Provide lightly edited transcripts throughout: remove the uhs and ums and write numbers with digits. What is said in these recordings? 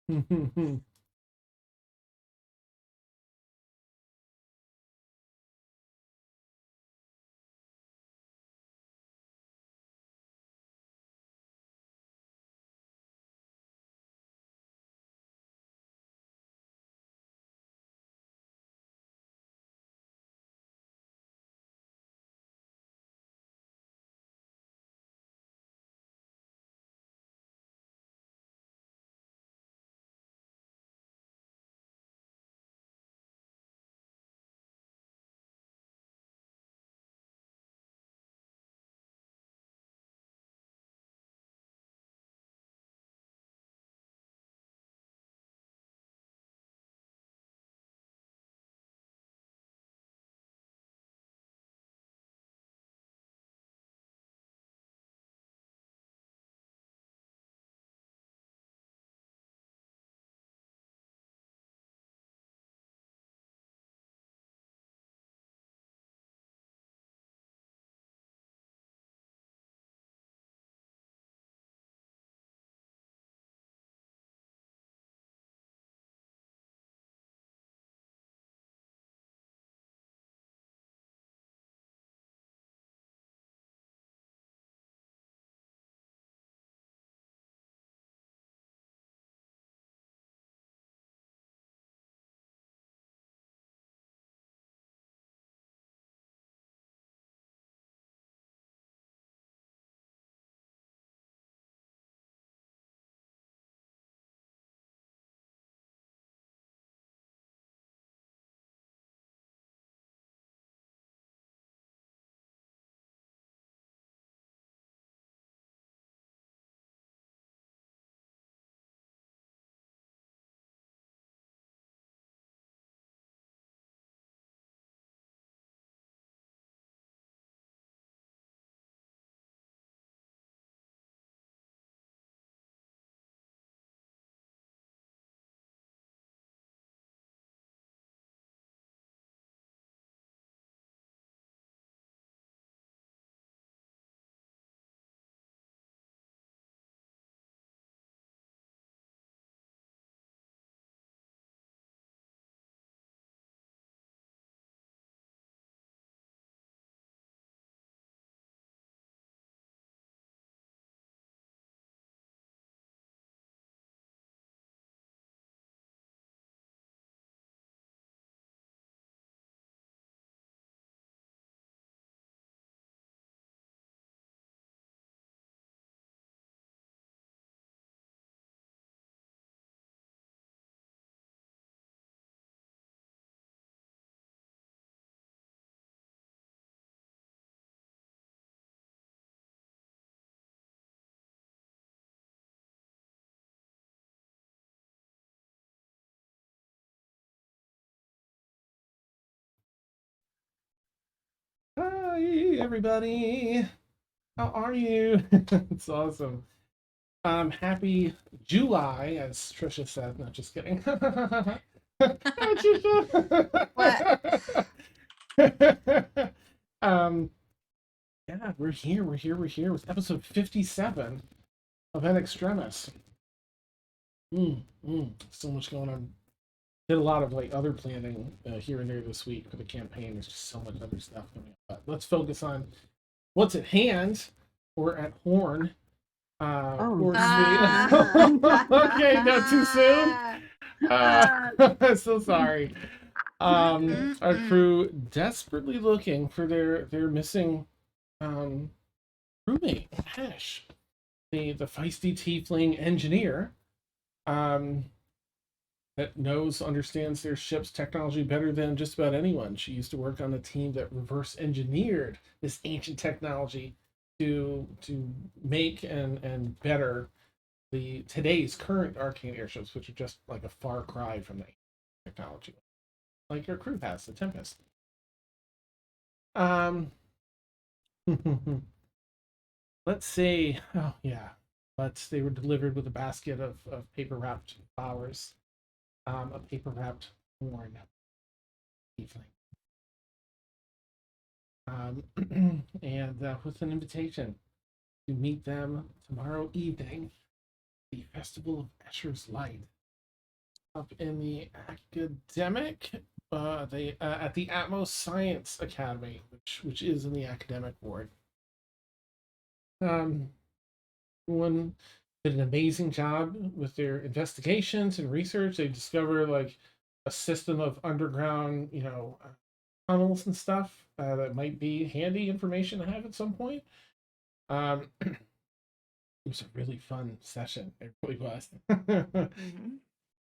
Hi, everybody. How are you? It's awesome. Happy July, as Trisha said. Not just kidding. Hi, What? Trisha. um, yeah, we're here with episode 57 of Extremis. So much going on. Did a lot of like other planning here and there this week for the campaign. There's just so much other stuff coming up. But let's focus on what's at hand or at Horn. Oh, Horn State. Okay, not too soon. Ah. So sorry. Our crew desperately looking for their missing um crewmate, Ash, the feisty tiefling engineer. Um, that understands their ship's technology better than just about anyone. She used to work on a team that reverse engineered this ancient technology to make and better the today's current arcane airships, which are just like a far cry from the technology, like your crew has, the Tempest. Um, let's see. Oh yeah, but they were delivered with a basket of paper wrapped flowers, a paper wrapped horn evening, and with an invitation to meet them tomorrow evening, the Festival of Escher's Light. up in the academic, at the Atmos Science Academy, which is in the academic ward. Everyone did an amazing job with their investigations and research. They discovered like a system of underground, tunnels and stuff that might be handy information to have at some point. It was a really fun session. It really was.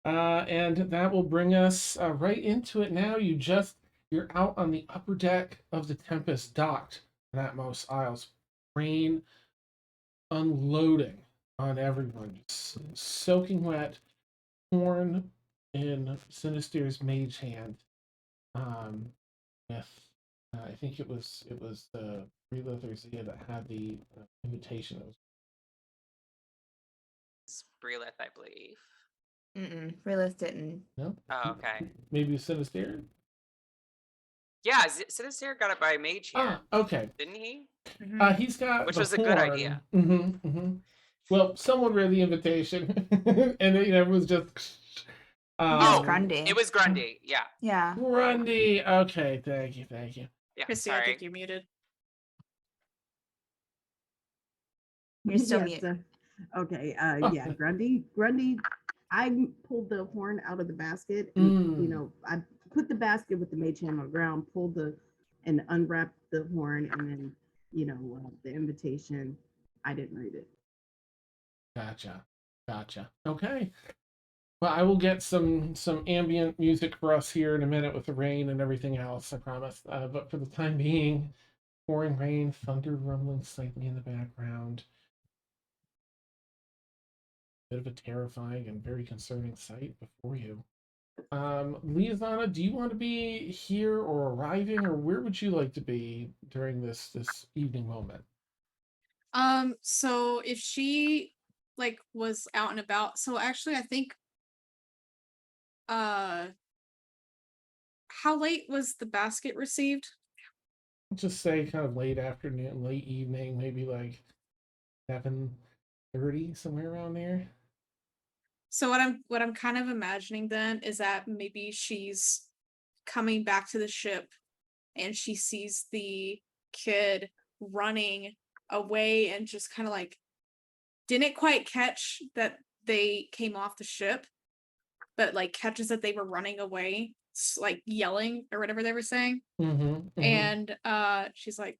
And that will bring us right into it now. You're out on the upper deck of the Tempest, docked at Atmos Isles. Rain unloading on everyone, just soaking wet, torn in Sinister's mage hand. With I think it was the Relith or Zia that had the invitation. That was Brelith, I believe. Realist didn't. no. Oh, okay. Maybe Sinister. Yeah, Sinister got it by Mage Hand. Okay. Didn't he? He's got Which the was a horn. good idea. Well, someone read the invitation, and it was just. It was Grundy. It was Grundy. Yeah. Yeah. Grundy. Okay, thank you. Yeah. Chrissy, sorry. I think you're muted. You're still Yes, mute. okay. Yeah, Grundy. I pulled the horn out of the basket, and I put the basket with the mage hand on the ground, and unwrapped the horn, and then the invitation. I didn't read it. Gotcha. Okay. Well, I will get some ambient music for us here in a minute with the rain and everything else, I promise. But for the time being, pouring rain, thunder rumbling slightly in the background. Bit of a terrifying and very concerning sight before you. Liazana, do you want to be here or arriving, or where would you like to be during this evening moment? So if she was out and about, so actually I think how late was the basket received? Just say kind of late afternoon, late evening, maybe like 7:30, somewhere around there. So what I'm kind of imagining then is that maybe she's coming back to the ship and she sees the kid running away and just kind of didn't quite catch that they came off the ship, but catches that they were running away, yelling or whatever they were saying. And she's like,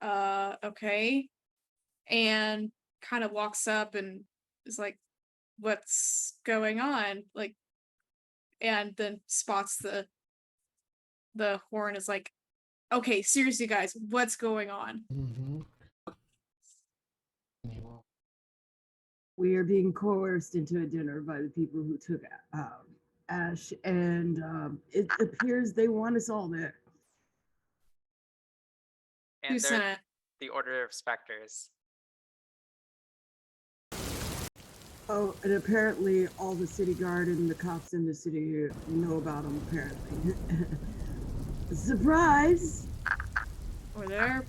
okay, and kind of walks up and is like, what's going on? And then spots the horn, is like, okay, seriously guys, what's going on? We are being coerced into a dinner by the people who took Ash, and it appears they want us all there. And Who they're sent it? the Order of Spectres. Oh, and apparently all the city guard and the cops in the city know about them, apparently. Surprise! Or they're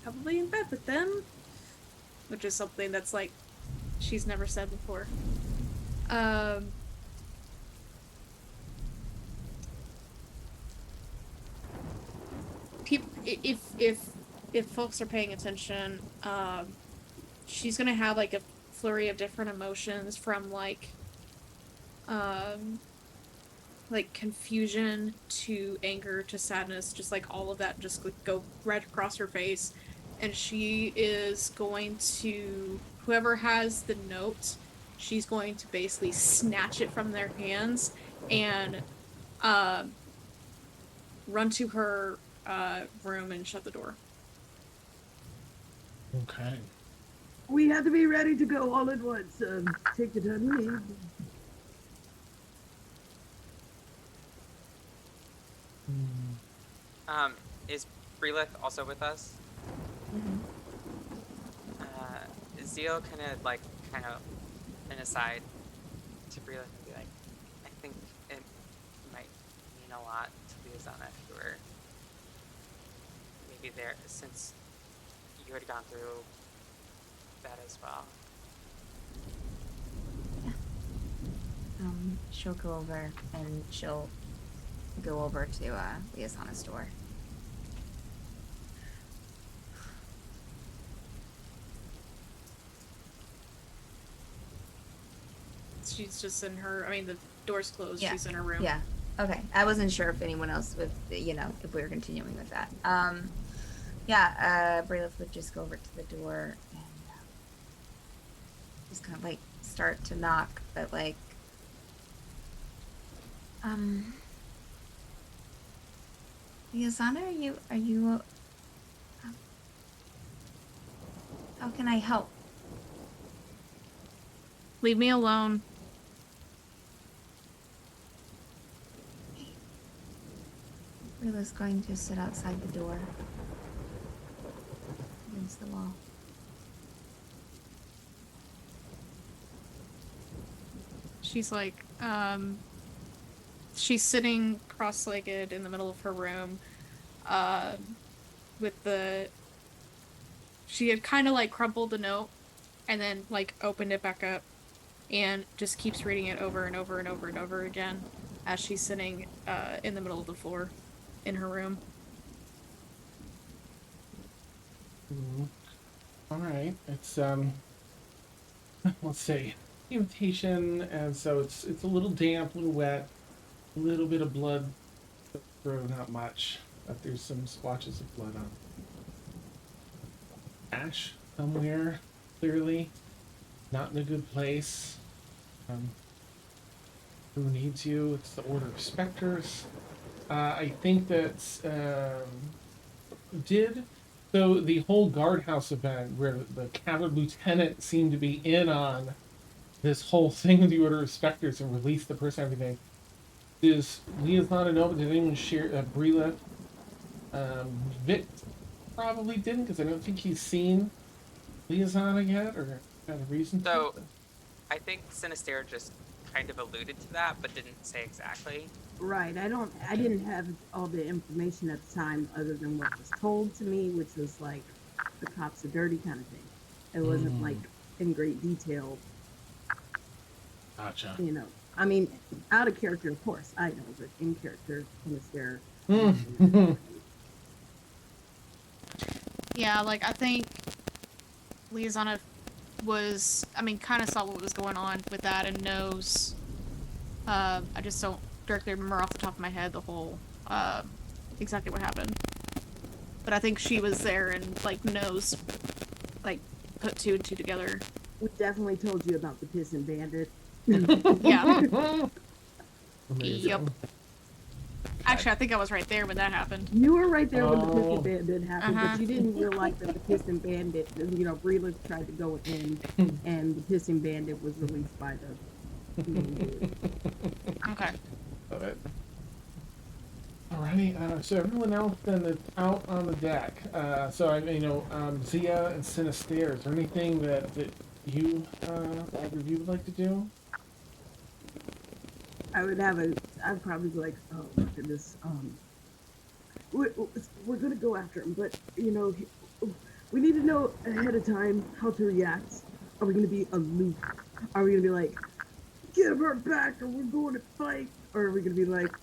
probably in bed with them, which is something that's she's never said before. People, if folks are paying attention, she's gonna have a flurry of different emotions, from confusion to anger to sadness, just all of that just go right across her face. And she is going to, whoever has the note, she's going to basically snatch it from their hands and run to her room and shut the door. Okay. We have to be ready to go all at once. Take the time you need. Is Brelith also with us? Zeal kind of an aside to Brelith and be like, I think it might mean a lot to Liazana if you were maybe there, since you had gone through that as well. she'll go over and she'll go over to Liasana's door. She's just in her. I mean, the door's closed. Yeah. She's in her room. Yeah. Okay. I wasn't sure if anyone else would, if we were continuing with that. Brayleth would just go over to the door and just kind of like start to knock, but like, Liasana, are you, how can I help? Leave me alone. Brayleth's going to sit outside the door against the wall. She's like, she's sitting cross-legged in the middle of her room, she had kind of like crumpled the note and then like opened it back up and just keeps reading it over and over and over and over again as she's sitting, in the middle of the floor in her room. All right, it's let's see, invitation, and so it's a little damp, a little wet, a little bit of blood, not much, but there's some splotches of blood on ash somewhere, clearly not in a good place. Who needs you? It's the Order of Spectres. I think that so the whole guardhouse event where the cavalry lieutenant seemed to be in on this whole thing with the Order of Spectres and released the person and everything. Does Liasana know? Did anyone share Brila? Vic probably didn't, because I don't think he's seen Liasana yet, or got a reason So, to. I think Sinister just kind of alluded to that, but didn't say exactly. Right. I didn't have all the information at the time other than what was told to me, which was like the cops are dirty kind of thing. It wasn't like in great detail. Gotcha. I mean, out of character, of course, I know, but in character, Sinister. Yeah, like, I think Liasana kind of saw what was going on with that and knows, I just don't directly remember off the top of my head the whole, exactly what happened. But I think she was there and, like, knows, like, put two and two together. We definitely told you about the Piss and Bandit. Yeah. Amazing. Yep. Actually, I think I was right there when that happened. You were right there when the Piss Oh. and Bandit happened, but you didn't realize that the Piss and Bandit, Breland tried to go in, and the Piss and Bandit was released by the main dude. Okay. Love it. Alrighty, so everyone else then is out on the deck. Zia and Sinister, is there anything that you, either of you would like to do? I'd probably be like, oh my goodness, we're gonna go after him, but we need to know ahead of time how to react. Are we gonna be aloof? Are we gonna be like, give her back or we're going to fight? Or are we gonna be like,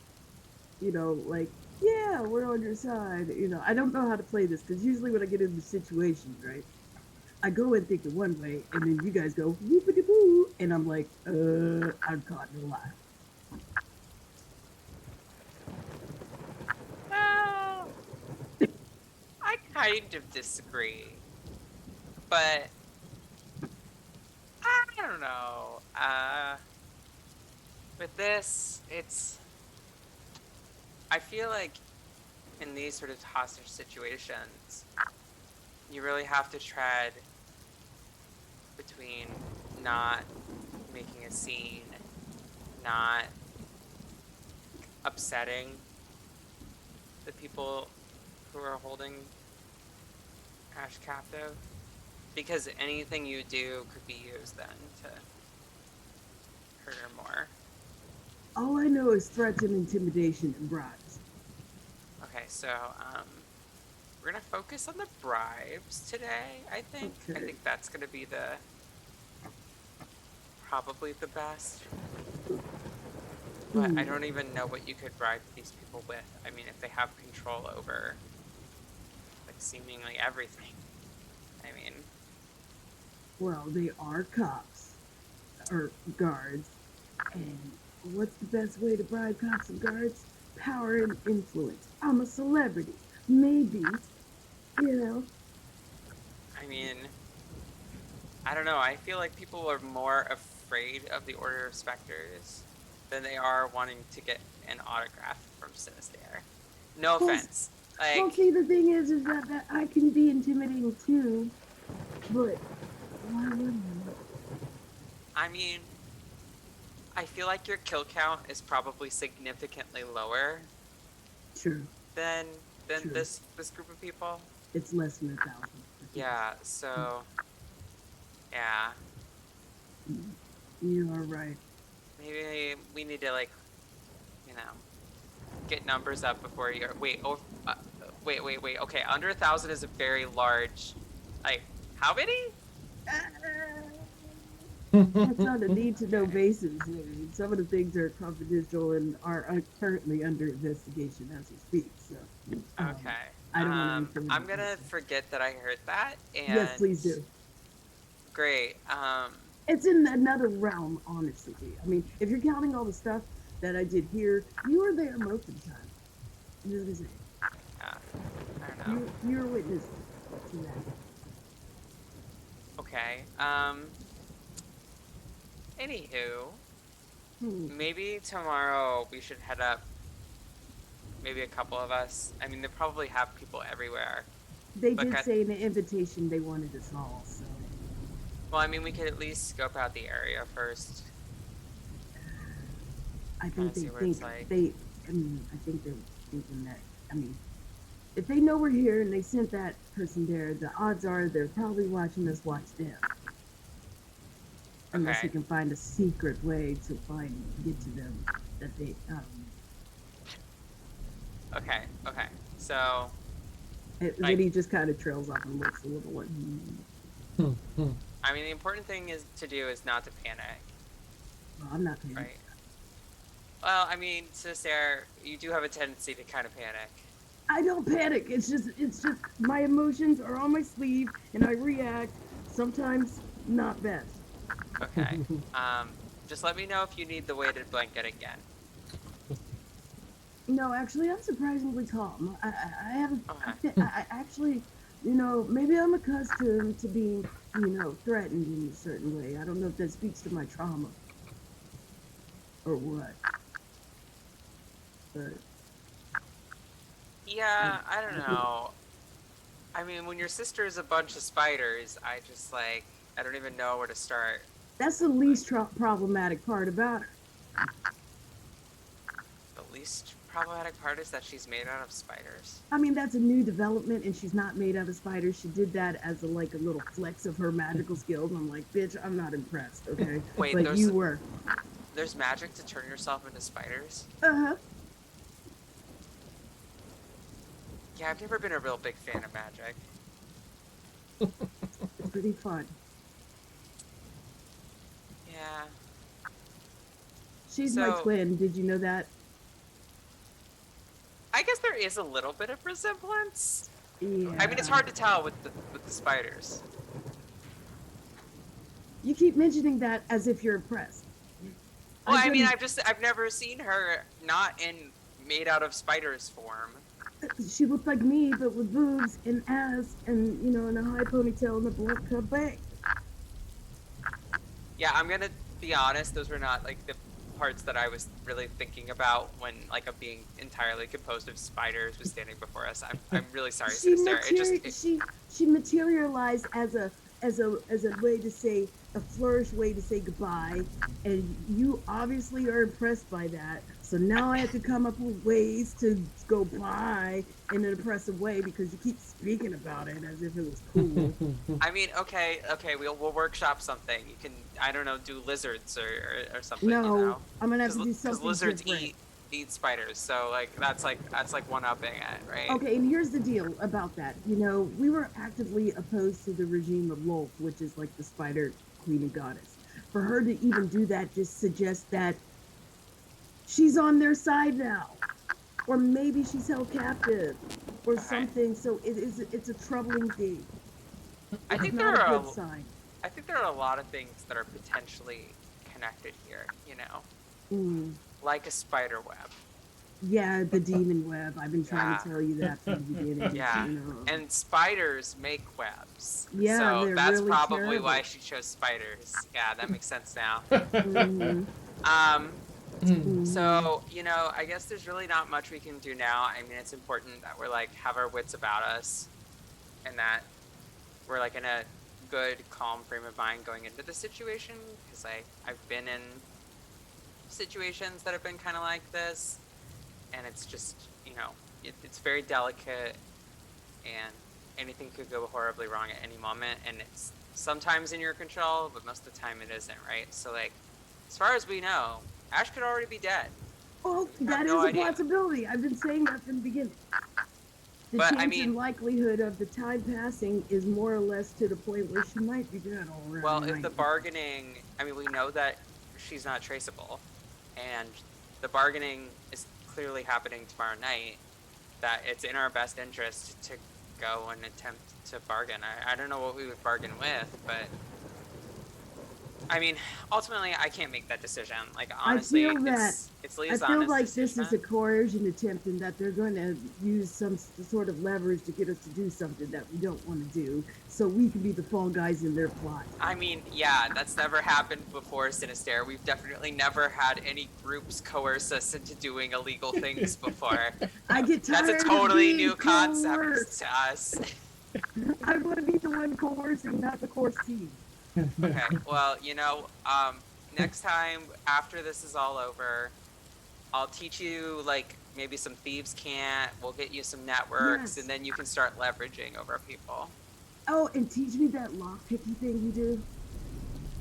yeah, we're on your side. I don't know how to play this, because usually when I get into situations, right, I go in thinking one way, and then you guys go, whoopity-boo, and I'm like, I'm caught in a lie. Well, I kind of disagree, but I don't know. With this, I feel like in these sort of hostage situations, you really have to tread between not making a scene, not upsetting the people who are holding Ash captive, because anything you do could be used then to hurt her more. All I know is threats and intimidation and bribes. Okay, so we're gonna focus on the bribes today, I think. I Okay. think that's gonna be probably the best. But I don't even know what you could bribe these people with. I mean, if they have control over, like, seemingly everything. I mean, Well, they are cops or guards, and what's the best way to bribe cops and guards? Power and influence. I'm a celebrity. Maybe, you know. I mean, I don't know. I feel like people are more afraid of the Order of Spectres than they are wanting to get an autograph from Sinister. No Well, offense. Well, Like, see, the thing is that I can be intimidating too, but why wouldn't I mean, I feel like your kill count is probably significantly lower I? True, than True. this group of people. it's less than 1,000. Yeah, so yeah, You are right. maybe we need to, like, you know, get numbers up before you wait. Oh, wait. Okay, under 1,000 is a very large. Like, how many? That's on a need-to-know basis. I mean, some of the things are confidential and are currently under investigation as we speak. So, Okay. I don't want to incriminate I'm gonna myself. forget that I heard that. And Yes, please do. Great. It's in another realm, honestly. I mean, if you're counting all the stuff that I did here, you were there most of the time. I'm just gonna say, Yeah, I don't know. you're a witness to that. Okay. Anywho, maybe tomorrow we should head up. Maybe a couple of us. I mean, they probably have people everywhere. They Look did at- say in the invitation they wanted us all, so Well, I mean, we could at least scope out the area first. I Kinda think they see what think it's like. I think they're thinking that, I mean, if they know we're here and they sent that person there, the odds are they're probably watching us watch them. Unless Okay. we can find a secret way to get to them that they, Okay. So, then he just kind of trails off and looks a little like, I mean, the important thing is to do is not to panic, well, I'm not paying. right? Well, I mean, Sister, you do have a tendency to kind of panic. I don't panic. It's just my emotions are on my sleeve and I react. Sometimes not best. Okay. Just let me know if you need the weighted blanket again. No, actually, I'm surprisingly calm. I haven't. Okay. I actually, maybe I'm accustomed to being, threatened in a certain way. I don't know if that speaks to my trauma or what. But Yeah, I don't know. I mean, when your sister is a bunch of spiders, I don't even know where to start. that's the least problematic part about her. The least problematic part is that she's made out of spiders. I mean, that's a new development, and she's not made out of spiders. She did that as a little flex of her magical skills. I'm like, bitch, I'm not impressed. Okay, Wait, but you were. There's magic to turn yourself into spiders? Uh-huh. Yeah, I've never been a real big fan of magic. It's pretty fun. Yeah. She's my So- twin. Did you know that? I guess there is a little bit of resemblance. Yeah. I mean, it's hard to tell with the spiders. You keep mentioning that as if you're impressed. Well, I mean, couldn't- I've never seen her not in made out of spiders form. She looked like me, but with boobs and ass, and in a high ponytail and a blunt cut bang. Yeah, I'm gonna be honest. Those were not like the parts that I was really thinking about when like a being entirely composed of spiders was standing before us. I'm really sorry, Sister. She materialized as a way to say a flourished way to say goodbye, and you obviously are impressed by that. So now I have to come up with ways to go by in an impressive way because you keep speaking about it as if it was cool. I mean, okay, we'll workshop something. You can, I don't know, do lizards or something. No, I'm gonna have to do Because something lizards different. eat spiders, so like that's like one upping it, right? Okay, and here's the deal about that. We were actively opposed to the regime of Lolth, which is like the spider queen and goddess. For her to even do that just suggests that she's on their side now, or maybe she's held captive, or Okay. something. So it's a troubling thing. I It's think not there a are good sign. I think there are a lot of things that are potentially connected here, you know, Mm. like a spider web. Yeah, the demon web. I've been trying Yeah. to tell you that from the beginning. Yeah. You know. And spiders make webs. Yeah, so they're that's really probably why terrible. she chose spiders. Yeah, that makes sense now. Mhm. So, you know, I guess there's really not much we can do now. I mean, it's important that we're like have our wits about us and that we're like in a good, calm frame of mind going into the situation, because I've been in situations that have been kind of like this, and it's just, you know, it's very delicate, and anything could go horribly wrong at any moment, and it's sometimes in your control, but most of the time it isn't, right? So like, as far as we know, Ash could already be dead. Oh, We have that no is a idea. possibility. I've been saying that from the beginning. The But, chance I mean- and likelihood of the time passing is more or less to the point where she might be dead already. Well, if the bargaining, I mean, we know that she's not traceable, and the bargaining is clearly happening tomorrow night, that it's in our best interest to go and attempt to bargain. I don't know what we would bargain with, but I mean, ultimately, I can't make that decision. Like, honestly, feel that- it's I Lia's feel like decision. this is a coercion attempt and that they're going to use some sort of leverage to get us to do something that we don't want to do so we can be the fall guys in their plot. I mean, yeah, that's never happened before, Sinister. We've definitely never had any groups coerce us into doing illegal things before. I get tired That's a of totally being new concept coerced. to us. I want to be the one coercing, not the coercee. Okay, well, you know, next time after this is all over, I'll teach you like maybe some thieves can't. We'll get you some networks, Yes. and then you can start leveraging over people. Oh, and teach me that lockpicky thing you do.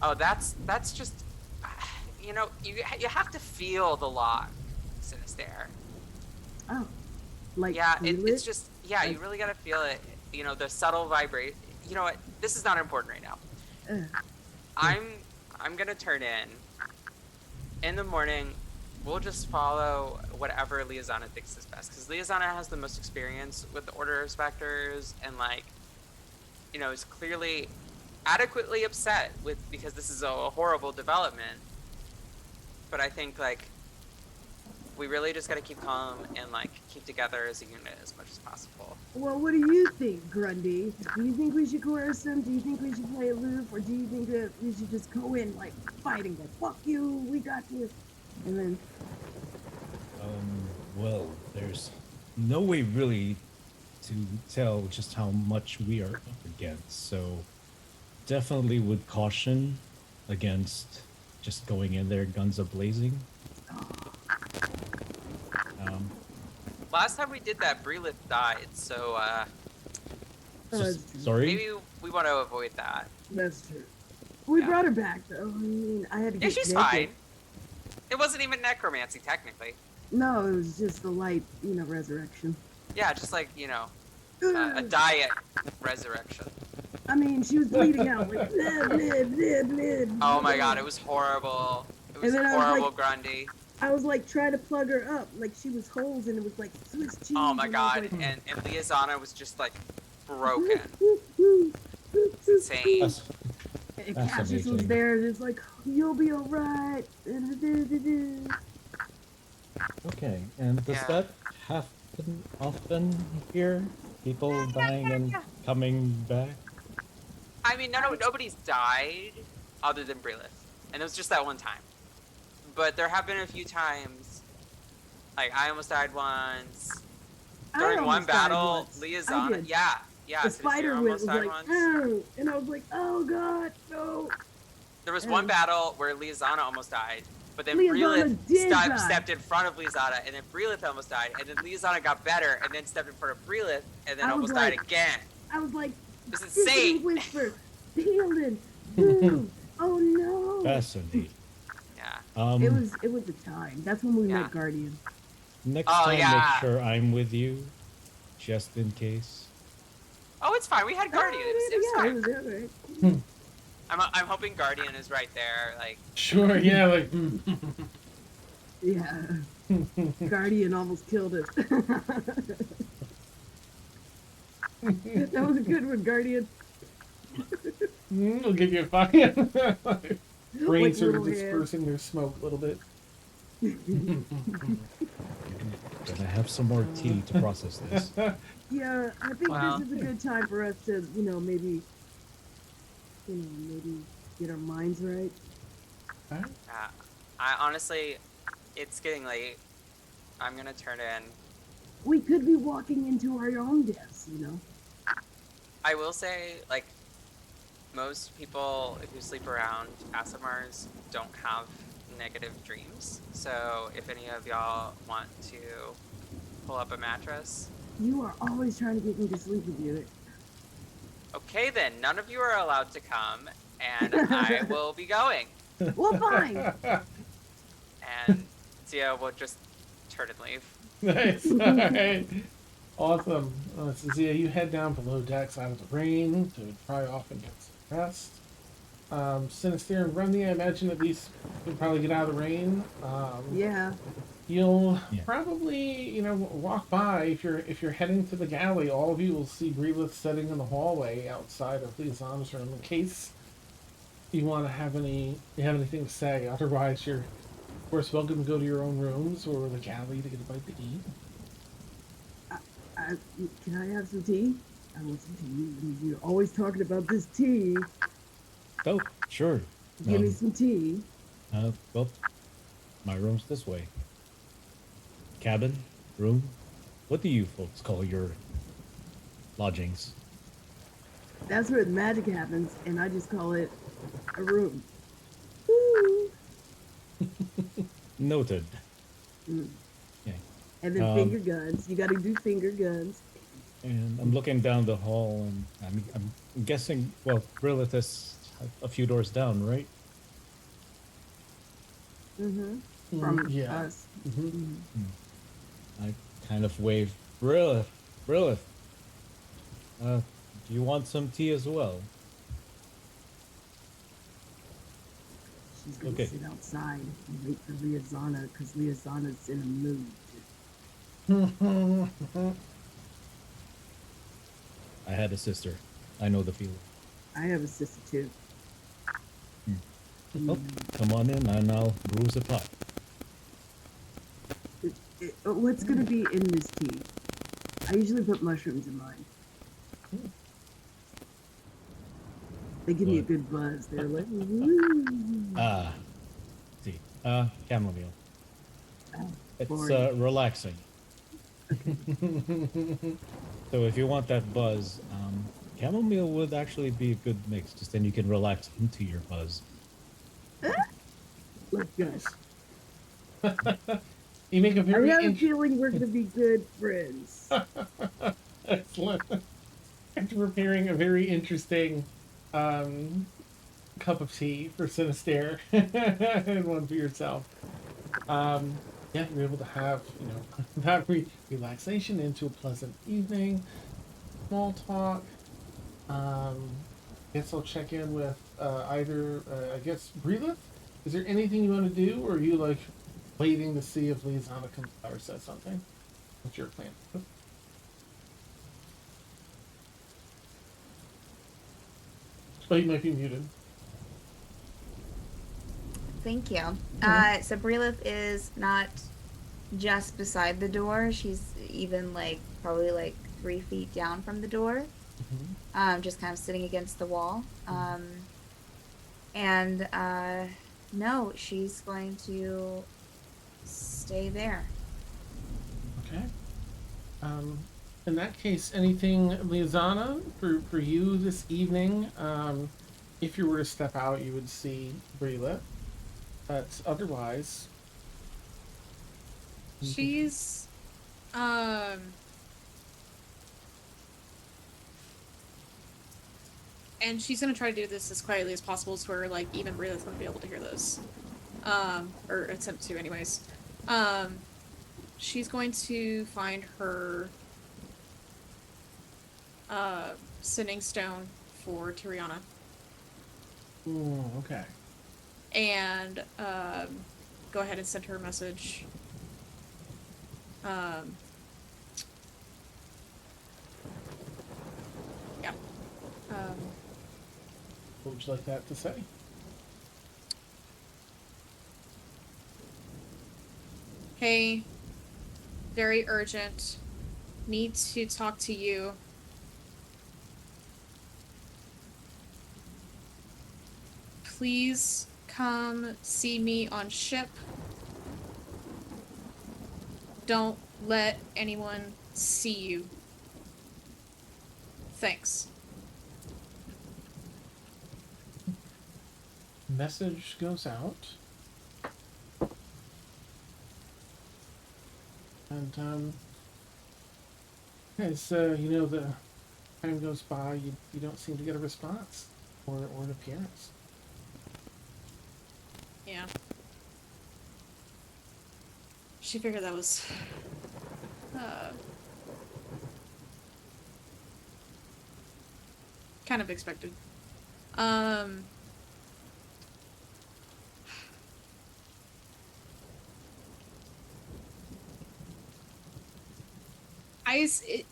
Oh, that's just, you know, you have to feel the lock, Sinister. Oh, like Yeah, feel it's it? just, yeah, you really gotta feel it. You know, the subtle vibrate. You know what? This is not important right now. I'm gonna turn in the morning. We'll just follow whatever Liazana thinks is best, because Liazana has the most experience with the Order of Spectres, and like, you know, is clearly adequately upset with, because this is a horrible development. But I think like we really just gotta keep calm and like keep together as a unit as much as possible. Well, what do you think, Grundy? Do you think we should coerce them? Do you think we should play aloof? Or do you think that we should just go in, like, fight and go, fuck you, we got you? And then, Well, there's no way really to tell just how much we are up against, so definitely would caution against just going in there guns a-blazing. Last time we did that, Breelith died, so Sorry? maybe we want to avoid that. that's true. We Yeah. brought her back, though. I mean, I had to Yeah, get she's naked. fine. It wasn't even necromancy, technically. No, it was just the light, resurrection. Yeah, just like, you know, a diet resurrection. I mean, she was bleeding out, like, bleh, bleh, bleh, bleh, Oh my bleh. god, it was horrible. It was And then I was horrible, like- Grundy. I was like trying to plug her up, like she was holes, and it was like Swiss cheese. Oh my and I god, was like, and Liazana was just like broken. It's Insane. That's, And That's Cassius was amazing. there, and it's like, you'll be alright. okay, and does Yeah. that happen often here? People dying and coming back? I mean, nobody's died other than Breelith. And it was just that one time. But there have been a few times, like I almost died once. During one battle, Liazana, yeah, The Sinister spider went was almost died like, once. oh, and I was like, oh god, no. There was one and- battle where Liazana almost died, but then Liazana Breelith did die. stepped in front of Liazana, and then Breelith almost died, and then Liazana got better, and then stepped in front of Breelith, and then I was almost died like- again. I was like, This is Symphony insane. Whisper, healing, boom. Oh no. Fascinating. Yeah. It was a time. That's when we Yeah. met Guardian. Next Oh, time, yeah. make sure I'm with you, just in case. Oh, it's fine. We had Guardian. It was yeah, fine. it was alright. I'm hoping Guardian is right there. Like, Sure, yeah, like Yeah. Guardian almost killed it. That was a good one, Guardian. We'll give you a fire. Rain Like sort of little hands. dispersing their smoke a little bit. Gonna have some more tea to process this. Yeah, I think Wow. this is a good time for us to, maybe get our minds right. Alright. I honestly, it's getting late. I'm gonna turn in. We could be walking into our own deaths, I will say, like, most people who sleep around Asimars don't have negative dreams. So if any of y'all want to pull up a mattress, You are always trying to get me to sleep with you. okay then, none of you are allowed to come, and I will be going. Well, fine. And Zia will just turn and leave. Nice. Alright. Awesome. So Zia, you head down below decks out of the rain to dry off and get some rest. Sinister and Grundy, I imagine at least you'll probably get out of the rain. Yeah. You'll Yeah. probably, walk by if you're heading to the galley. All of you will see Breelith sitting in the hallway outside of Liazana's room in case you want to have anything to say. Otherwise, you're of course welcome to go to your own rooms or the galley to get a bite to eat. Can I have some tea? I want some tea. You're always talking about this tea. Oh, sure. Give me some tea. Well, my room's this way. Cabin, room. What do you folks call your lodgings? That's where the magic happens, and I just call it a room. Woo. Noted. Mm. Yeah. And then finger guns. You got to do finger guns. And I'm looking down the hall, and I'm guessing. Well, Brilith is a few doors down, right? Mm-hmm. From yeah. us. Mm-hmm. Mhm. I kind of wave, Brilith. Do you want some tea as well? She's gonna Okay. sit outside and wait for Liazana because Liazana's in a mood. I had a sister. I know the feeling. I have a sister too. Oh, come on in, and I'll brew the pot. What's gonna be in this tea? I usually put mushrooms in mine. They give me a What? good buzz. They're like, woo. See. Chamomile. Oh, It's boring. relaxing. So if you want that buzz, chamomile would actually be a good mix. Just then you can relax into your buzz. Let's go. You make a I very have a feeling we're gonna be good friends. excellent. After preparing a very interesting cup of tea for Sinister and one for yourself. Yeah, you're able to have that relaxation into a pleasant evening. Small talk. Guess I'll check in with either. I guess Breelith. Is there anything you want to do, or are you like waiting to see if Liazana comes out or says something? What's your plan? Oh, you might be muted. Thank you. So Breelith is not just beside the door. She's even probably 3 feet down from the door. Just kind of sitting against the wall. And no, she's going to stay there. Okay. In that case, anything, Liazana, for you this evening? If you were to step out, you would see Breelith. But otherwise, She's and she's gonna try to do this as quietly as possible to where even Breelith wouldn't be able to hear this. Or attempt to anyways. She's going to find her sending stone for Tiriana. ooh, okay. And go ahead and send her a message. Yeah. What would you like that to say? Hey, very urgent. Need to talk to you. Please come see me on ship. Don't let anyone see you. Thanks. Message goes out. And as you know, the time goes by, you don't seem to get a response or an appearance. Yeah. She figured that was kind of expected.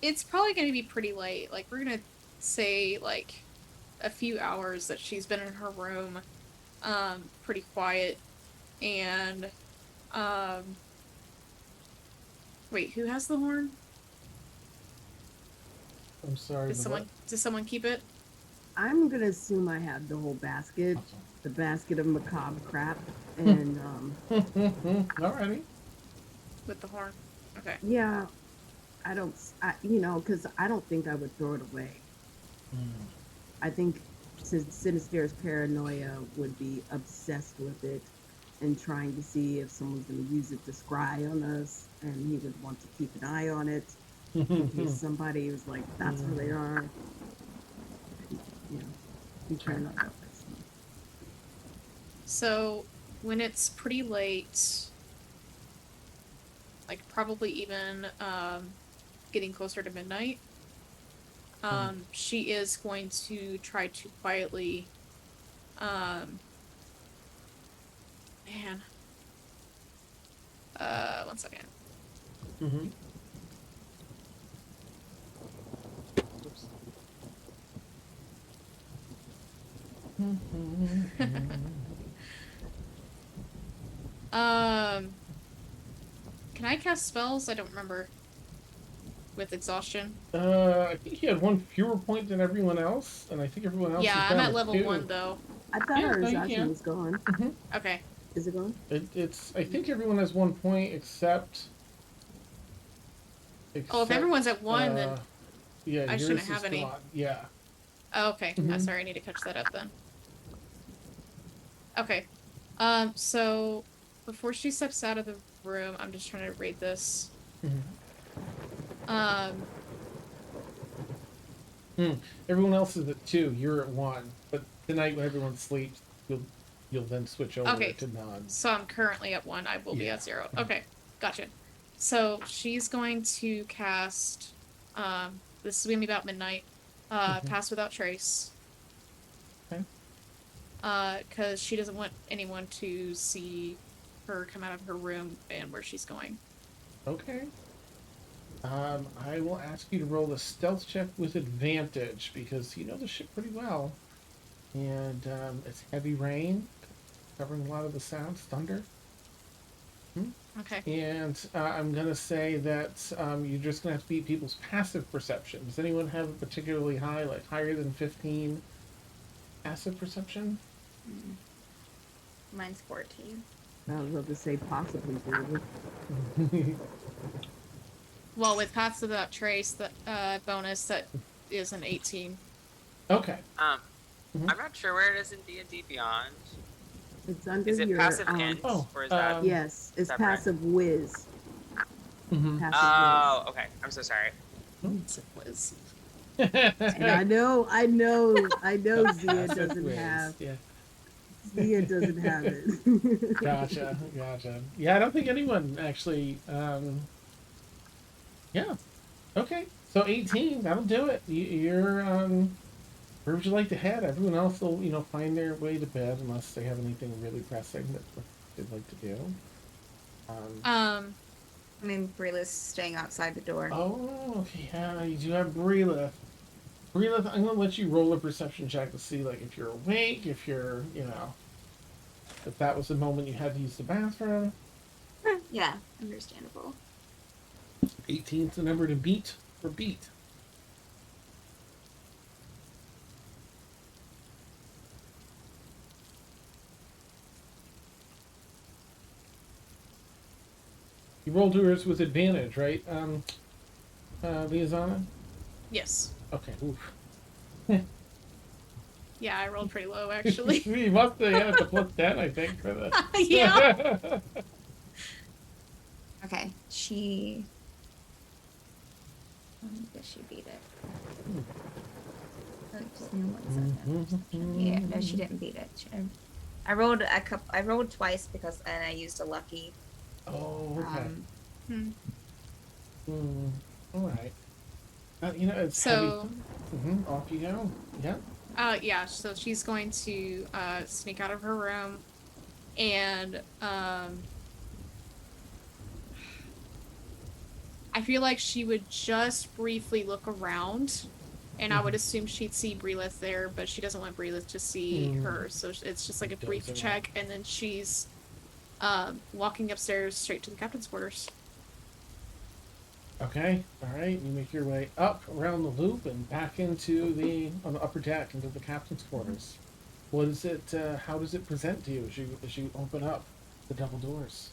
It's probably going to be pretty late. Like, we're going to say, like, a few hours that she's been in her room, pretty quiet, and, wait, who has the horn? I'm sorry. Does someone keep it? I'm gonna assume I have the whole basket, Awesome. the basket of macabre crap, and Alrighty. With the horn? Okay. yeah, because I don't think I would throw it away. I think Sinister's paranoia would be obsessed with it and trying to see if someone's going to use it to scry on us, and he would want to keep an eye on it in case somebody was like, that's where they are. You know, he turned on that. So, when it's pretty late, like probably even getting closer to midnight, she is going to try to quietly one second. Can I cast spells? I don't remember. With exhaustion. I think you had one fewer point than everyone else, and I think everyone else. Yeah, is I'm down at to level 2. 1 though. I thought our no, you exhaustion can. was gone. Okay. Is it gone? It's. I think everyone has 1 point except. Oh, if everyone's at 1, then yeah, I yours shouldn't is have any. gone. Yeah. Oh, okay. Sorry, I need to catch that up then. Okay. So before she steps out of the room, I'm just trying to read this. Everyone else is at 2. You're at 1. But tonight, when everyone sleeps, you'll then switch over to none. So I'm currently at 1. I will be at 0. Okay, gotcha. So she's going to cast. This is gonna be about midnight. Pass Without Trace. Okay. Because she doesn't want anyone to see her come out of her room and where she's going. Okay. I will ask you to roll a stealth check with advantage because you know the ship pretty well, and it's heavy rain, covering a lot of the sounds, thunder. Okay. And I'm gonna say that you're just gonna have to beat people's passive perception. Does anyone have a particularly high, like higher than 15, passive perception? Mine's 14. I was about to say possibly doable. Well, with Paths Without Trace, the bonus, that is an 18. Okay. I'm not sure where it is in D&D Beyond. It's under Is it your passive hint, or is that? yes, it's separate? passive whiz. Passive Oh, okay. I'm so sorry. Passive Whiz. And I know Zia doesn't have. Yeah. Zia doesn't have it. Gotcha. Yeah, I don't think anyone actually. Yeah. Okay. So 18, that'll do it. You're where would you like to head? Everyone else will, find their way to bed unless they have anything really pressing that they'd like to do. Um, I mean, Brila's staying outside the door. Oh, okay, yeah, you do have Brelith. Brelith, I'm gonna let you roll a perception check to see, like, if you're awake, if you're, if that was the moment you had to use the bathroom. Yeah, understandable. 18's the number to beat or beat. You rolled yours with advantage, right, Liazana? yes. Okay, oof. Yeah, I rolled pretty low actually. You must have had the plus 10, I think, for this. Yeah. Okay, she. Does she beat it? Oh, just give me 1 second. Yeah, no, she didn't beat it. I rolled a couple. I rolled twice and I used a lucky. Oh, okay. All right. It's So, heavy. Off you go. Yeah. yeah, so she's going to sneak out of her room and I feel like she would just briefly look around and I would assume she'd see Brelith there, but she doesn't want Brelith to see her, so it's just like a brief Doesn't check and then she's walking upstairs straight to the captain's quarters. Okay. All right. You make your way up around the loop and back on the upper deck into the captain's quarters. What is it? How does it present to you as you open up the double doors?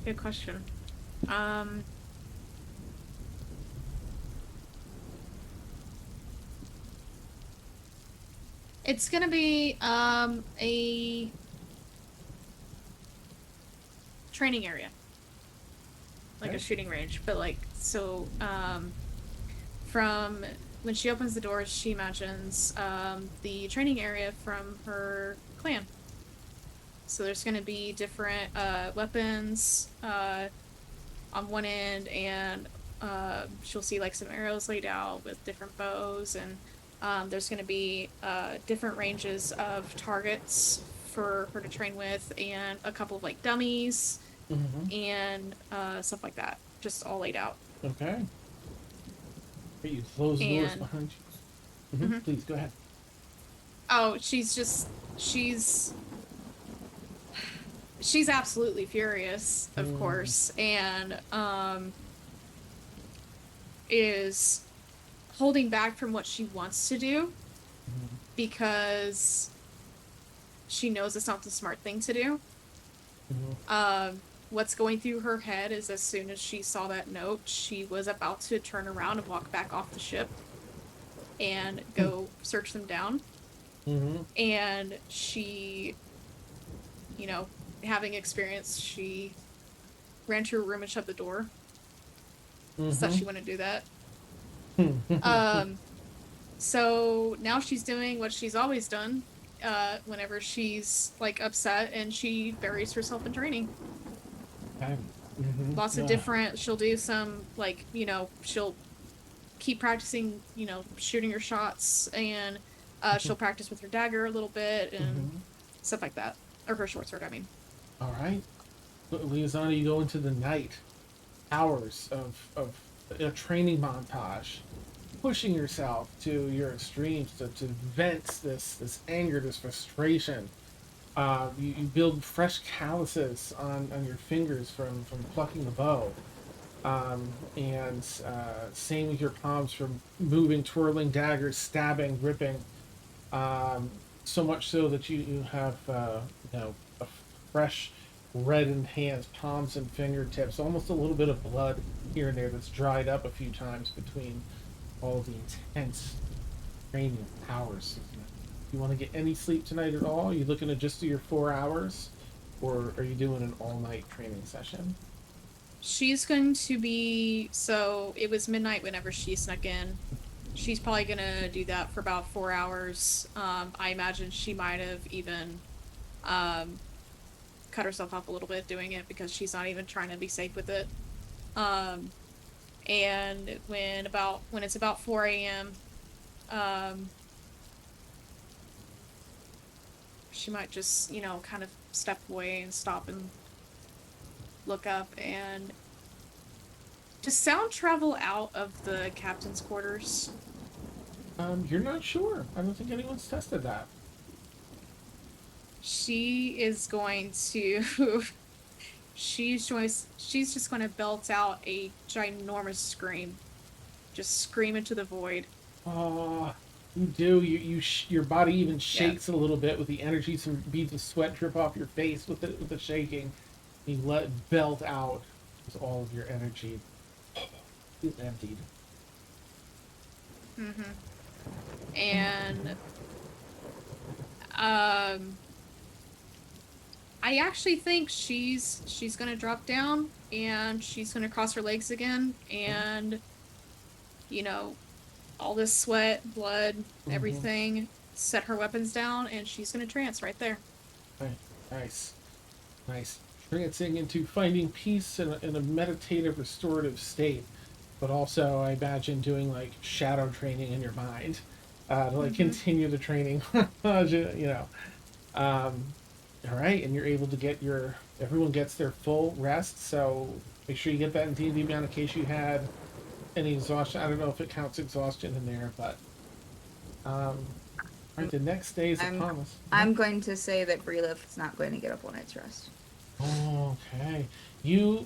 Good question. It's gonna be a training area, like Okay. a shooting range, but like so. From when she opens the doors, she imagines the training area from her clan. So there's gonna be different weapons on one end, and she'll see like some arrows laid out with different bows, and there's going to be different ranges of targets for her to train with, and a couple of like dummies and stuff like that, just all laid out. Okay. Great, you close the doors And behind you. Please go ahead. oh, she's absolutely furious, of course, and is holding back from what she wants to do because she knows it's not the smart thing to do. What's going through her head is as soon as she saw that note, she was about to turn around and walk back off the ship and go search them down. And she, having experience, she ran to her room and shut the door. So she wouldn't do that. So now she's doing what she's always done whenever she's like upset, and she buries herself in training. Okay. Lots of different, she'll do some like, she'll keep practicing, shooting her shots, and she'll practice with her dagger a little bit and stuff like that. Or her short sword, I mean. All right. Liazana, you go into the night. Hours of a training montage, pushing yourself to your extremes to vent this anger, this frustration. You build fresh calluses on your fingers from plucking the bow. And same with your palms from moving, twirling daggers, stabbing, ripping. So much so that you have a fresh reddened hands, palms and fingertips, almost a little bit of blood here and there that's dried up a few times between all the intense training hours. You want to get any sleep tonight at all? Are you looking to just do your 4 hours, or are you doing an all-night training session? She's going to be, so it was midnight whenever she snuck in. She's probably going to do that for about 4 hours. I imagine she might have even cut herself up a little bit doing it because she's not even trying to be safe with it. And when it's about 4 a.m., she might just, kind of step away and stop and look up. And does sound travel out of the captain's quarters? You're not sure. I don't think anyone's tested that. She is going to she's just going to belt out a ginormous scream. Just scream into the void. Oh, you do. Your body even shakes a little bit with the energy. Some beads of sweat drip off your face with the shaking. You let it belt out with all of your energy. It's emptied. And I actually think she's gonna drop down and she's gonna cross her legs again, and all this sweat, blood, everything, set her weapons down, and she's gonna trance right there. Right. Nice. Trancing into finding peace in a meditative, restorative state, but also I imagine doing like shadow training in your mind to like continue the training. All right, and you're able to get everyone gets their full rest. So make sure you get that in the amount of case you had any exhaustion. I don't know if it counts exhaustion in there, but all right, the next day is upon us. I'm going to say that Brelith is not going to get a full night's rest. Okay. You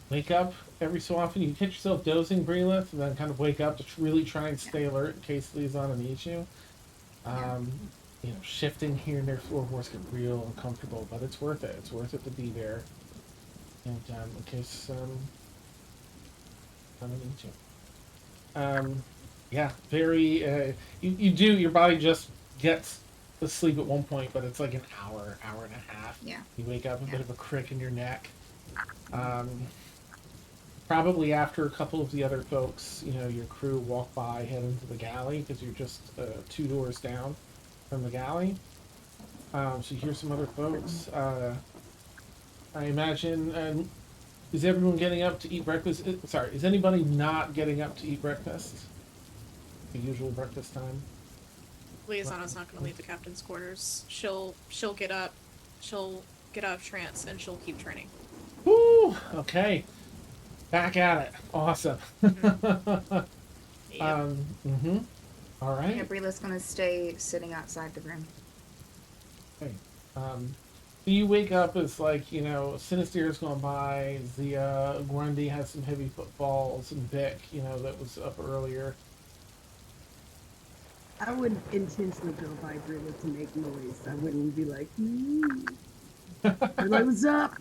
wake up every so often. You catch yourself dozing, Brelith, and then kind of wake up to really try and stay alert in case Liaisana needs you. Shifting here and there, floorboards get real uncomfortable, but it's worth it. It's worth it to be there. And in case I need you. Yeah, very. You do. Your body just gets to sleep at one point, but it's like an hour and a half. Yeah. You wake up a bit of a crick in your neck. Probably after a couple of the other folks, your crew walk by, head into the galley because you're just 2 doors down from the galley. So you hear some other folks. I imagine. Is everyone getting up to eat breakfast? Sorry, is anybody not getting up to eat breakfast? The usual breakfast time. Liaisana's not going to leave the captain's quarters. She'll get up. She'll get out of trance and she'll keep training. Woo! Okay. Back at it. Awesome. Yep. All right. Yeah, Brelith's going to stay sitting outside the room. Okay. So you wake up as Sinister's gone by, Zia, Grundy has some heavy footfalls, and Vic, that was up earlier. I would intentionally go by Brelith to make noise. I wouldn't be like, You're like, what's up?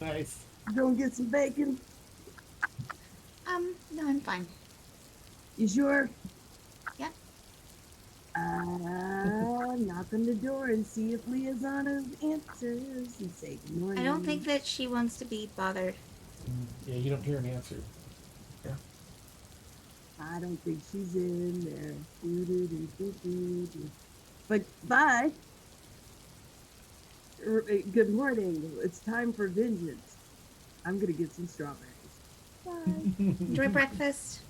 Nice. Go and get some bacon. No, I'm fine. You sure? Yeah. Knock on the door and see if Liaisana answers and say good morning. I don't think that she wants to be bothered. Yeah, you don't hear an answer. Yeah. I don't think she's in there. But bye. Good morning. It's time for vengeance. I'm gonna get some strawberries. Bye. Enjoy breakfast.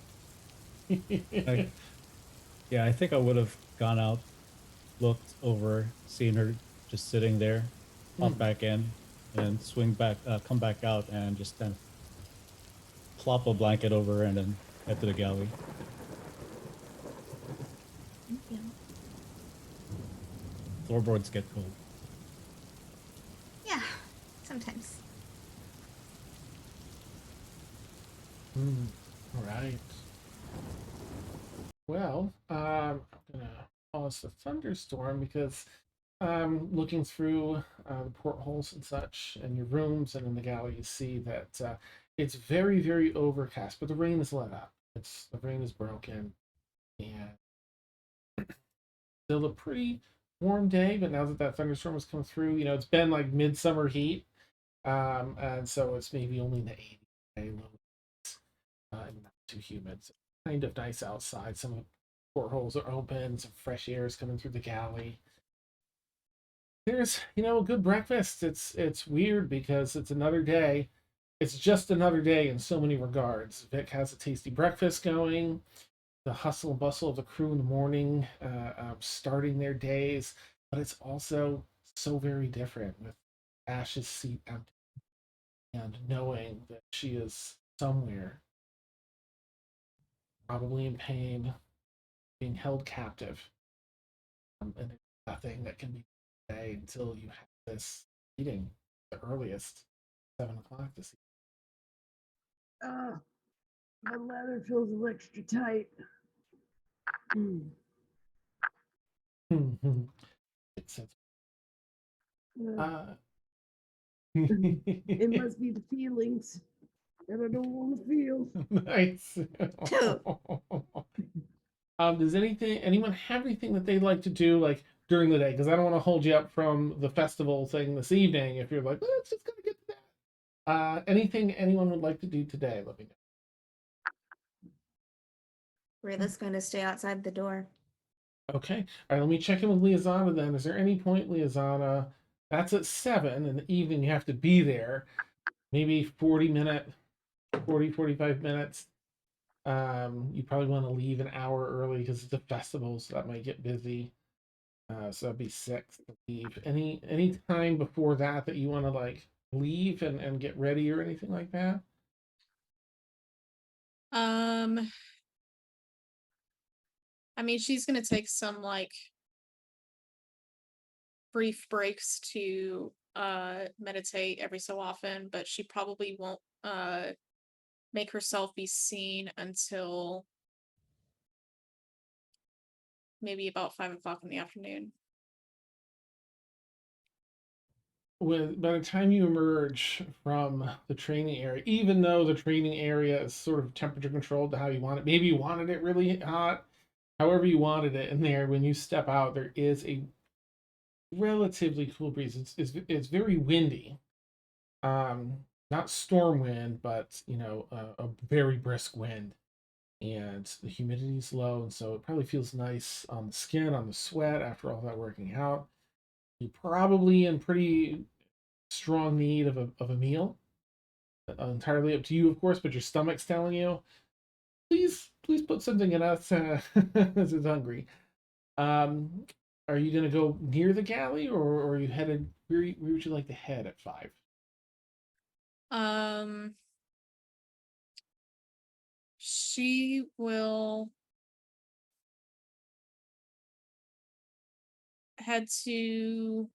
Yeah, I think I would have gone out, looked over, seen her just sitting there, hop back in, and come back out, and just then plop a blanket over and then head to the galley. Thank you. Floorboards get cold. Yeah, sometimes. All right. Well, I'm gonna pause the thunderstorm because looking through the portholes and such, in your rooms and in the galley, you see that it's very, very overcast, but the rain is let up. The rain is broken, and still a pretty warm day. But now that thunderstorm has come through, it's been like midsummer heat, and so it's maybe only in the 80s today, and not too humid. So kind of nice outside. Some of the portholes are open. Some fresh air is coming through the galley. There's a good breakfast. It's weird because it's another day. It's just another day in so many regards. Vic has a tasty breakfast going. The hustle and bustle of the crew in the morning, starting their days, but it's also so very different with Ash's seat empty and knowing that she is somewhere, probably in pain, being held captive, and there's nothing that can be done today until you have this meeting, the earliest 7 o'clock this Ah, my lather feels extra tight. Mm. evening. It's Uh, it uh, must be the feelings that I don't want to feel. nice. Does anyone have anything that they'd like to do like during the day? Because I don't want to hold you up from the festival thing this evening. If you're like, let's just gonna get to that. Anything anyone would like to do today? Let me Rila's going to stay outside the door. know. Okay. All right. Let me check in with Liazana then. Is there any point, Liazana? That's at 7 in the evening. You have to be there. Maybe 45 minutes. You probably want to leave an hour early because it's a festival, so that might get busy. So that'd be 6 to leave. Any time before that that you want to like leave and get ready or anything like that? I mean, she's gonna take some like brief breaks to meditate every so often, but she probably won't make herself be seen until maybe about 5 o'clock in the afternoon. By the time you emerge from the training area, even though the training area is sort of temperature controlled to how you want it, maybe you wanted it really hot, however you wanted it in there, when you step out, there is a relatively cool breeze. It's very windy. Not storm wind, but a very brisk wind. And the humidity is low, and so it probably feels nice on the skin, on the sweat after all that working out. You're probably in pretty strong need of a meal. Entirely up to you, of course, but your stomach's telling you, please put something in us as it's hungry. Um, are you going to go near the galley, or are you headed? Where would you like to head at 5? She will head to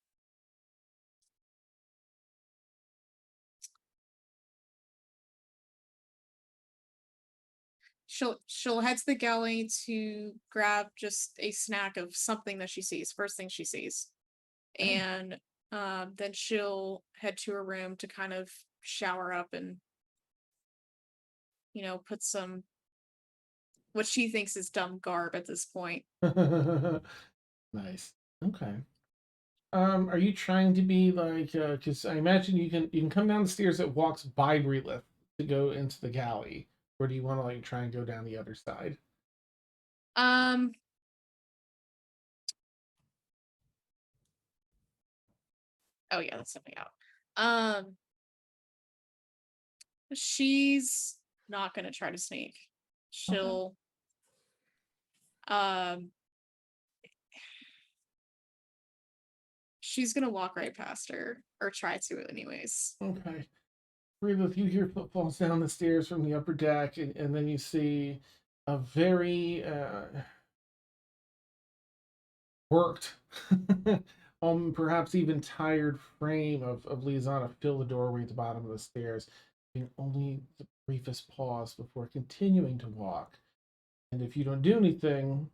she'll head to the galley to grab just a snack of something that she sees, first thing she sees. Okay. And then she'll head to her room to kind of shower up and put some what she thinks is dumb garb at this point. Nice. Okay. Are you trying to be like? Because I imagine you can come down the stairs that walks by Relith to go into the galley, or do you want to like try and go down the other side? Um oh yeah, that's something out. She's not gonna try to sneak. She'll um she's gonna walk right past her, or try to anyways. Okay. Relith, you hear footfalls down the stairs from the upper deck, and then you see a very worked, perhaps even tired frame of Liazana fill the doorway at the bottom of the stairs, giving only the briefest pause before continuing to walk. And if you don't do anything,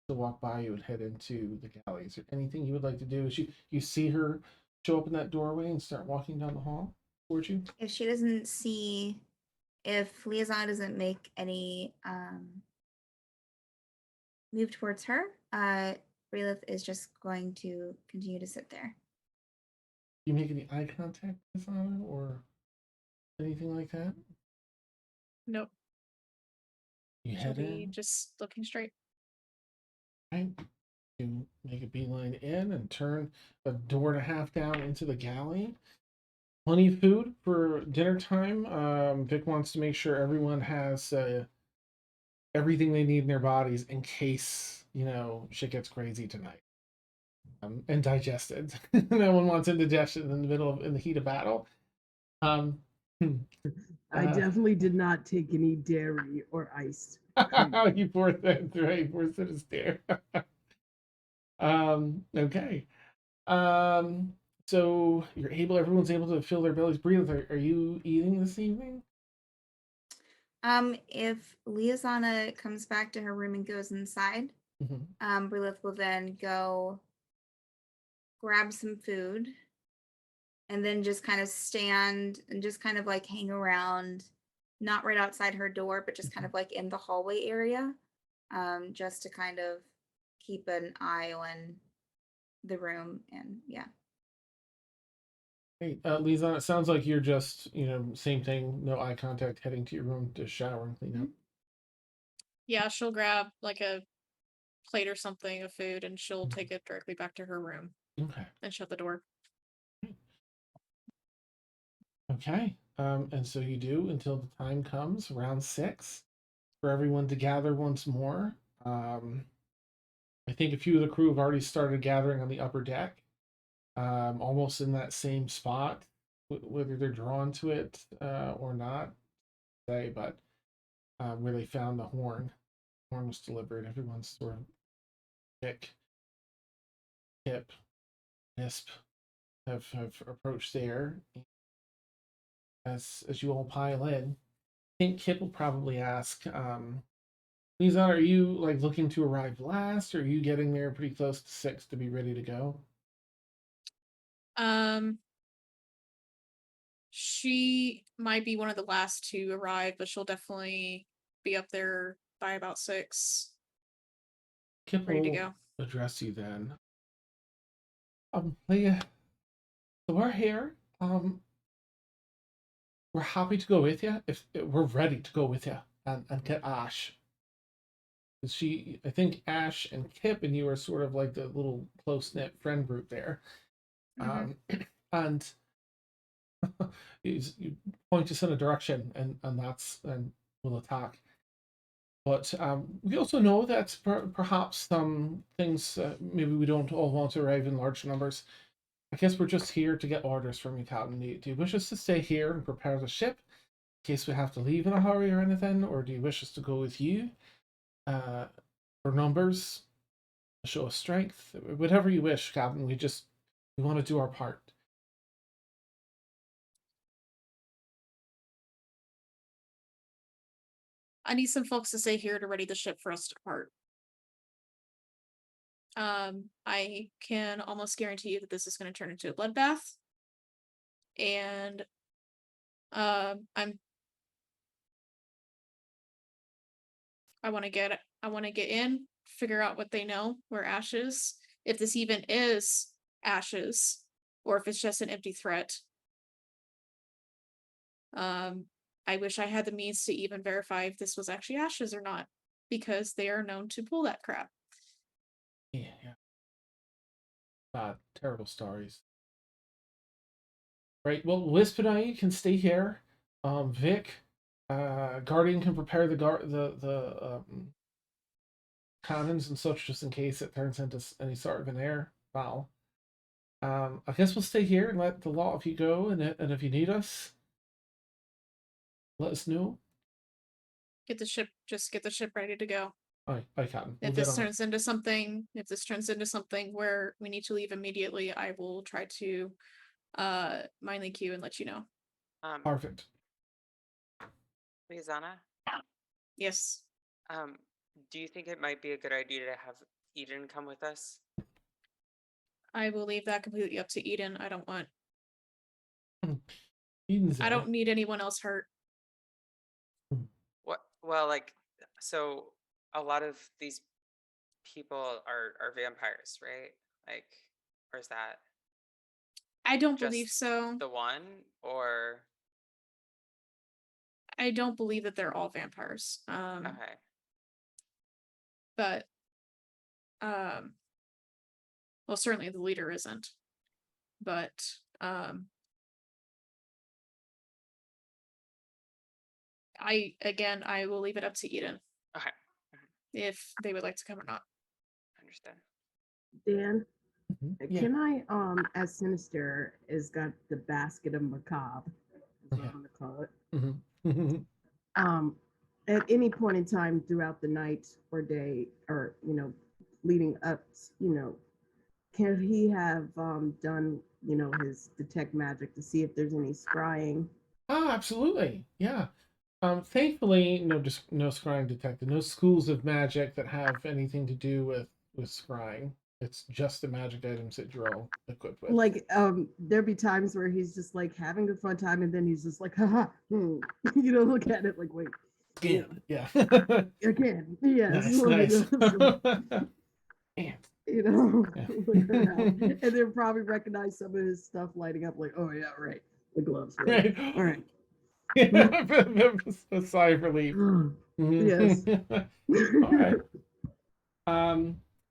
she'll walk by you and head into the galley. Is there anything you would like to do? As you see her show up in that doorway and start walking down the hall towards you? If she doesn't see, if Liaison doesn't make any move towards her, Relith is just going to continue to sit there. You make any eye contact with Liazana or anything like that? Nope. You She'll head be in. just looking straight. Right. You make a beeline in and turn a door and a half down into the galley. Plenty of food for dinner time. Vic wants to make sure everyone has everything they need in their bodies in case shit gets crazy tonight. and digested. No one wants indigestion in the middle of in the heat of battle. Um, I definitely did not take any dairy or ice cream. you poor thing, right? Poor citizen. Okay. Um, so everyone's able to fill their bellies, breathe. Are you eating this evening? If Liazana comes back to her room and goes inside, Brilith will then go grab some food and then just kind of stand and just kind of like hang around, not right outside her door, but just kind of like in the hallway area, just to kind of keep an eye on the room. And yeah. Hey, Lisa, it sounds like you're just, same thing, no eye contact, heading to your room to shower and clean up. Yeah, she'll grab like a plate or something of food and she'll take it directly back to her room Okay. and shut the door. Okay. And so you do until the time comes, around 6, for everyone to gather once more. I think a few of the crew have already started gathering on the upper deck, almost in that same spot, whether they're drawn to it or not, say, but where they found the horn. The horn was delivered. Everyone's sort of Dick, Kip, Nisp have approached there. As you all pile in, I think Kip will probably ask, Lisa, are you like looking to arrive last, or are you getting there pretty close to 6 to be ready to go? She might be one of the last to arrive, but she'll definitely be up there by about 6. Kip Ready to will go. address you then. Leah, so we're here. We're happy to go with you. If we're ready to go with you and get Ash. I think Ash and Kip and you are sort of like the little close knit friend group there. And you point us in a direction, and we'll attack. But we also know that perhaps some things maybe we don't all want to arrive in large numbers. I guess we're just here to get orders from you, Captain. Do you wish us to stay here and prepare the ship in case we have to leave in a hurry or anything, or do you wish us to go with you for numbers, to show us strength? Whatever you wish, Captain. We want to do our part. I need some folks to stay here to ready the ship for us to depart. I can almost guarantee you that this is going to turn into a bloodbath. And I want to get in, figure out what they know, where Ash is, if this even is Ash's, or if it's just an empty threat. I wish I had the means to even verify if this was actually Ash's or not, because they are known to pull that crap. Yeah. Terrible stories. Right. Well, Wisp and I can stay here. Vic, Guardian can prepare the cannons and such just in case it turns into any sort of an air battle. I guess we'll stay here and let the lot of you go, and if you need us, let us know. Get the ship ready to go. I can. If this turns into something where we need to leave immediately, I will try to mind the queue and let you know. Perfect. Lizana? Yes. Do you think it might be a good idea to have Eden come with us? I will leave that completely up to Eden. I don't want. Eden's I don't need anyone else hurt. What? Well, like, so a lot of these people are vampires, right? Like, or is that? I don't believe so. The one, or I don't believe that they're all vampires. okay. But well, certainly the leader isn't. But I will leave it up to Eden. Okay. If they would like to come or not. Understand. Dan, Yeah. Can I, as Sinister is got the basket of macabre, is what Yeah. I'm gonna call it. Mhm. Um, at any point in time throughout the night or day, or leading up, can he have done his detect magic to see if there's any scrying? Oh, absolutely. Yeah. Thankfully, no scrying detected. No schools of magic that have anything to do with scrying. It's just the magic items that you're all equipped with. Like, there'd be times where he's just like having a fun time, and then he's just like, haha, look at it like, wait, Scan. Yeah. again, yes, Nice, nice. Man. Yeah. look around, and then probably recognize some of his stuff lighting up, like, oh yeah, right, the gloves, right, Right. all right, A sigh of relief. yes. All right.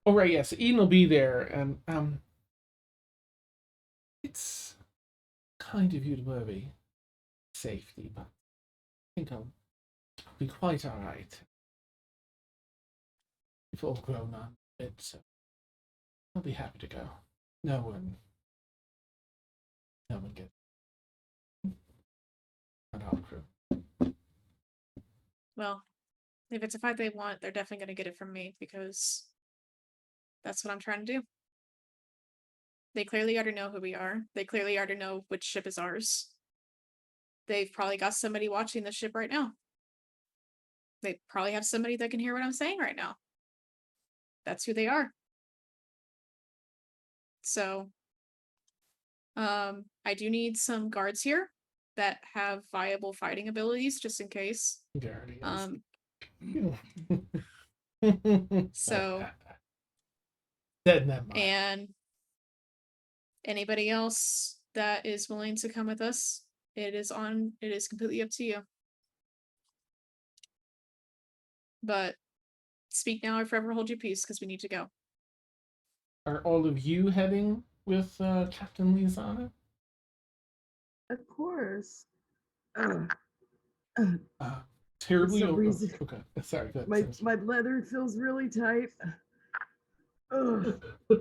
All right. Yes, Eden will be there, and it's kind of you to worry safety, but I think I'll be quite all right. We've all grown up a bit, so I'll be happy to go. No one, no one gets not our crew. Well, if it's a fight they want, they're definitely going to get it from me because that's what I'm trying to do. They clearly already know who we are. They clearly already know which ship is ours. They've probably got somebody watching the ship right now. They probably have somebody that can hear what I'm saying right now. That's who they are. So, I do need some guards here that have viable fighting abilities just in case. There it is. So, Dead in that mind. and anybody else that is willing to come with us, it is completely up to you. But speak now or forever hold your peace because we need to go. Are all of you heading with Captain Lizana? Of course. Uh, terribly some over. reason- Okay, sorry. Go my ahead. my leather feels really tight. Ugh, I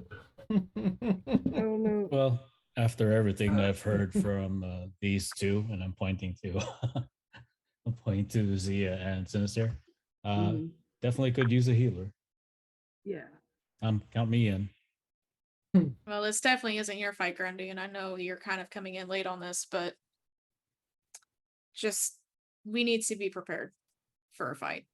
don't know. Well, after everything I've heard from these two, and I'm pointing to I'm pointing to Zia and Sinister, Mhm. definitely could use a healer. Yeah. Count me in. Well, this definitely isn't your fight, Grundy, and I know you're kind of coming in late on this, but just we need to be prepared for a fight.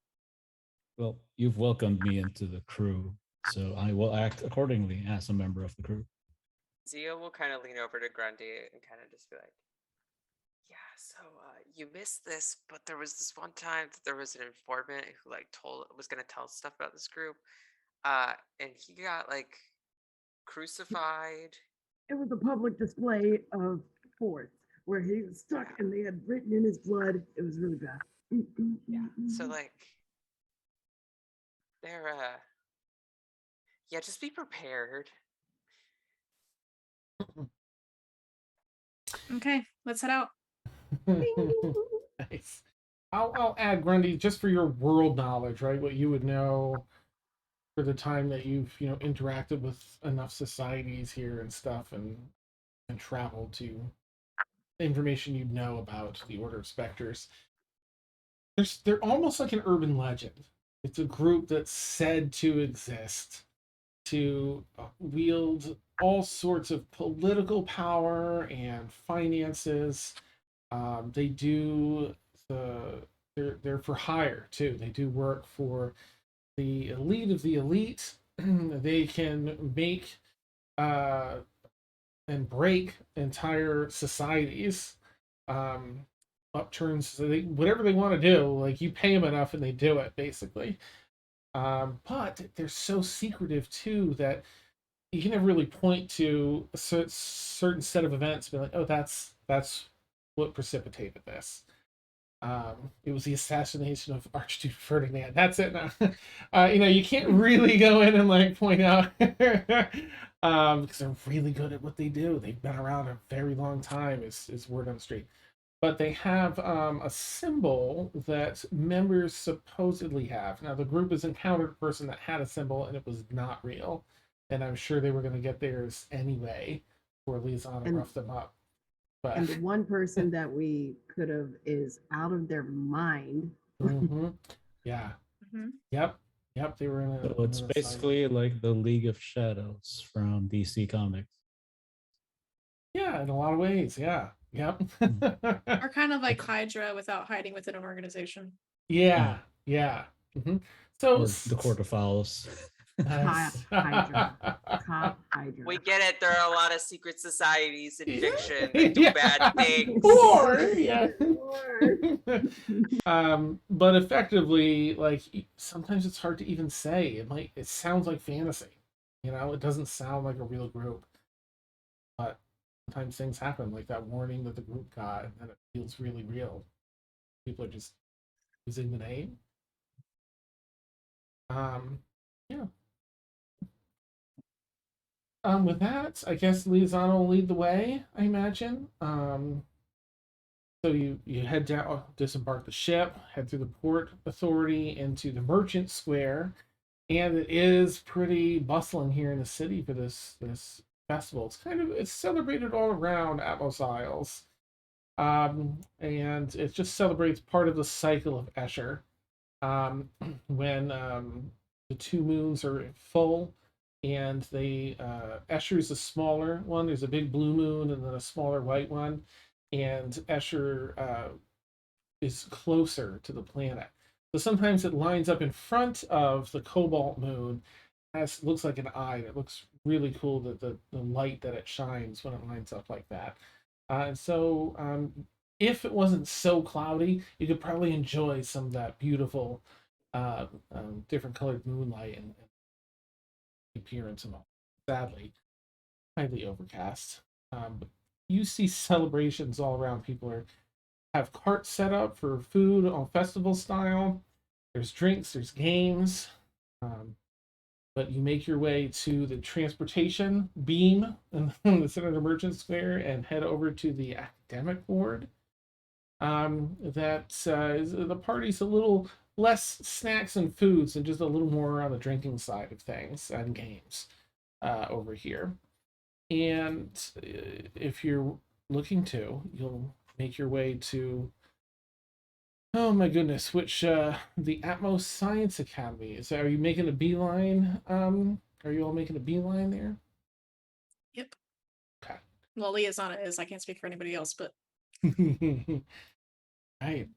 Well, you've welcomed me into the crew, so I will act accordingly as a member of the crew. Zia will kind of lean over to Grundy and kind of just be like, yeah, so you missed this, but there was this one time that there was an informant who was gonna tell stuff about this group, and he got crucified. It was a public display of force where he was stuck and they had written in his blood. It was really bad. Yeah, so they're yeah, just be prepared. Okay, let's head out. Nice. I'll add Grundy just for your world knowledge, right? What you would know for the time that you've interacted with enough societies here and stuff, and traveled to information you know about the Order of Spectres. They're almost like an urban legend. It's a group that's said to exist, to wield all sorts of political power and finances. They do they're for hire too. They do work for the elite of the elite. They can make and break entire societies, upturns. So whatever they want to do, like you pay them enough and they do it basically. But they're so secretive too that you can never really point to a certain set of events and be like, oh, that's what precipitated this. It was the assassination of Archduke Ferdinand. That's it now. You can't really go in and point out because they're really good at what they do. They've been around a very long time, is word on the street. But they have a symbol that members supposedly have. Now, the group has encountered a person that had a symbol and it was not real. and I'm sure they were going to get theirs anyway before Lisanna And- roughed them up. But And the one person that we could have is out of their mind. mhm. Yeah, Mhm. yep, they were in a. So it's in a basically like the League of Shadows from DC Comics. yeah, in a lot of ways. Yeah, yep. Or kind of like Hydra without hiding within an organization. Yeah, yeah. Mhm. So Or the Court of Owls. nice. Cop Hydra. We get it. There are a lot of secret societies in Yeah. fiction that do Yeah. bad things. Or yeah. Or- But effectively, like sometimes it's hard to even say. It sounds like fantasy. It doesn't sound like a real group. But sometimes things happen, like that warning that the group got, and then it feels really real. People are just using the name. Yeah. With that, I guess Lisanna will lead the way, I imagine. So you head down, disembark the ship, head through the port authority into the merchant square, and it is pretty bustling here in the city for this festival. It's celebrated all around Atmos Isles, and it just celebrates part of the cycle of Escher, when the two moons are full, and Escher's a smaller one. There's a big blue moon and then a smaller white one, and Escher is closer to the planet. So sometimes it lines up in front of the cobalt moon. Looks like an eye. It looks really cool, the light that it shines when it lines up like that. And so if it wasn't so cloudy, you could probably enjoy some of that beautiful different colored moonlight and appearance and all. Sadly, highly overcast. But you see celebrations all around. People have carts set up for food on festival style. There's drinks, there's games. But you make your way to the transportation beam in the center of the Merchant Square and head over to the academic ward. The party's a little less snacks and foods and just a little more on the drinking side of things and games over here. And if you're looking to, you'll make your way to, oh my goodness, which the Atmos Science Academy. Are you making a beeline? Are you all making a beeline there? Yep. Okay. Well, Liazana is. I can't speak for anybody else, but right.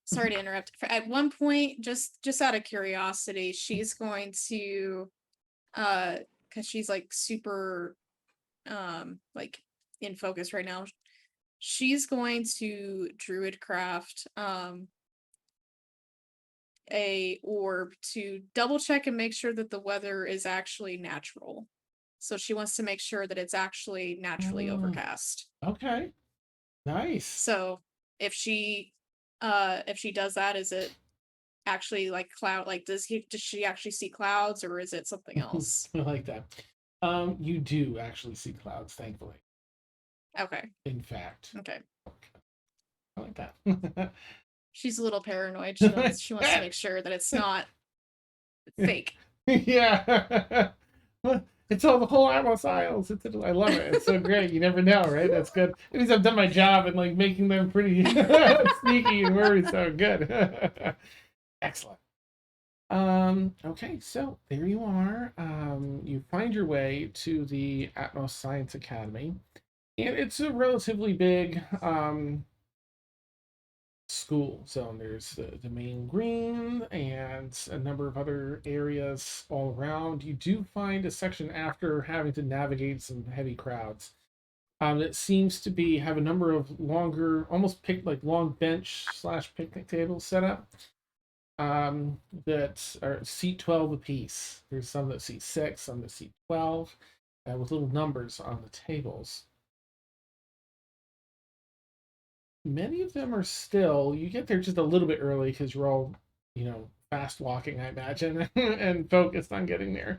Sorry to interrupt. At one point, just out of curiosity, she's going to because she's like super like in focus right now. She's going to druidcraft a orb to double check and make sure that the weather is actually natural. So she wants to make sure that it's actually naturally overcast. Okay. Nice. So if she does that, is it actually like cloud, like does she actually see clouds, or is it something else? I like that. You do actually see clouds, thankfully. Okay. In fact. Okay. I like that. She's a little paranoid. She wants to make sure that it's not fake. Yeah. It's all the whole Atmos Isles. I love it. It's so great. You never know, right? That's good. It means I've done my job and like making them pretty sneaky and worried. So good. Excellent. Okay, so there you are. You find your way to the Atmos Science Academy, and it's a relatively big school zone. There's the main green and a number of other areas all around. You do find a section after having to navigate some heavy crowds that seems to have a number of longer, almost long bench / picnic tables set up that are seat 12 apiece. There's some that seat 6, some that seat 12, with little numbers on the tables. Many of them are still, you get there just a little bit early because you're all, fast walking, I imagine, and focused on getting there,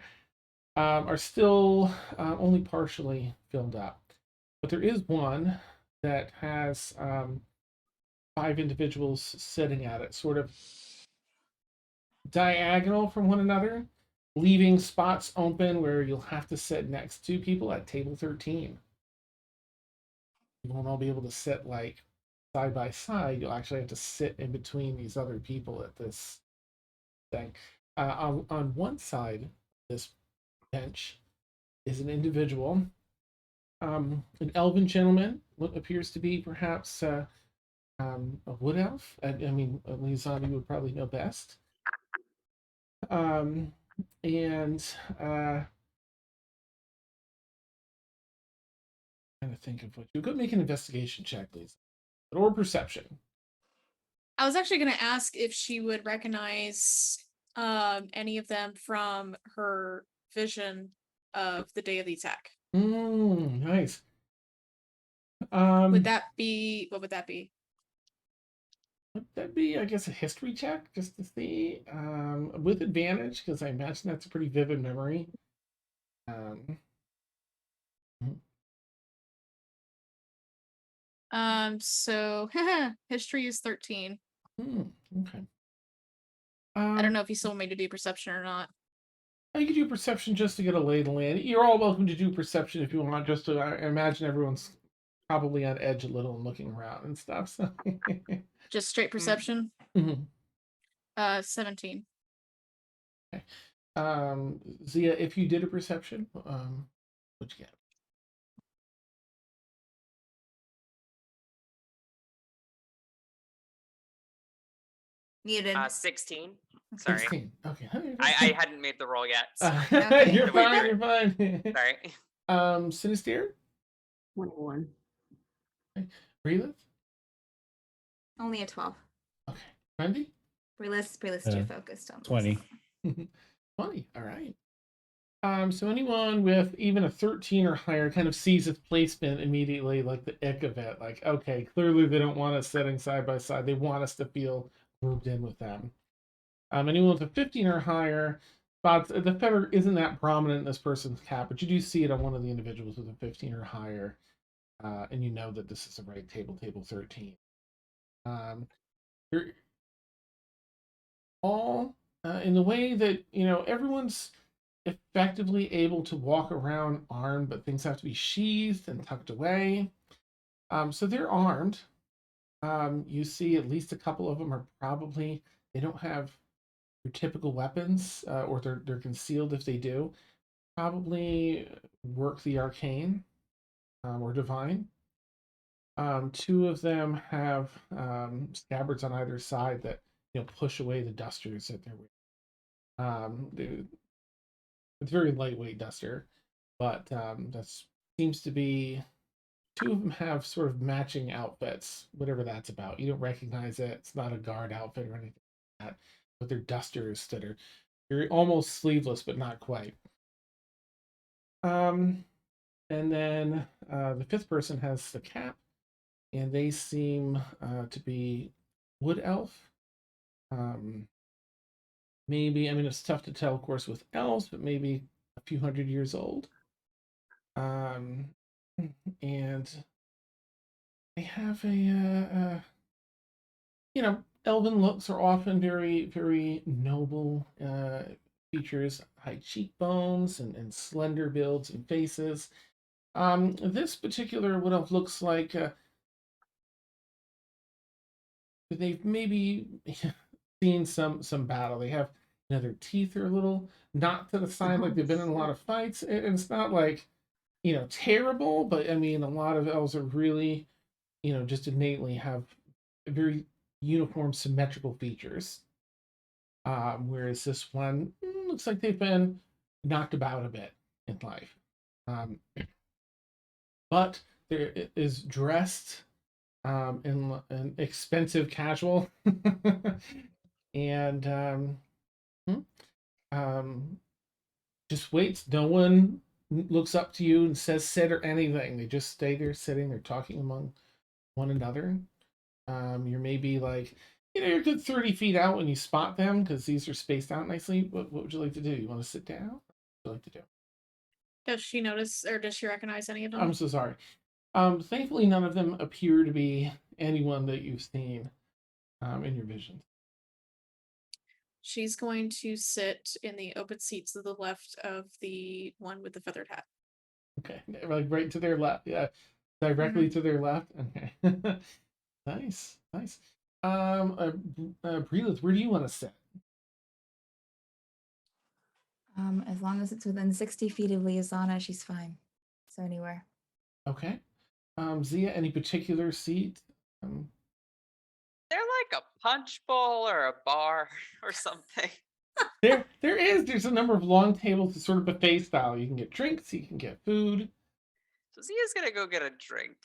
are still only partially filled up. But there is one that has 5 individuals sitting at it, sort of diagonal from one another. leaving spots open where you'll have to sit next to people at table 13. You won't all be able to sit like side by side. You'll actually have to sit in between these other people at this thing. On one side of this bench is an individual, an elven gentleman, what appears to be perhaps a wood elf. I mean, Lizana, you would probably know best. And trying to think of what you go make an investigation check, please, or perception. I was actually going to ask if she would recognize any of them from her vision of the day of the attack. Nice. Would that be, what would that be? Would that be, I guess, a history check just to see with advantage because I imagine that's a pretty vivid memory. So history is 13. Okay. I don't know if you still want me to do perception or not. You can do perception just to get a lay of the land. You're all welcome to do perception if you want, just to I imagine everyone's probably on edge a little and looking around and stuff. So. Just straight perception? 17. Okay. Zia, if you did a perception, what'd you get? Muted. 16. Sorry. 16. Okay. I hadn't made the roll yet. So. Okay. You're fine. You're fine. Sorry. Sinister? 21. Okay. Breelith? Only a 12. Okay. Randy? Breelith's too focused on 20. 20. All right. So anyone with even a 13 or higher kind of sees its placement immediately, like the ick of it. Like, okay, clearly they don't want us sitting side by side. They want us to feel grouped in with them. Anyone with a 15 or higher spots, the feather isn't that prominent in this person's cap, but you do see it on one of the individuals with a 15 or higher, and you know that this is the right table 13. You're all in the way that, everyone's effectively able to walk around armed, but things have to be sheathed and tucked away. So they're armed. You see at least a couple of them are probably, they don't have your typical weapons, or they're concealed if they do. Probably work the arcane or divine. Two of them have scabbards on either side that push away the dusters that they're wearing. It's very lightweight duster, but that seems to be. Two of them have sort of matching outfits, whatever that's about. You don't recognize it. It's not a guard outfit or anything like that. But they're dusters that are you're almost sleeveless, but not quite. And then the fifth person has the cap, and they seem to be wood elf. Maybe, I mean, it's tough to tell, of course, with elves, but maybe a few hundred years old. And they have elven looks are often very, very noble features, high cheekbones and slender builds and faces. This particular wood elf looks like they've maybe seen some battle. They have, their teeth are a little not to the side, like they've been in a lot of fights. And it's not like, terrible, but I mean, a lot of elves are really, just innately have very uniform, symmetrical features. Whereas this one looks like they've been knocked about a bit in life. But there is dressed in an expensive casual and just waits. No one looks up to you and says sit or anything. They just stay there sitting. They're talking among one another. You're maybe like, you're a good 30 feet out when you spot them because these are spaced out nicely. What would you like to do? You want to sit down? What would you like to do? Does she notice or does she recognize any of them? I'm so sorry. Thankfully, none of them appear to be anyone that you've seen in your vision. She's going to sit in the open seat to the left of the one with the feathered hat. Okay, like right to their left. Yeah, directly to their left. Okay, nice, nice. Breelith, where do you want to sit? As long as it's within 60 feet of Liazana, she's fine. So anywhere. Okay. Zia, any particular seat? They're like a punch bowl or a bar or something. There's a number of long tables, it's sort of buffet style. You can get drinks, you can get food. So Zia's gonna go get a drink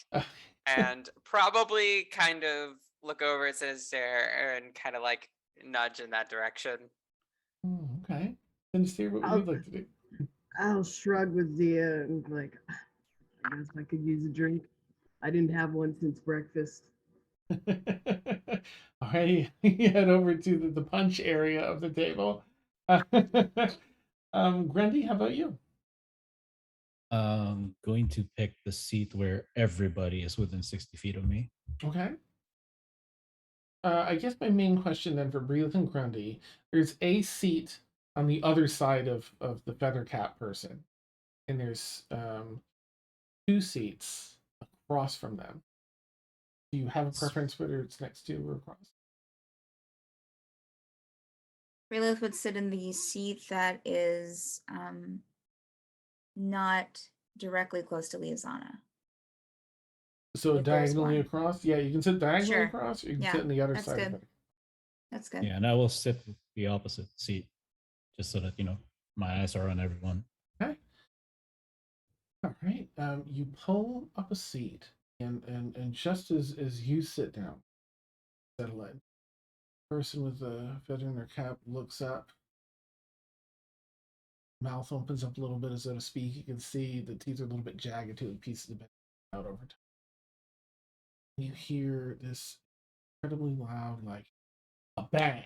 and probably kind of look over at Sinister and kind of like nudge in that direction. Okay. Sinister, what would you like to do? I'll shrug with Zia and like, I guess I could use a drink. I didn't have one since breakfast. All right, head over to the punch area of the table. Grundy, how about you? Going to pick the seat where everybody is within 60 feet of me. Okay. I guess my main question then for Breelith and Grundy, there's a seat on the other side of the feather cap person, and there's 2 seats across from them. Do you have a preference whether it's next to or across? Relith would sit in the seat that is not directly close to Liazana. So If there's diagonally one. across? Yeah, you can sit diagonally Sure. across, or you can Yeah, sit on the other that's side good. of it. That's good. Yeah, and I will sit with the opposite seat, just so that my eyes are on everyone. Okay. All right. You pull up a seat, and just as you sit down, settle in. Person with the feather in their cap looks up. Mouth opens up a little bit, so to speak. You can see the teeth are a little bit jagged too, the pieces have been out over time. You hear this incredibly loud, like a bang.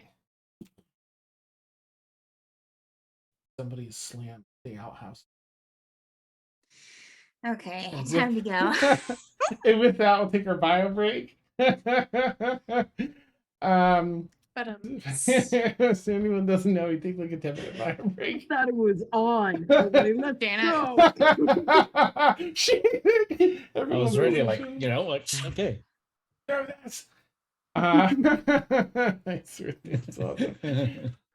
Somebody slammed the outhouse. Okay, And time to go. and with that, we'll take our bio break. But So anyone doesn't know, we take like a 10-minute bio I break. thought it was on. I was like, let's Damn go. I was ready, like, okay. Throw this. Thanks, Ruth. It's awesome.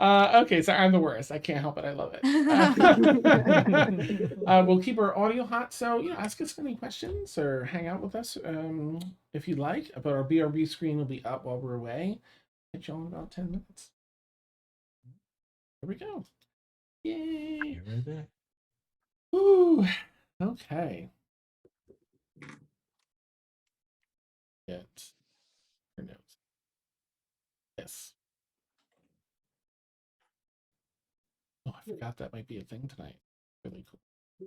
Okay, so I'm the worst. I can't help it. I love it. We'll keep our audio hot, so ask us any questions or hang out with us if you'd like. But our BRB screen will be up while we're away. Catch you all in about 10 minutes. Here we go. Yay! You're right there. Ooh. Okay. Get your notes. Yes. Oh, I forgot that might be a thing tonight. Really cool.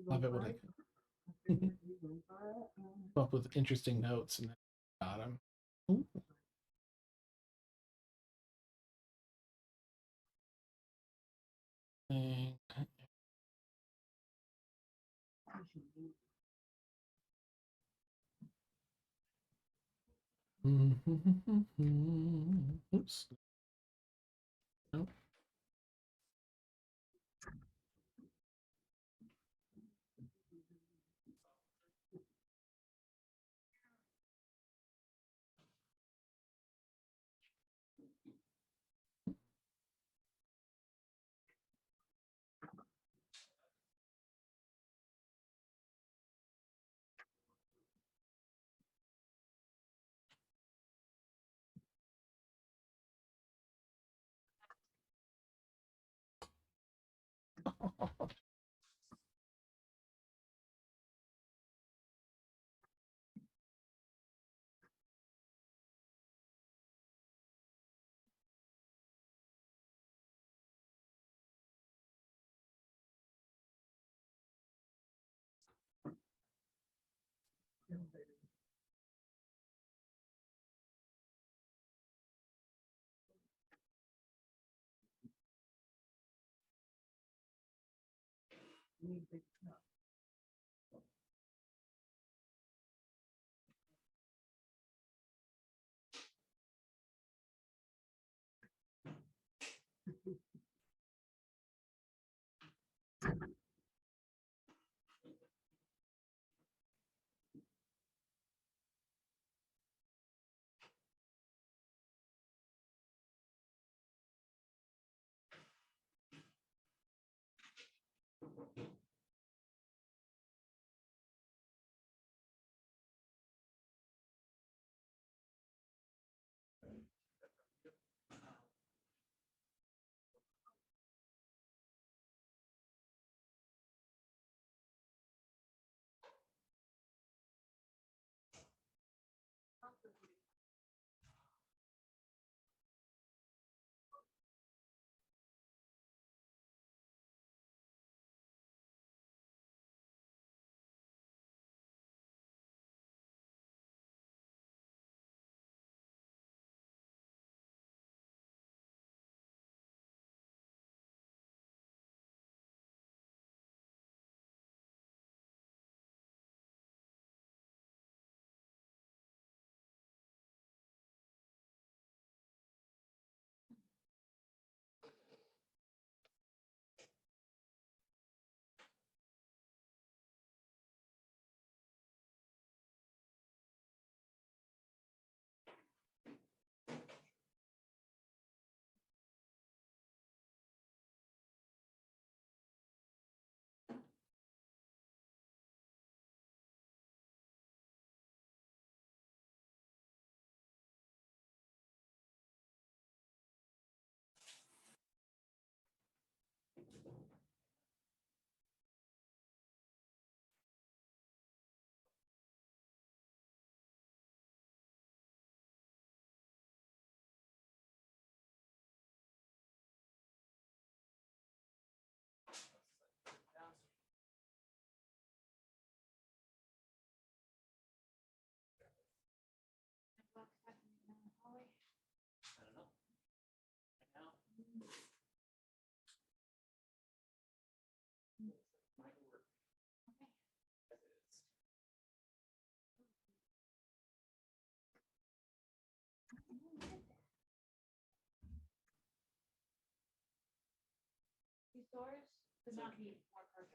Love it when I can come up with interesting notes and then got them. Ooh. And- Oops. Nope.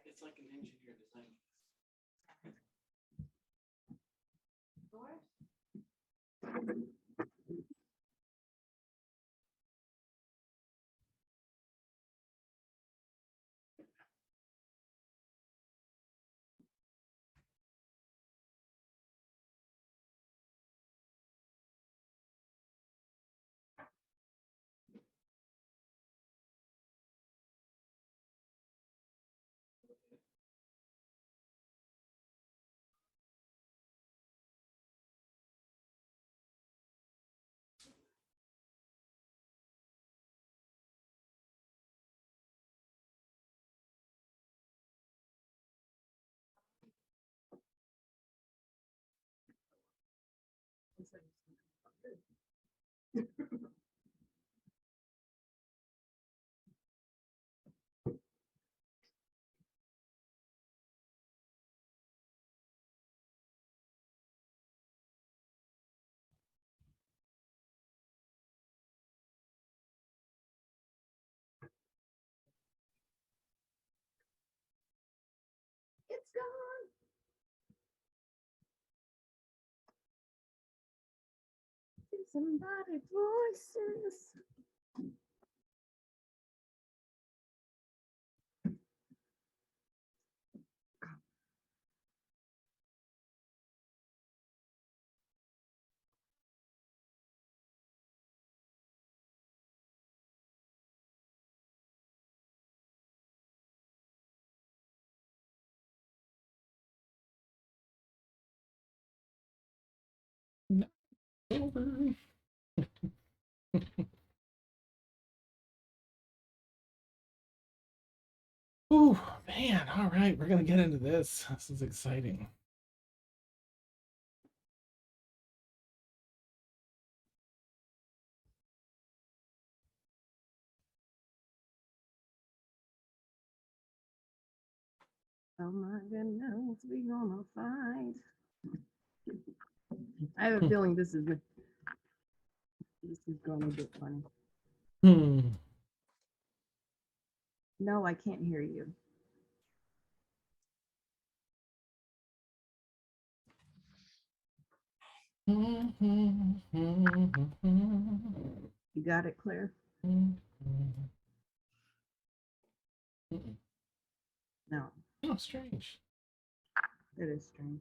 It's like an engineer design. It's gone. Somebody voices. No. Over. Ooh, man. All right, we're gonna get into this. This is exciting. Oh my goodness, we gonna find. I have a feeling this is gonna get funny. No, I can't hear you. You got it, Claire? No, Oh, strange. it is strange.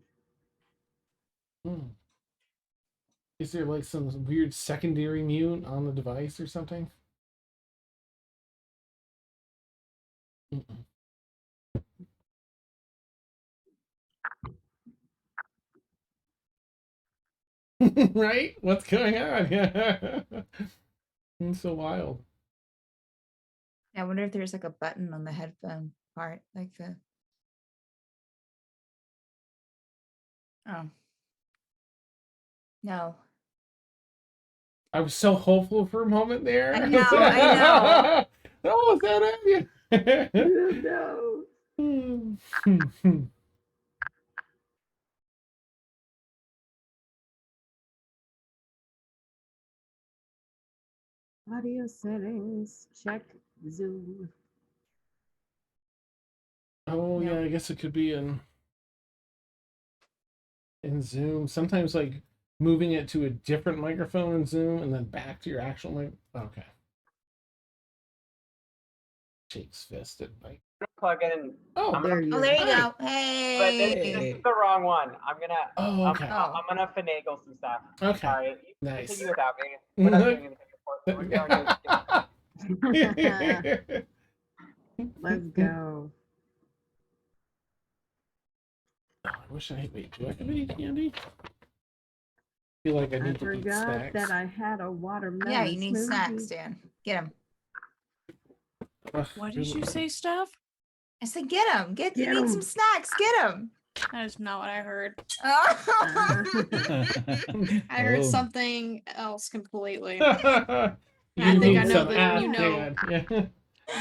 Is there like some weird secondary mute on the device or something? Right? What's going on? It's so wild. I wonder if there's like a button on the headphone part, like the. Oh. No. I was so hopeful for a moment there. I know. Oh, is that it? No. Audio settings, check Zoom. Oh, No. yeah, I guess it could be in Zoom. Sometimes like moving it to a different microphone in Zoom and then back to your actual mic. Okay. Shakes fisted. Like, plug in. oh, There you Oh, there you Hi. go. Hey. But this is the wrong one. I'm gonna. Oh, okay. I'm gonna finagle some stuff. Okay. Sorry. You Nice. continue without me. We're not doing anything important. We're going to. Let's go. Oh, I wish I wait. Do I have any candy? I feel like I I need to eat forgot snacks. that I had a watermelon. Yeah, you need smoothie. snacks, Dan. Get them. Ugh, What did you really- say, Steph? I said, get them. You Get need 'em. some snacks. Get them. That is not what I heard. Oh. I heard Oh. something else completely. You I think need I know some that ass, you know. Dan. Yeah.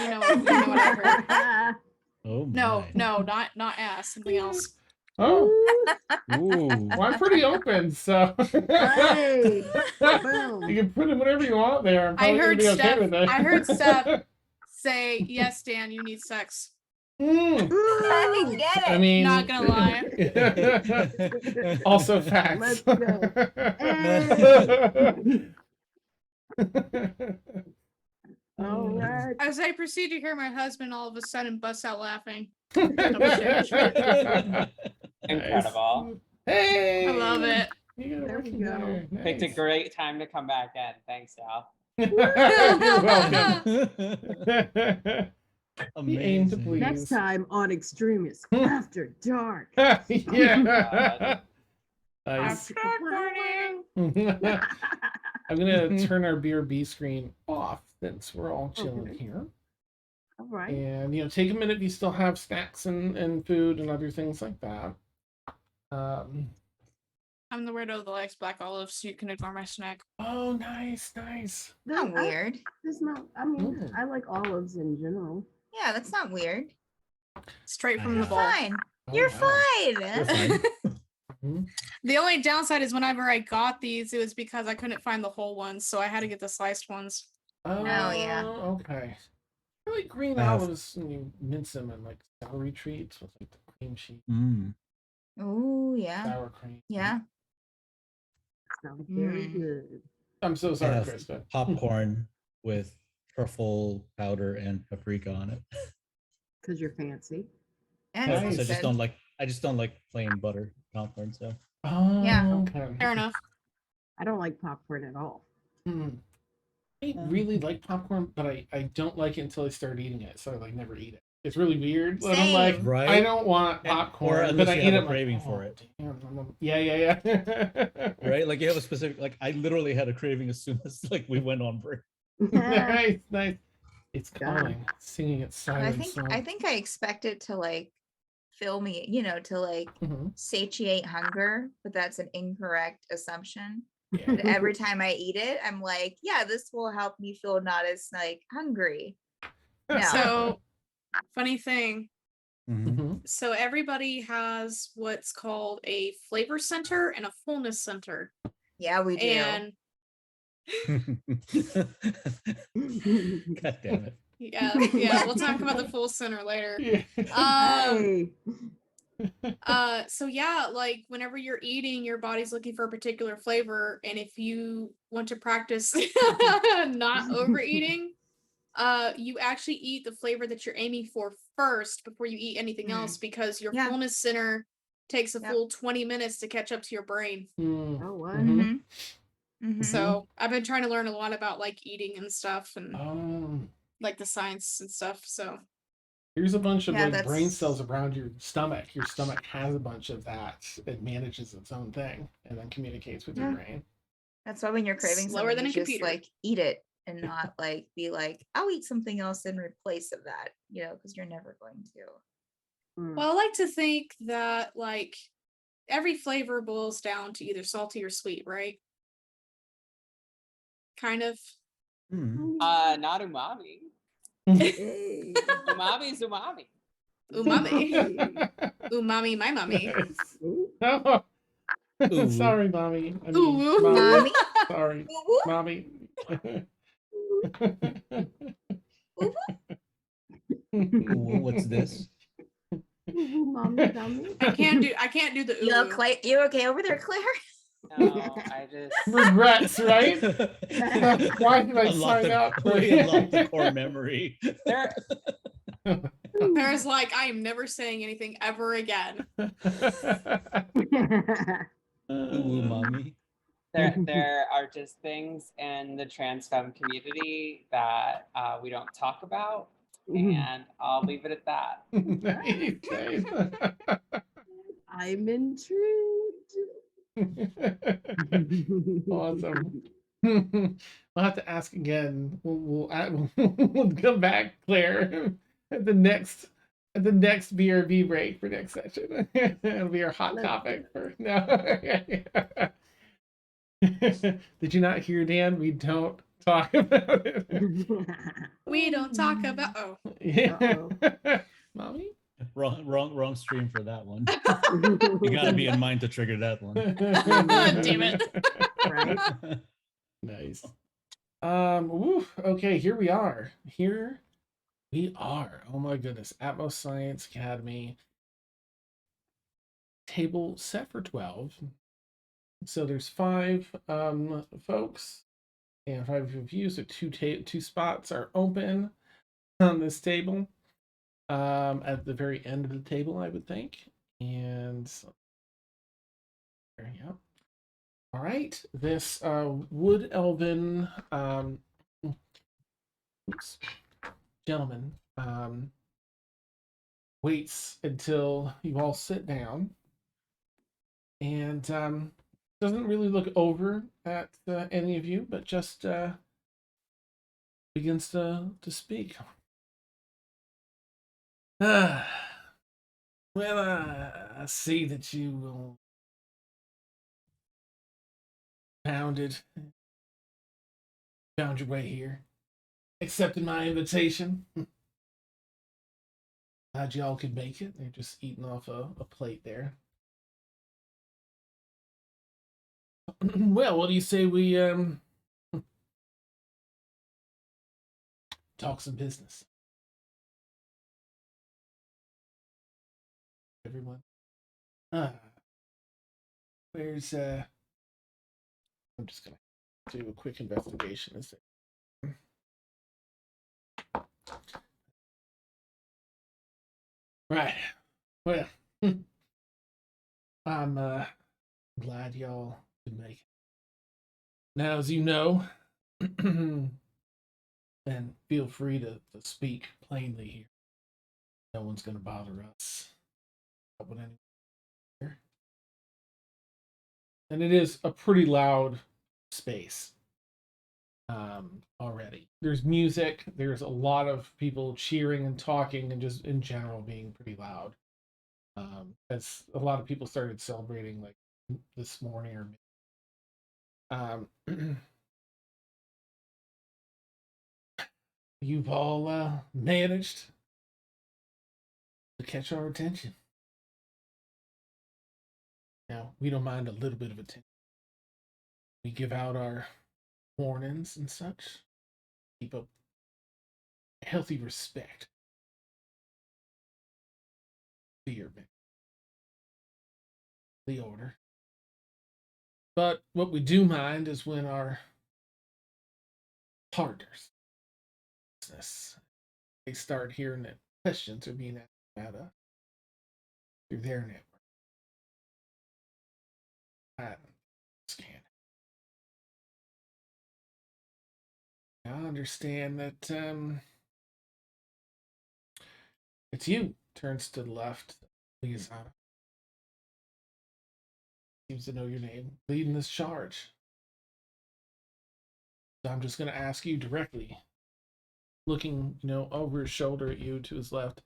You know what I heard. Oh No, my. no, not ass. Something else. Oh, Ooh. well, I'm pretty open, so Hey, boom. you can put in whatever you want there. I'm I probably gonna heard be okay Steph- with it. I heard Steph say, yes, Dan, you need sex. Mm. I get it. I mean, Not gonna lie. Also facts. Let's go. All right. As I proceed to hear my husband all of a sudden bust out laughing. Incredible. Hey, I love it. You got There we working go. there. Picked a Nice. great time to come back in. Thanks, Al. You're welcome. We aim to Amazing. please. Next time on Extremis After Dark. Yeah. Nice. Dark morning. I'm gonna turn our BRB screen off since we're all chilling Okay. here. All right. And take a minute if you still have snacks and food and other things like that. I'm the weirdo that likes black olives, so you can ignore my snack. Oh, nice. Not weird. It's not. I mean, Mm. I like olives in general. Yeah, that's not weird. Straight from I the have- bowl. Fine. Oh, You're wow. fine. You're fine. The only downside is whenever I got these, it was because I couldn't find the whole ones, so I had to get the sliced ones. Oh, yeah. Okay. I like green I have- olives and you mince them in like celery treats with like the cream cheese, Mm. Oh yeah. sour cream. Yeah. Sounds very Mm. good. I'm so I sorry, have Krista. popcorn with truffle powder and paprika on it. Because you're fancy. And Nice. So I sounds just good. don't like. I just don't like plain butter popcorn. So Oh, Yeah. okay. Fair enough. I don't like popcorn at all. Mm. I really like popcorn, but I don't like it until I start eating it, so I like never eat it. It's really weird. But I'm like, Same. Right? I don't want And- popcorn, or but unless I you eat have it. a I'm like, craving for "Oh, it." damn, yeah. right, like you have a specific. Like I literally had a craving as soon as like we went on break. Nice. It's Got it. calling, singing its I silent think song. I think I expect it to like fill me, to like Mhm. satiate hunger, but that's an incorrect assumption. Yeah. But every time I eat it, I'm like, yeah, this will help me feel not as like hungry. No. So, funny thing. Mhm. Mhm. So everybody has what's called a flavor center and a fullness center. Yeah, we do. And God damn it! yeah, we'll talk about the full center later. Yeah. Hey. So yeah, like whenever you're eating, your body's looking for a particular flavor, and if you want to practice not overeating, you actually eat the flavor that you're aiming for first before you eat anything else, because your Yeah. fullness center takes a Yep. full 20 minutes to catch up to your brain. Mm. Oh, what? Mhm. Mm-hmm. So I've been trying to learn a lot about like eating and stuff, and like the science and stuff. So Here's a bunch of Yeah, like brain that's- cells around your stomach. Your stomach has a bunch of that. It manages its own thing and then communicates with your Yeah. brain. That's why when you're craving Slower something, than you a just computer. like eat it and not like be like, I'll eat something else in replace of that, because you're never going to. Mm. well, I like to think that like every flavor boils down to either salty or sweet, right? Kind of. Hmm. Not umami. Hey. Umami's umami. Umami. Umami, my mommy. Nice. Ooh. Oh. Ooh. Sorry, mommy. I mean, Ooh. mommy. Mommy. Sorry, Woo-woo. mommy. Ooh, what's this? Ooh, mommy, mommy. I can't do the You, ooh. you okay over there, Claire? No, I just. Regrets, right? Why did I Unlock sign the- up? we unlocked the core memory. There, Paris like, I am never saying anything ever again. Ooh, mommy. there are just things in the trans femme community that we don't talk about, and I'll leave it at that. Nice. I'm intrigued. Awesome. We'll have to ask again. We'll come back, Claire, at the next BRB break for next session. It'll be our hot Let's topic for no. Did you not hear, Dan? We don't talk about it. We don't talk about Yeah. Mommy? Wrong stream for that one. You gotta be in mind to trigger that one. Damn it. Right? Nice. Okay, here we are. Here We are. Oh my goodness. Atmos Science Academy. Table set for 12. So there's 5 folks and 5 reviews. So two spots are open on this table. At the very end of the table, I would think. And there you go. All right. This wood elven gentleman waits until you all sit down and doesn't really look over at any of you, but just begins to speak. Well, I see that you found your way here, accepted my invitation. Glad y'all could make it. They're just eating off a plate there. Well, what do you say we talk some business? Everyone. Where's I'm just gonna do a quick investigation. Right. Well, I'm glad y'all could make it. Now, as you know, and feel free to speak plainly here. No one's gonna bother us. And it is a pretty loud space already. There's music, there's a lot of people cheering and talking and just in general being pretty loud. As a lot of people started celebrating like this morning or you've all managed to catch our attention. Now, we don't mind a little bit of attention. We give out our warnings and such. Keep up healthy respect for the order. But what we do mind is when our partners, they start hearing that questions are being asked about us through their network. I understand that it's you. Turns to the left. Liazana seems to know your name. Leading this charge. So I'm just going to ask you directly, looking, over his shoulder at you to his left.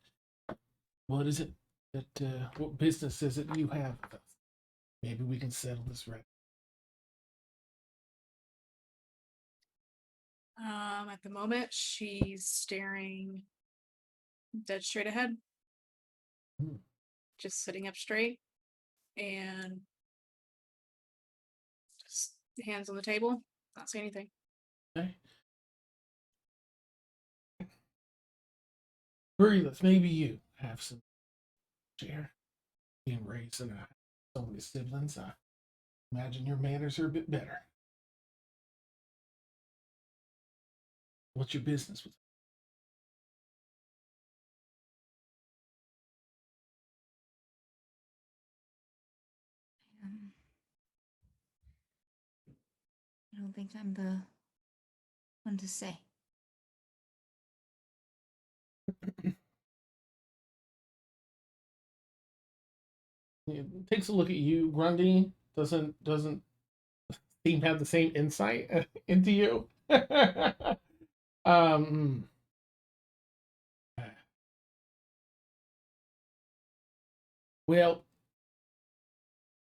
What is it that? What business is it you have with us? Maybe we can settle this right. At the moment, she's staring dead straight ahead. Just sitting up straight and just hands on the table, not say anything. Okay. Breathless, maybe you have some share. Being raised in so many siblings, I imagine your manners are a bit better. What's your business with? I don't think I'm the one to say. Takes a look at you. Grundy doesn't seem to have the same insight into you. um, well,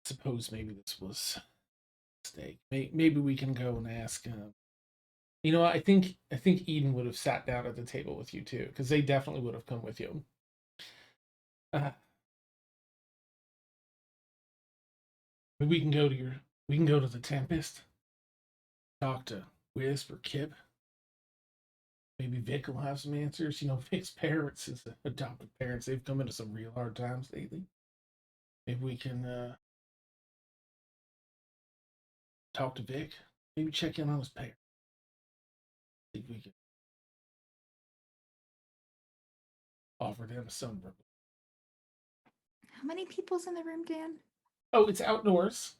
suppose maybe this was a mistake. Maybe we can go and ask. I think Eden would have sat down at the table with you too, because they definitely would have come with you. We can go to the Tempest. Talk to Wisp or Kip. maybe Vic will have some answers. You know, Vic's parents, his adopted parents, they've come into some real hard times lately. Maybe we can talk to Vic. Maybe check in on his parents. See if we can offer them some. How many people's in the room, Dan? Oh, it's outdoors.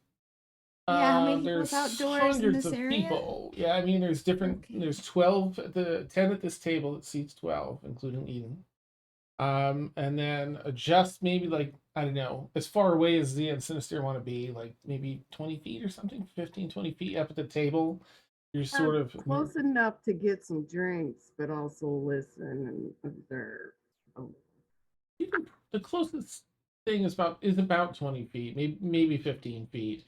Yeah, how many people's There's outdoors in hundreds this of area? people. Yeah, I mean, there's different. Okay. There's 12 at the 10 at this table. It seats 12, including Eden. And then just maybe like I don't know, as far away as the and Sinister want to be, like maybe 20 feet or something, 15, 20 feet up at the table. You're sort of close enough to get some drinks, but also listen and observe. Oh, You can, the closest thing is about 20 feet, maybe 15 feet.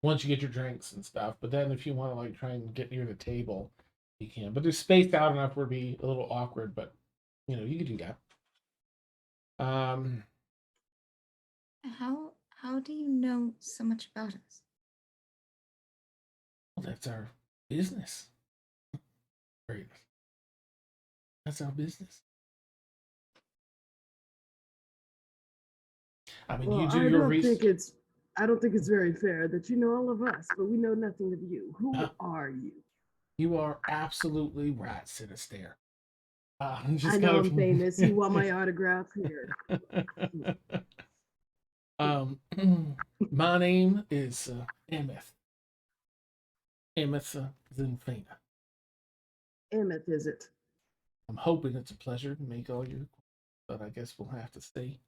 Once you get your drinks and stuff, but then if you want to like try and get near the table, you can. But there's spaced out enough where it'd be a little awkward, but you know you could do that. How do you know so much about us? Well, that's our business. Great. That's our business. I mean, well, you do I your don't research. think it's I don't think it's very fair that you know all of us, but we know nothing of you. Who are you? You are absolutely right, Sinister. Just I know kind I'm of... famous. You want my autograph here? My name is Emeth. Emeth Zinfina. Emmett, is it? I'm hoping it's a pleasure to make all your, but I guess we'll have to see.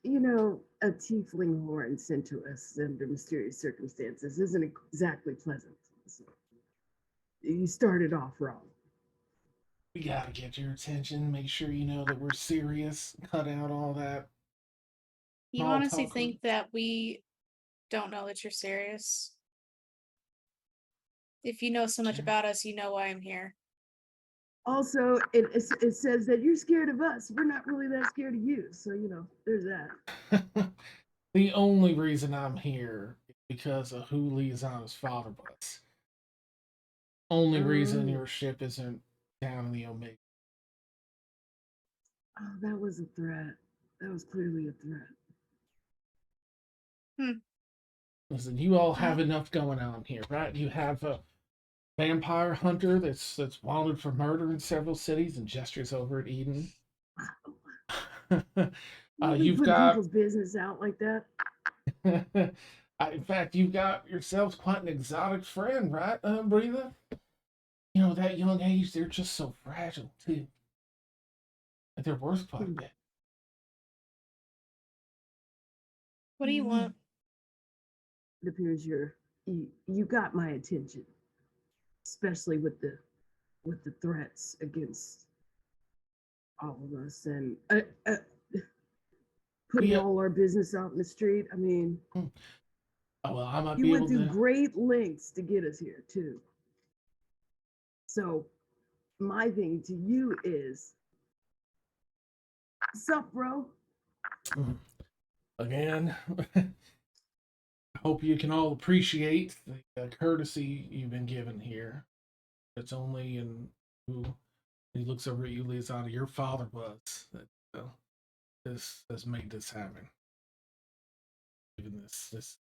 You know, a tiefling horn sent to us under mysterious circumstances isn't exactly pleasant. So you started off wrong. We gotta get your attention. Make sure you know that we're serious. Cut out all that. You Small honestly talk. think that we don't know that you're serious? If you know so much Sure. about us, you know why I'm here. Also, it says that you're scared of us. We're not really that scared of you. So, you know, there's that. The only reason I'm here is because of who Liazana's father was. Only reason your ship isn't down in the Omega. Oh, that was a threat. That was clearly a threat. Listen, you all have enough going on here, right? You have a vampire hunter that's wanted for murder in several cities and gestures over at Eden. You You've put got people's business out like that. in fact, you've got yourselves quite an exotic friend, right, Breather? You know, that young age, they're just so fragile, too. And they're worth quite a bit. What do you want? It appears you got my attention, especially with the threats against all of us and putting all our business out in the street. I mean, oh, well, I might you be went able through to. great lengths to get us here too. So my thing to you is, sup, bro? Again, I hope you can all appreciate the courtesy you've been given here. It's only in who he looks over at you, Liazana, your father was that this has made this happen. Given this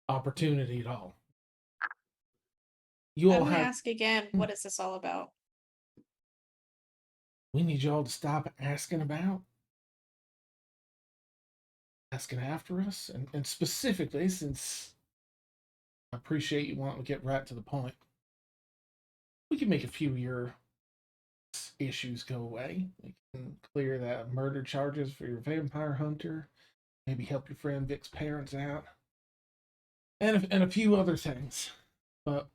opportunity at all. You I'm all gonna have. ask again, what is this all about? We need you all to stop asking about. Asking after us. And specifically, since I appreciate you wanting to get right to the point, we can make a few of your issues go away. We can clear that murder charges for your vampire hunter. Maybe help your friend Vic's parents out. And a few other things. But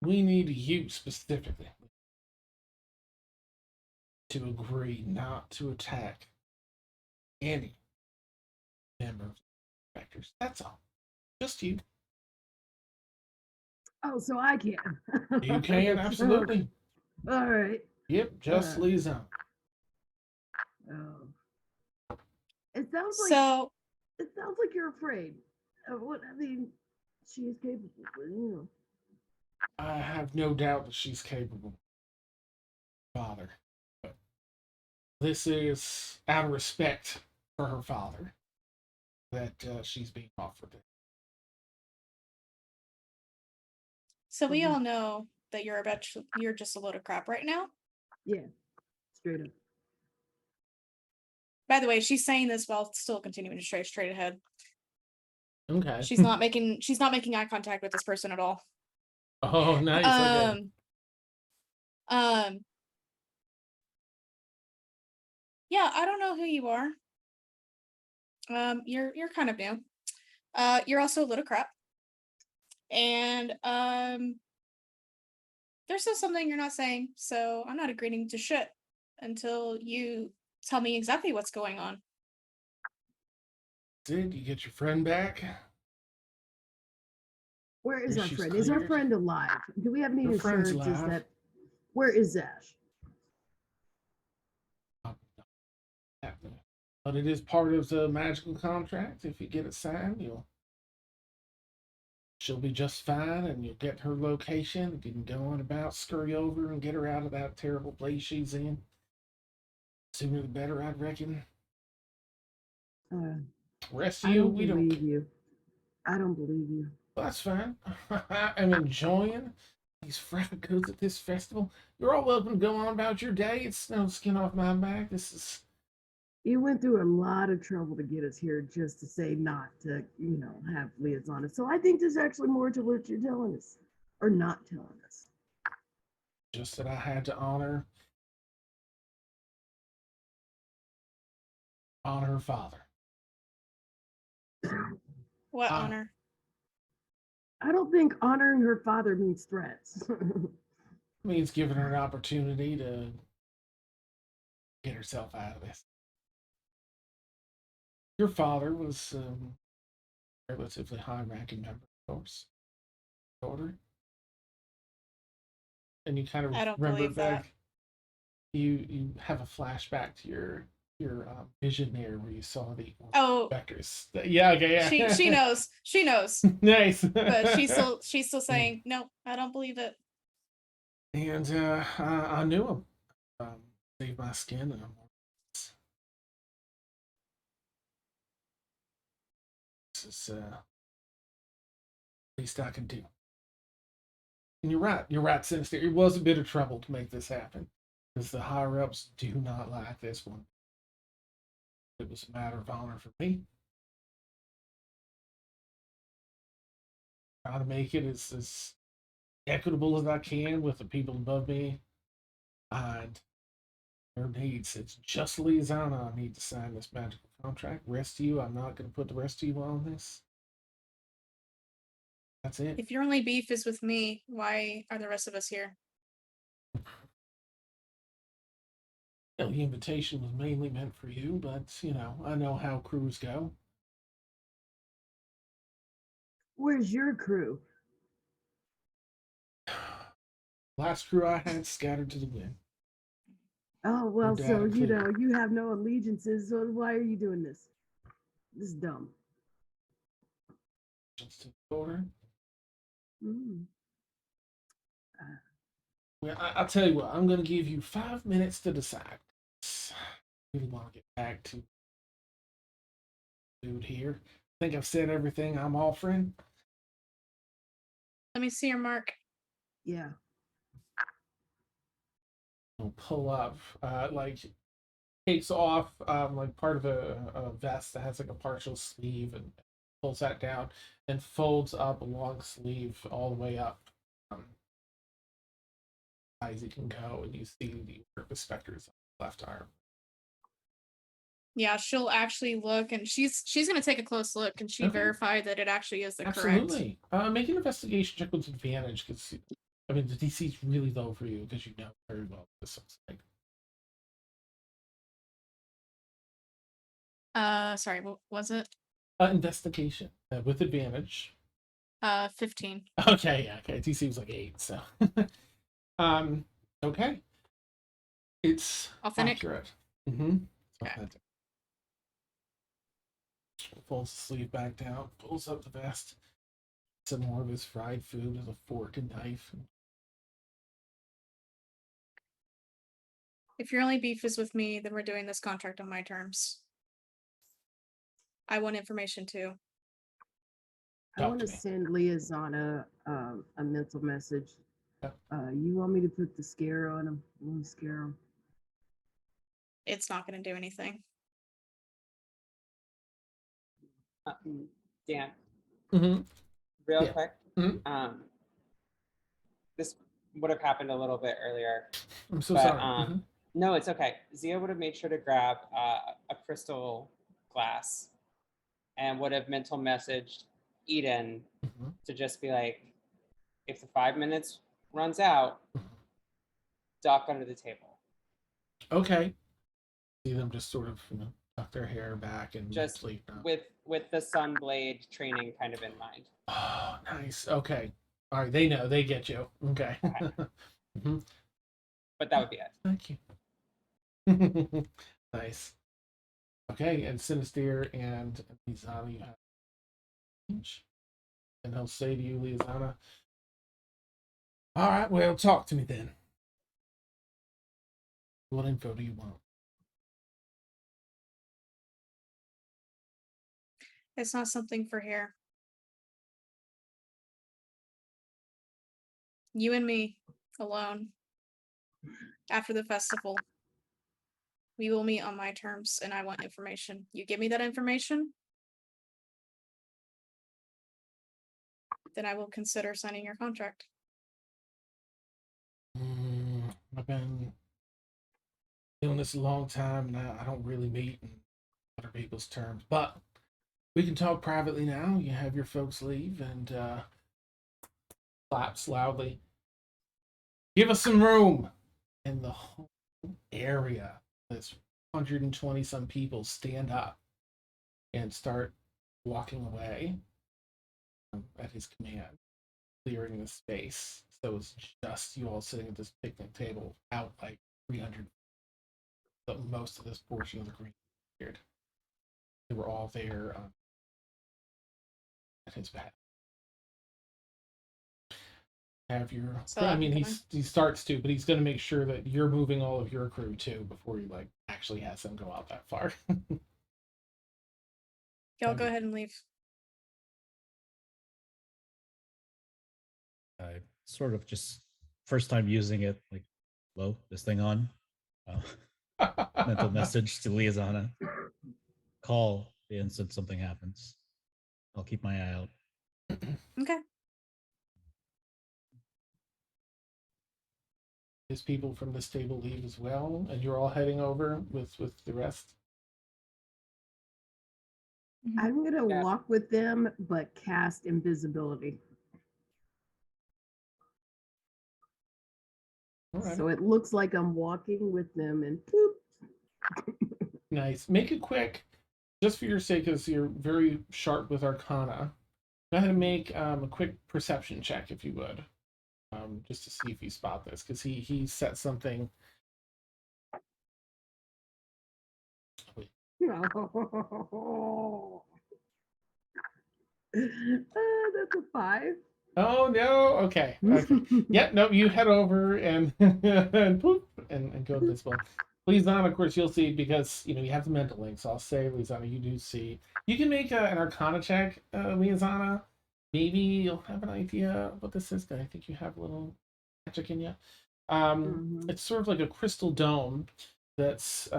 we need you specifically to agree not to attack any member of the Spectres. That's all. Just you. Oh, so I can. You can, absolutely. All right. Yep, just Liaison. It sounds like you're afraid of what I mean. She is capable, but you know. I have no doubt that she's capable. father. But this is out of respect for her father that she's being offered it. So we all know that you're just a load of crap right now. Yeah, straight up. By the way, she's saying this while still continuing to straight ahead. Okay. She's not making eye contact with this person at all. Oh, nice. Okay. Yeah, I don't know who you are. You're kind of new. You're also a little crap. And there's still something you're not saying, so I'm not agreeing to shit until you tell me exactly what's going on. Did you get your friend back? Where is Here our she's friend? Is our cleared. friend alive? Do we have any Her friend's assurances alive. that? Where is Ash? But it is part of the magical contract. If you get it signed, she'll be just fine, and you'll get her location. You can go on about, scurry over, and get her out of that terrible place she's in. Sooner the better, I'd reckon. Rest of I you, don't we don't. believe you. I don't believe you. Well, that's fine. I'm enjoying these fracos at this festival. You're all welcome to go on about your day. It's no skin off my back. This is. You went through a lot of trouble to get us here just to say not to, have liaison. So I think there's actually more to what you're telling us or not telling us. Just that I had to honor her father. What honor? I don't think honoring her father means threats. Means giving her an opportunity to get herself out of this. Your father was a relatively high-ranking member, of course. Daughter, and you kind of I don't remember believe that. back. You have a flashback to your vision there where you saw the vectors. Yeah, okay, yeah. She knows. She knows. Nice. But she's still saying, no, I don't believe it. And I knew him. Saved my skin, and this is least I can do. And you're right, Sinister. It was a bit of trouble to make this happen, because the higher ups do not like this one. It was a matter of honor for me. Trying to make it as equitable as I can with the people above me. And their needs. It's just Liazana I need to sign this magical contract. Rest of you, I'm not going to put the rest of you on this. That's it. If your only beef is with me, why are the rest of us here? The invitation was mainly meant for you, but I know how crews go. Where's your crew? Last crew I had scattered to the wind. Oh, well, Dad so, included. you have no allegiances, so why are you doing this? This is dumb. Just to the order. Mm. Well, I'll tell you what, I'm going to give you 5 minutes to decide. I really want to get back to dude here. I think I've said everything I'm offering. Let me see your mark. Yeah. I'll pull up, like, takes off, like, part of a vest that has, like, a partial sleeve, and pulls that down, and folds up a long sleeve all the way up. As you can go, and you see the specters on the left arm. Yeah, she'll actually look, and she's gonna take a close look, and she verify that it actually is the correct. Absolutely. Make an investigation check with advantage, because the DC is really low for you, because you know very well what this looks like. Sorry, what was it? Investigation with advantage. 15. Okay, yeah, okay. DC was like 8, so. Okay. It's authentic. Accurate. Mm-hmm. Okay. Authentic. Pulls the sleeve back down, pulls up the vest. Some more of his fried food with a fork and knife. If your only beef is with me, then we're doing this contract on my terms. I want information too. I Talk want to to me. send Liazana a mental message. Yeah. You want me to put the scare on him? I want to scare him. It's not going to do anything. Dan, Mm-hmm. real Yeah. quick. Mhm. This would have happened a little bit earlier. I'm so But, sorry. No, it's okay. Zia would have made sure to grab a crystal glass and would have mental messaged Eden Mhm. to just be like, if the 5 minutes runs out, duck under the table. Okay. See them just sort of tuck their hair back and Just sleep now. with the sunblade training kind of in mind. Oh, nice. Okay. All right. They know. They get you. Okay. Okay. Mm-hmm. But that would be it. Thank you. Nice. Okay, and Sinister and Lisanna, you have each. And he'll say to you, Lisanna, all right, well, talk to me then. What info do you want? It's not something for here. You and me, alone. After the festival. We will meet on my terms, and I want information. You give me that information, then I will consider signing your contract. I've been doing this a long time, and I don't really meet in other people's terms, but we can talk privately now. You have your folks leave, and claps loudly. Give us some room. And the whole area, this 120 some people, stand up and start walking away at his command, clearing the space. So it's just you all sitting at this picnic table out like 300. But most of this portion of the green cleared. They were all there at his behalf. Have your, So I I'm mean, coming. he starts to, but he's going to make sure that you're moving all of your crew too before he like actually has them go out that far. Y'all go ahead and leave. I sort of just first time using it, like, hello, this thing on? Mental message to Liazana. Call the instant something happens. I'll keep my eye out. Okay. His people from this table leave as well, and you're all heading over with the rest. I'm gonna Yeah. walk with them, but cast invisibility. All right. So it looks like I'm walking with them, and poop. Nice. Make it quick, just for your sake, because you're very sharp with Arcana. Go ahead and make a quick perception check, if you would, just to see if you spot this, because he set something. That's a 5. Oh no! Okay. Okay. Yep. No. You head over and and poof and go invisible. Lisanna, of course, you'll see because you have the mental link. So I'll say, Lisanna, you do see. You can make an Arcana check, Lisanna. Maybe you'll have an idea what this is. I think you have a little magic in you. It's sort of like a crystal dome that's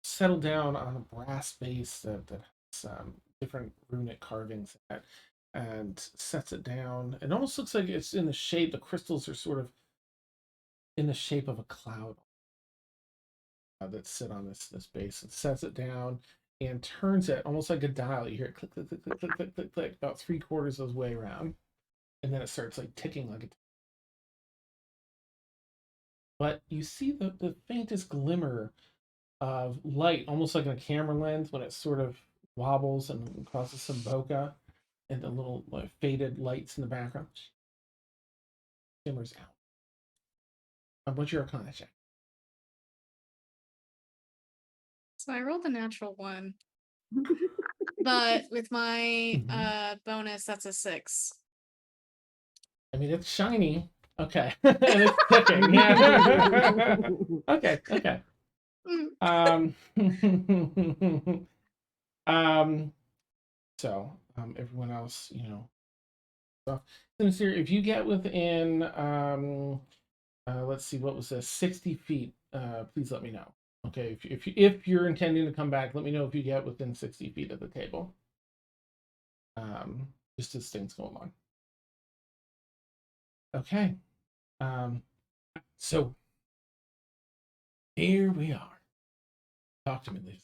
settled down on a brass base that has different runic carvings in it, and sets it down. It almost looks like it's in the shape. The crystals are sort of in the shape of a cloud that sit on this base. It sets it down and turns it almost like a dial. You hear it click, click, click, click, click, click, click, click, about 3/4 of the way around, and then it starts like ticking like a. But you see the faintest glimmer of light, almost like in a camera lens, when it sort of wobbles and causes some bokeh, and the little like, faded lights in the background. Shimmers out. What's your Arcana check? So I rolled a natural 1. But with my bonus, that's a 6. I mean, it's shiny. Okay. And it's cooking. Yeah. Okay. Okay. Um. So, everyone else, so sincere. If you get within, let's see, what was this? 60 feet. Please let me know. Okay. If you're intending to come back, let me know if you get within 60 feet of the table. Just as things go along. Okay. So here we are. Talk to me, Lisa.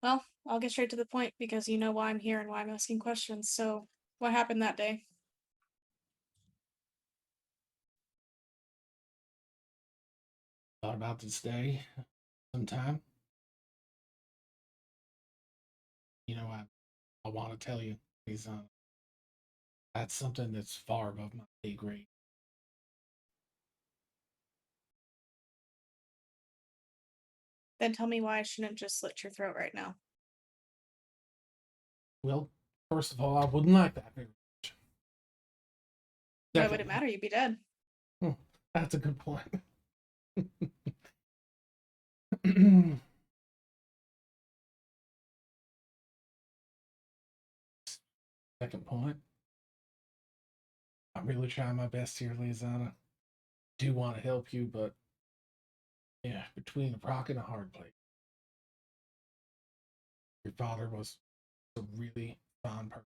Well, I'll get straight to the point because you know why I'm here and why I'm asking questions. So, what happened that day? Thought about this day sometime. I want to tell you, Lisa, that's something that's far above my pay grade. Then tell me why I shouldn't just slit your throat right now. Well, first of all, I wouldn't like that very much. Why would it matter? You'd be dead. That's a good point. Second point. I'm really trying my best here, Lisanna. Do want to help you, but yeah, between a rock and a hard place. Your father was a really fine person.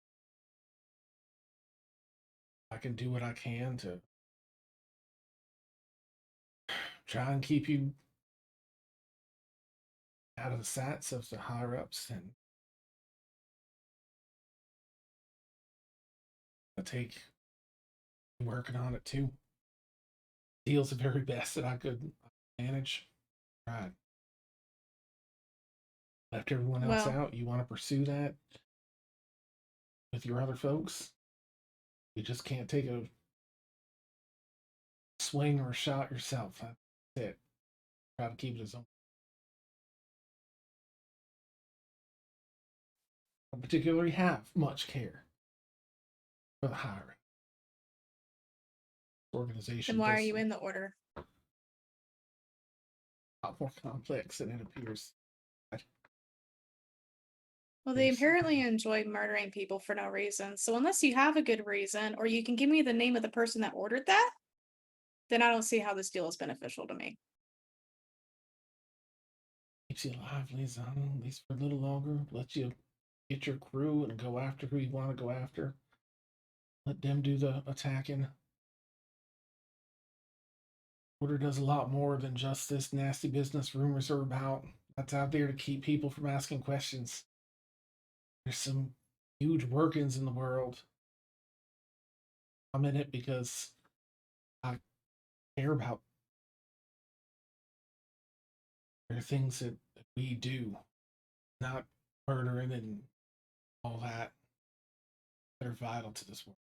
I can do what I can to try and keep you out of the sights of the higher ups, and I take working on it too. Deal's the very best that I could manage. Right. Left everyone else Well, out. You want to pursue that with your other folks? You just can't take a swing or a shot yourself. That's it. Try to keep it as own. I don't particularly have much care for the hiring. Organization then why are does you seem in the order? a lot more complex than it appears. Well, they Yes. apparently enjoy murdering people for no reason. So unless you have a good reason, or you can give me the name of the person that ordered that, then I don't see how this deal is beneficial to me. Keeps you alive, Lisanna, at least for a little longer. Let you get your crew and go after who you want to go after. Let them do the attacking. Order does a lot more than just this nasty business rumors are about. That's out there to keep people from asking questions. There's some huge workings in the world. I'm in it because I care about. There are things that we do, not murdering and all that are vital to this world.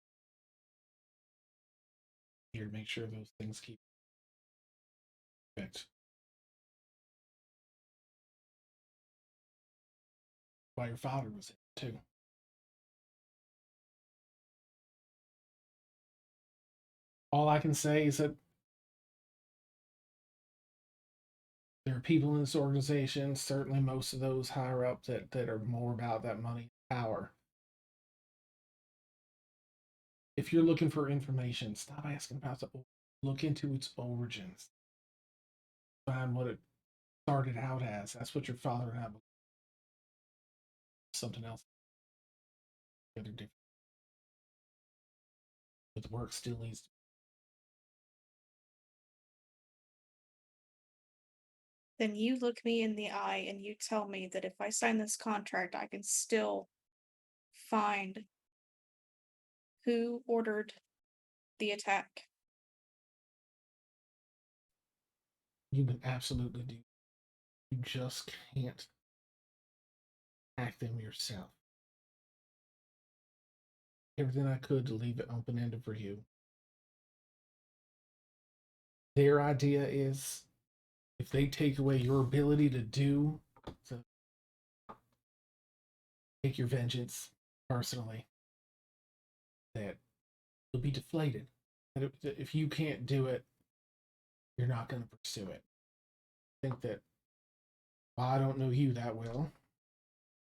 Here to make sure those things keep respect. Why your father was in it too. All I can say is that there are people in this organization, certainly most of those higher up, that are more about that money and power. If you're looking for information, stop asking about look into its origins. Find what it started out as. That's what your father and I believe. Something else. The other different. But the work still needs to. Then you look me in the eye and you tell me that if I sign this contract, I can still find who ordered the attack. You can absolutely do. You just can't act them yourself. Everything I could to leave it open ended for you. Their idea is if they take away your ability to do, so take your vengeance personally. that you'll be deflated. That if you can't do it, you're not going to pursue it. I think that while I don't know you that well,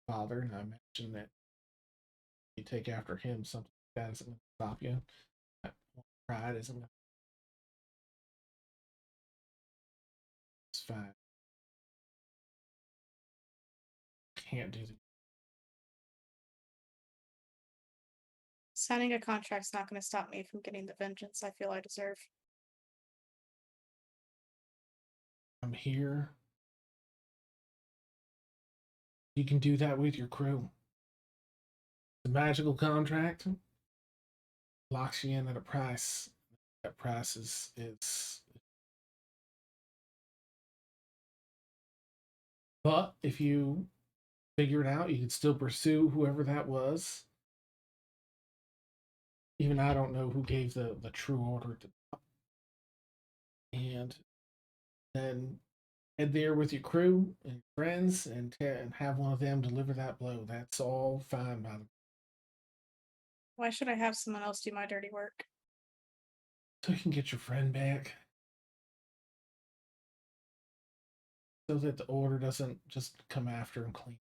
Father, and I mentioned that you take after him, something like that isn't going to stop you. That pride isn't going to. It's fine. Can't do the. Signing a contract's not going to stop me from getting the vengeance I feel I deserve. I'm here. You can do that with your crew. The magical contract locks you in at a price. That price is. But if you figure it out, you can still pursue whoever that was. Even I don't know who gave the true order to. And then head there with your crew and friends and have one of them deliver that blow. That's all fine by the. Why should I have someone else do my dirty work? So you can get your friend back. So that the order doesn't just come after and clean.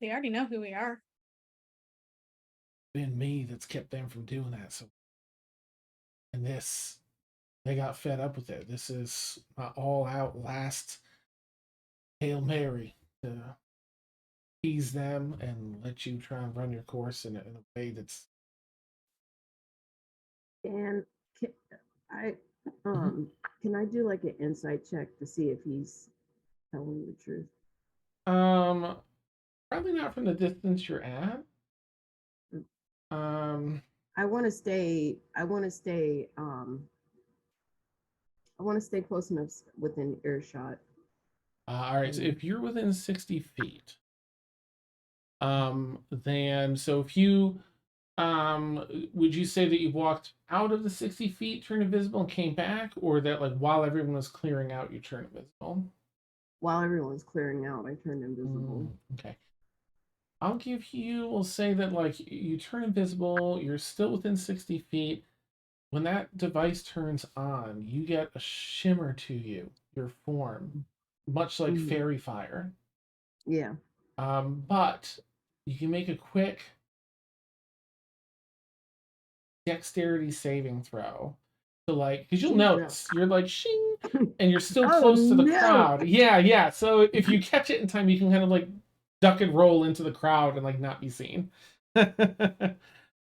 They already know who we are. It's been me that's kept them from doing that. So, and this, they got fed up with it. This is my all-out last Hail Mary to tease them and let you try and run your course in a way that's. And can I do like an insight check to see if he's telling the truth? Probably not from the distance you're at. I want to stay close enough within earshot. All right, so if you're within 60 feet, then so if you would you say that you walked out of the 60 feet, turned invisible, and came back, or that like while everyone was clearing out, you turned invisible? While everyone's clearing out, I turned invisible. Okay. I'll give you, we'll say that like you turn invisible, you're still within 60 feet. When that device turns on, you get a shimmer to you, your form, much like fairy fire. Yeah. But you can make a quick dexterity saving throw. So like, because you'll notice, you're like shing, and you're still close to the crowd. Yeah. So if you catch it in time, you can kind of like duck and roll into the crowd and like not be seen. I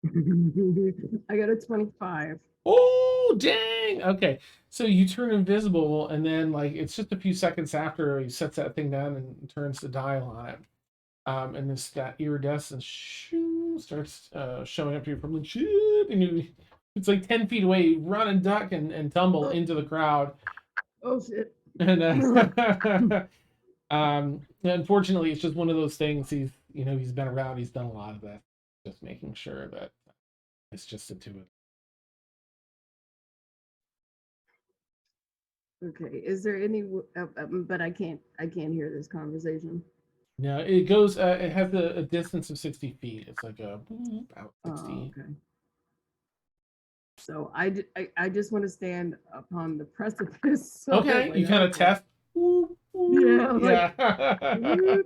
got a 25. Oh, dang. Okay. So you turn invisible, and then like it's just a few seconds after he sets that thing down and turns the dial on it. And that iridescence starts showing up to you from the shit, and it's like 10 feet away. You run and duck and tumble into the crowd. Oh shit. And unfortunately, it's just one of those things. He's been around. He's done a lot of that. Just making sure that it's just intuitive. Okay. Is there any? But I can't hear this conversation. No, it goes. It has a distance of 60 feet. It's like about 60. Oh, okay. So I just want to stand upon the precipice. So Okay, you kind of test. Yeah. Yeah.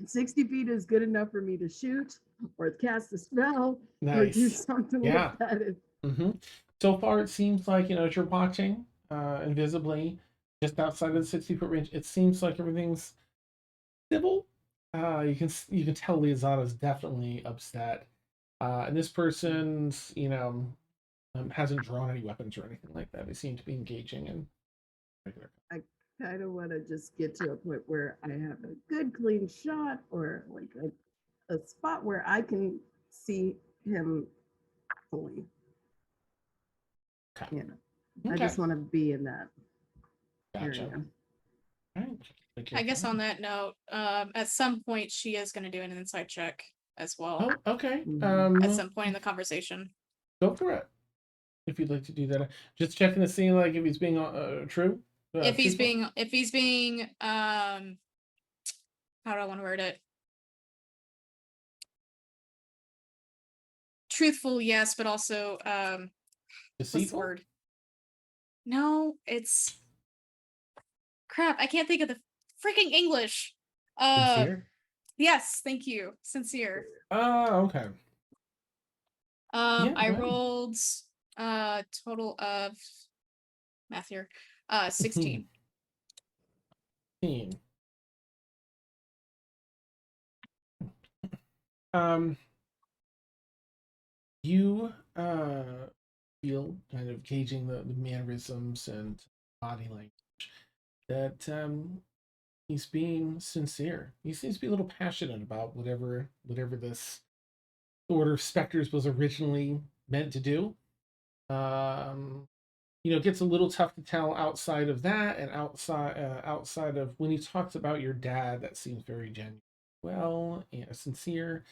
60 feet is good enough for me to shoot or cast a spell or do Nice. something Yeah. like that. So far, it seems like as you're watching invisibly, just outside of the 60-foot range, it seems like everything's civil. You can tell Liazada's definitely upset, and this person's hasn't drawn any weapons or anything like that. They seem to be engaging in regular. I kind of want to just get to a point where I have a good clean shot or like a spot where I can see him fully. Okay. I just want to be in that Gotcha. area. All right. I guess on that note, at some point she is going to do an insight check as well. Oh, okay. At some point in the conversation. Go for it. If you'd like to do that, just checking to see like if he's being true. If he's being, how do I want to word it? truthful, yes, but also what's the Deceitful? word? No, it's crap. I can't think of the freaking English. Sincere? Yes, thank you. Sincere. Oh, okay. Yeah, I go ahead. rolled total of math here. 16. 16. Um, you feel, kind of gauging the mannerisms and body language, that he's being sincere. He seems to be a little passionate about whatever this Order of Spectres was originally meant to do. It gets a little tough to tell outside of that, and outside of when he talks about your dad, that seems very genuine, well, and sincere,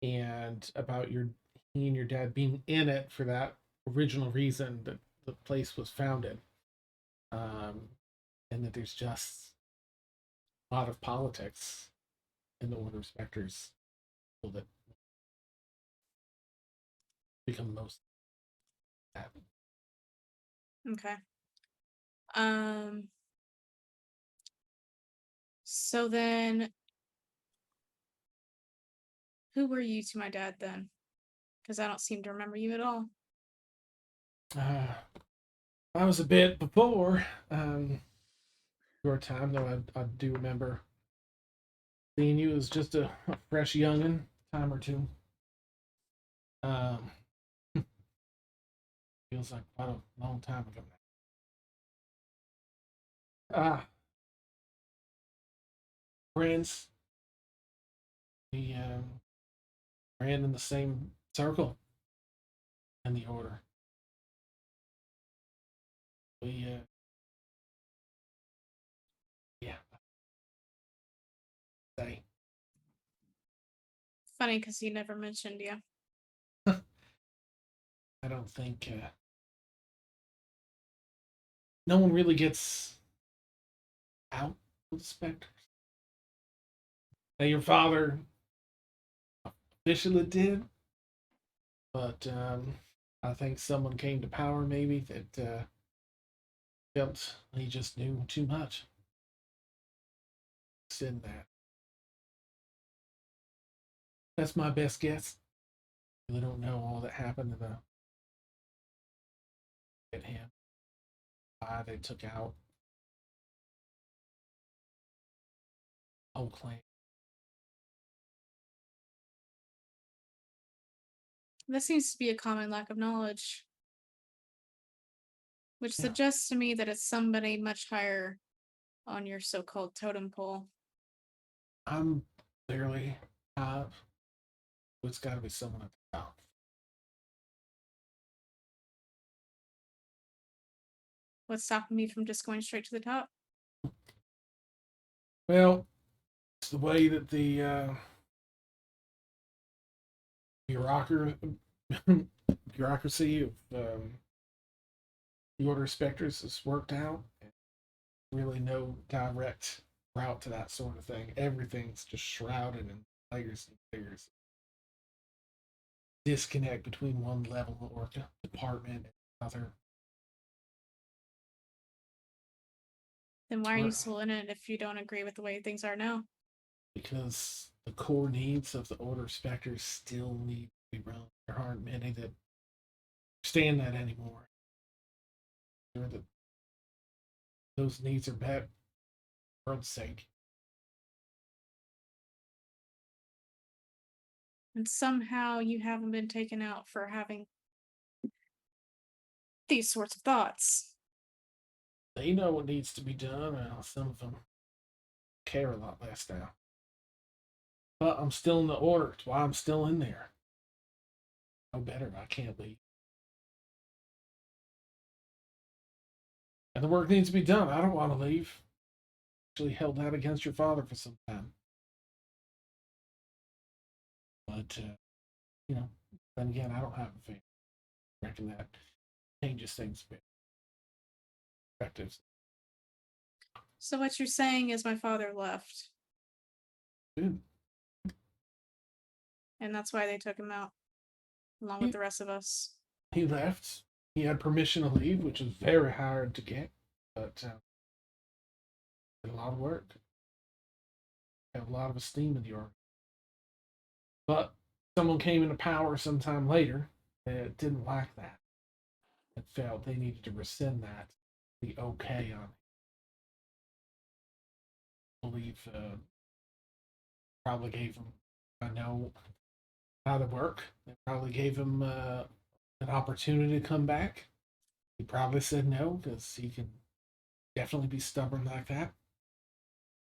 and about he and your dad being in it for that original reason that the place was founded, and that there's just a lot of politics in the Order of Spectres that become most of that. Okay. So then who were you to my dad then? Because I don't seem to remember you at all. I was a bit before your time, though I do remember seeing you as just a fresh youngin', time or two. Um, feels like quite a long time ago now. Friends, we ran in the same circle in the order. We, yeah, say. Funny because he never mentioned you. I don't think no one really gets out of the specters. Now, your father officially did, but I think someone came to power maybe that felt he just knew too much. Said that. That's my best guess. I really don't know all that happened to get him. Why they took out whole clan. This seems to be a common lack of knowledge, which Yeah. suggests to me that it's somebody much higher on your so-called totem pole. I'm barely high. It's got to be someone at the top. What's stopping me from just going straight to the top? Well, it's the way that the bureaucracy of the Order of Spectres is worked out. Really, no direct route to that sort of thing. Everything's just shrouded in layers and layers. Disconnect between one level or department and another. Then why are you still in it if you don't agree with the way things are now? Because the core needs of the Order of Spectres still need to be run. There aren't many that understand that anymore. Sure that those needs are met for the world's sake. And somehow you haven't been taken out for having these sorts of thoughts. They know what needs to be done, and some of them care a lot less now. But I'm still in the order. It's why I'm still in there. No better. I can't leave. And the work needs to be done. I don't want to leave. Actually held that against your father for some time. But, then again, I don't have a family. I reckon that changes things a bit. Perspectives. So what you're saying is my father left, Good. and that's why they took him out. along with the rest of us. He left. He had permission to leave, which is very hard to get, but did a lot of work. Have a lot of esteem in the army. But someone came into power sometime later that didn't like that. That felt they needed to rescind that, the okay on it. I believe probably gave him, I know how to work. They probably gave him an opportunity to come back. He probably said no because he can definitely be stubborn like that.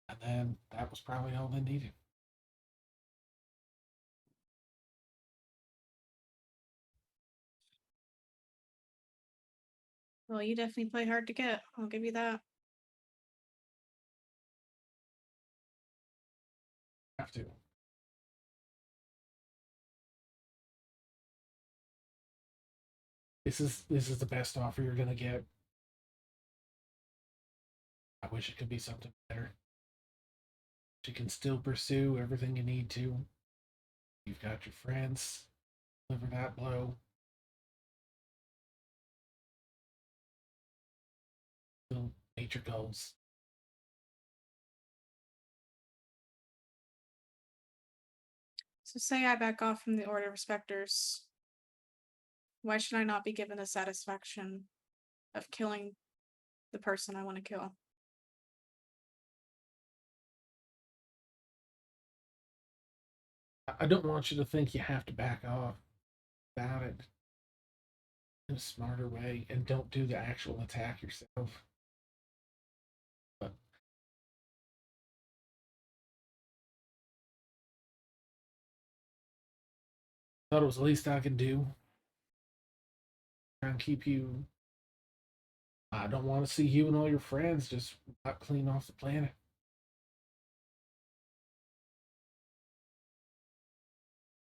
And then that was probably all they needed. Well, you definitely play hard to get. I'll give you that. Have to. This is the best offer you're gonna get. I wish it could be something better. You can still pursue everything you need to. You've got your friends. Deliver that blow. Still meet your goals. So say I back off from the Order of Spectres. Why should I not be given the satisfaction of killing the person I want to kill? I don't want you to think you have to back off about it in a smarter way and don't do the actual attack yourself. But I thought it was the least I could do. Try and keep you. I don't want to see you and all your friends just not clean off the planet.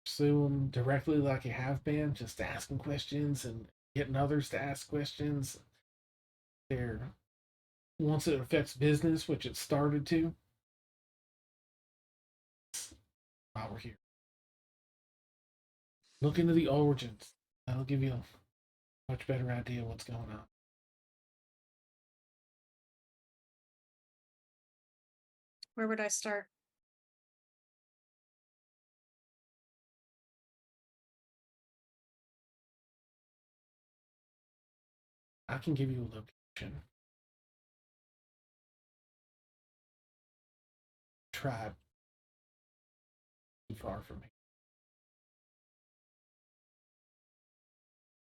Pursue them directly like you have been, just asking questions and getting others to ask questions. There, once it affects business, which it started to, while we're here, look into the origins. That'll give you a much better idea what's going on. Where would I start? I can give you a location. Tribe. Too far from me.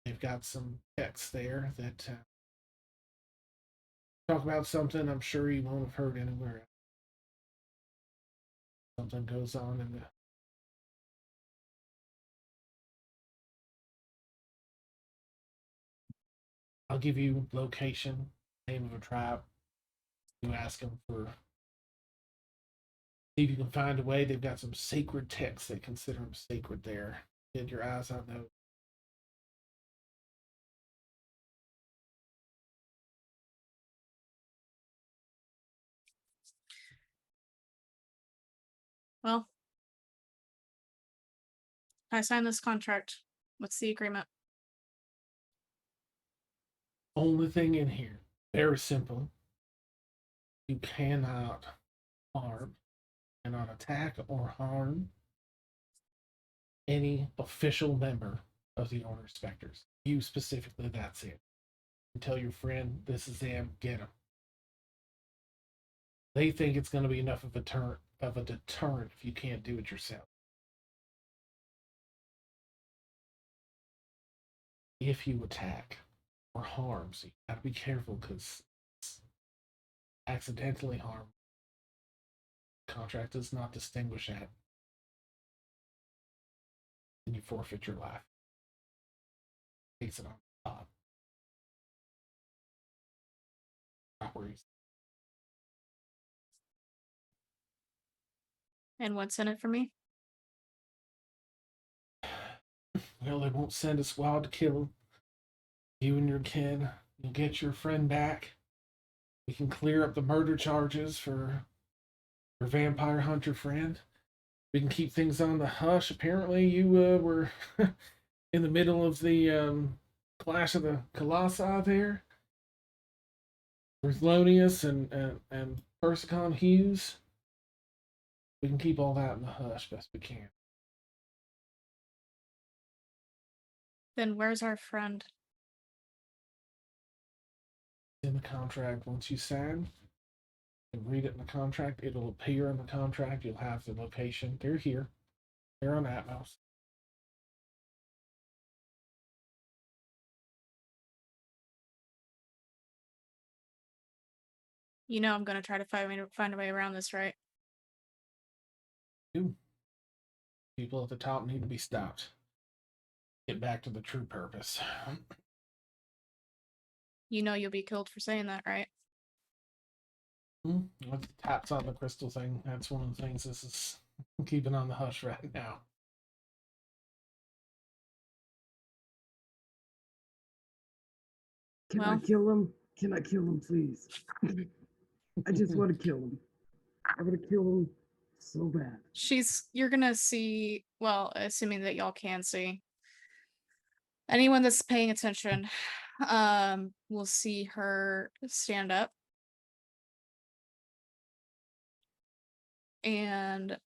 They've got some texts there that talk about something I'm sure you won't have heard anywhere else. Something goes on in the I'll give you location, name of a tribe. You ask them for see if you can find a way. They've got some sacred texts. They consider them sacred there. Get your eyes on those. Well, I signed this contract. What's the agreement? Only thing in here, very simple. You cannot harm, cannot attack or harm any official member of the Order of Spectres. You specifically, that's it. You tell your friend, this is them, get them. They think it's going to be enough of a deterrent if you can't do it yourself. If you attack or harm, so you gotta be careful because accidentally harm. Contract does not distinguish that. Then you forfeit your life. Takes it on top. Robberies. And what's in it for me? Well, they won't send a squad to kill you and your kid. You'll get your friend back. We can clear up the murder charges for your vampire hunter friend. We can keep things on the hush. Apparently, you were in the middle of the Clash of the Colossi there. Brithlonius and Persicon Hughes. We can keep all that in the hush best we can. Then where's our friend? In the contract, once you sign, you read it in the contract. It'll appear in the contract. You'll have the location. They're here. They're on Atmos. You know I'm gonna try to find a way around this, right? People at the top need to be stopped. Get back to the true purpose. You know you'll be killed for saying that, right? With the taps on the crystal thing, that's one of the things this is keeping on the hush right now. Can I Well- kill him? Can I kill him, please? I just want to kill him. I want to kill him so bad. You're gonna see, well, assuming that y'all can see. Anyone that's paying attention, will see her stand up. And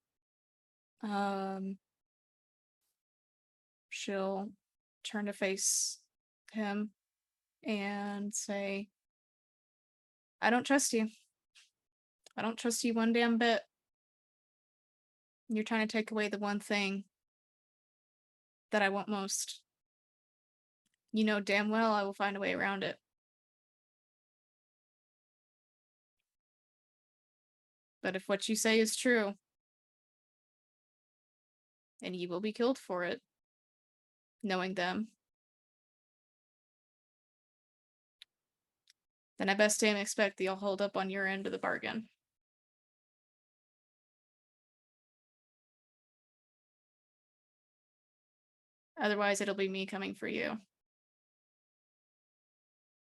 she'll turn to face him and say, I don't trust you. I don't trust you one damn bit. You're trying to take away the one thing that I want most. You know damn well I will find a way around it. But if what you say is true, and you will be killed for it, knowing them, then I best damn expect that you'll hold up on your end of the bargain. Otherwise, it'll be me coming for you.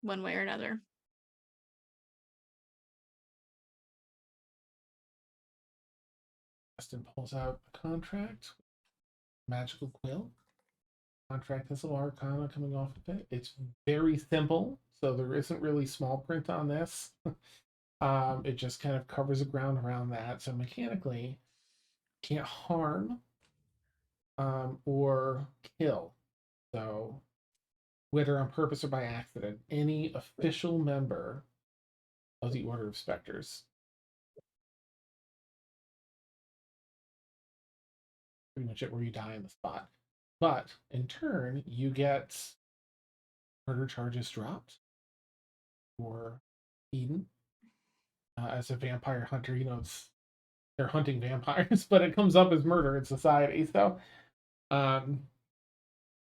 One way or another. Justin pulls out a contract. Magical quill. Contract has a little arcana coming off of it. It's very simple, so there isn't really small print on this. It just kind of covers the ground around that. So mechanically, can't harm or kill. So whether on purpose or by accident, any official member of the Order of Spectres. Pretty much it where you die on the spot. But in turn, you get murder charges dropped for Eden. As a vampire hunter, you know, they're hunting vampires, but it comes up as murder in society. So,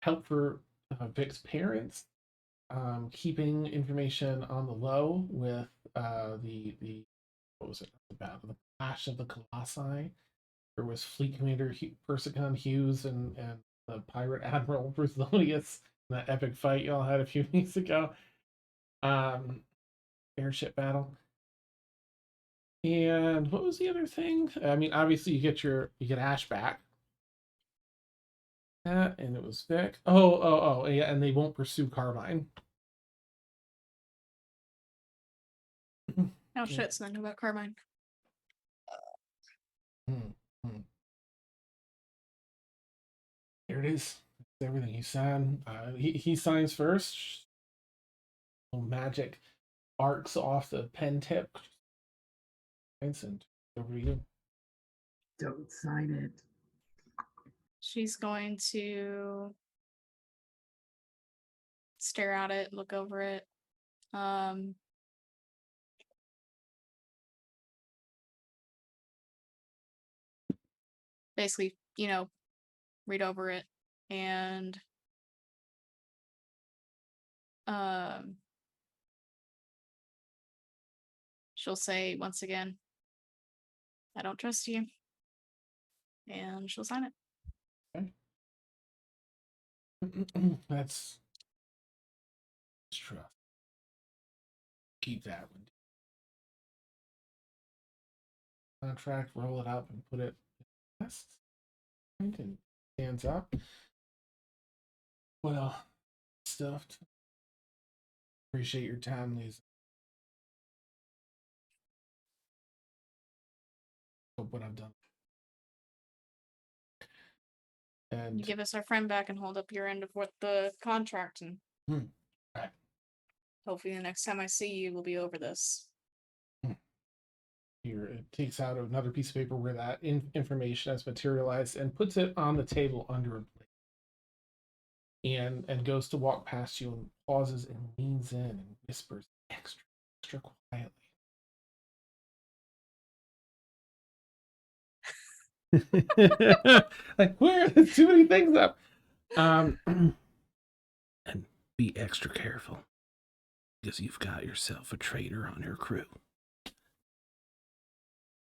help for Vic's parents, keeping information on the low with the what was it about the Clash of the Colossi. There was Fleet Commander Persicon Hughes and the Pirate Admiral Brithlonius in that epic fight y'all had a few weeks ago. Airship battle. And what was the other thing? I mean, obviously you get Ash back. That and it was Vic. Oh, yeah, and they won't pursue Carmine. Oh shit, something about Carmine. There it is. That's everything he signed. He signs first. Magic arcs off the pen tip. Vincent, over to you. Don't sign it. She's going to stare at it, look over it. Basically, you know, read over it and she'll say once again, I don't trust you. And she'll sign it. Okay. That's trust. Keep that one. Contract, roll it up and put it in the desk. And stands up. Well, stuffed. Appreciate your time, Lisa. Hope what I've done. And You give us our friend back and hold up your end of what the contract, and right. hopefully the next time I see you, we'll be over this. Here, it takes out another piece of paper where that information has materialized and puts it on the table under a plate. And goes to walk past you and pauses and leans in and whispers extra quietly. Like, where? There's too many things up. And be extra careful, because you've got yourself a traitor on your crew.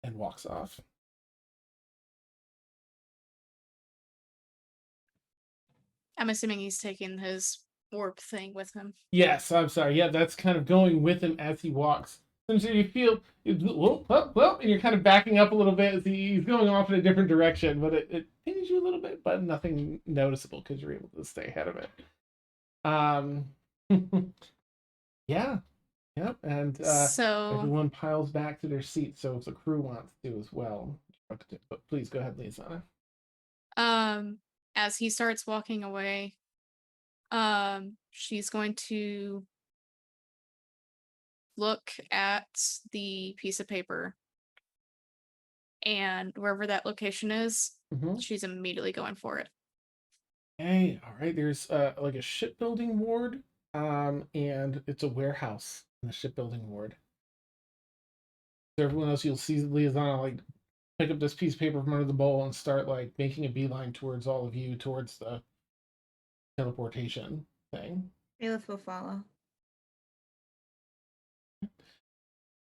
And walks off. I'm assuming he's taking his warp thing with him. Yes, I'm sorry. Yeah, that's kind of going with him as he walks. And so you feel, whoop, and you're kind of backing up a little bit as he's going off in a different direction, but it pings you a little bit, but nothing noticeable because you're able to stay ahead of it. Yeah, yep, and So everyone piles back to their seats, so if the crew wants to as well. But please go ahead, Lisanna. as he starts walking away, she's going to look at the piece of paper, and wherever that location is, she's immediately going for it. Hey, all right. There's like a shipbuilding ward, and it's a warehouse in the shipbuilding ward. So everyone else, you'll see Lisanna like pick up this piece of paper from under the bowl and start like making a beeline towards all of you, towards the teleportation thing. Bailiff will follow.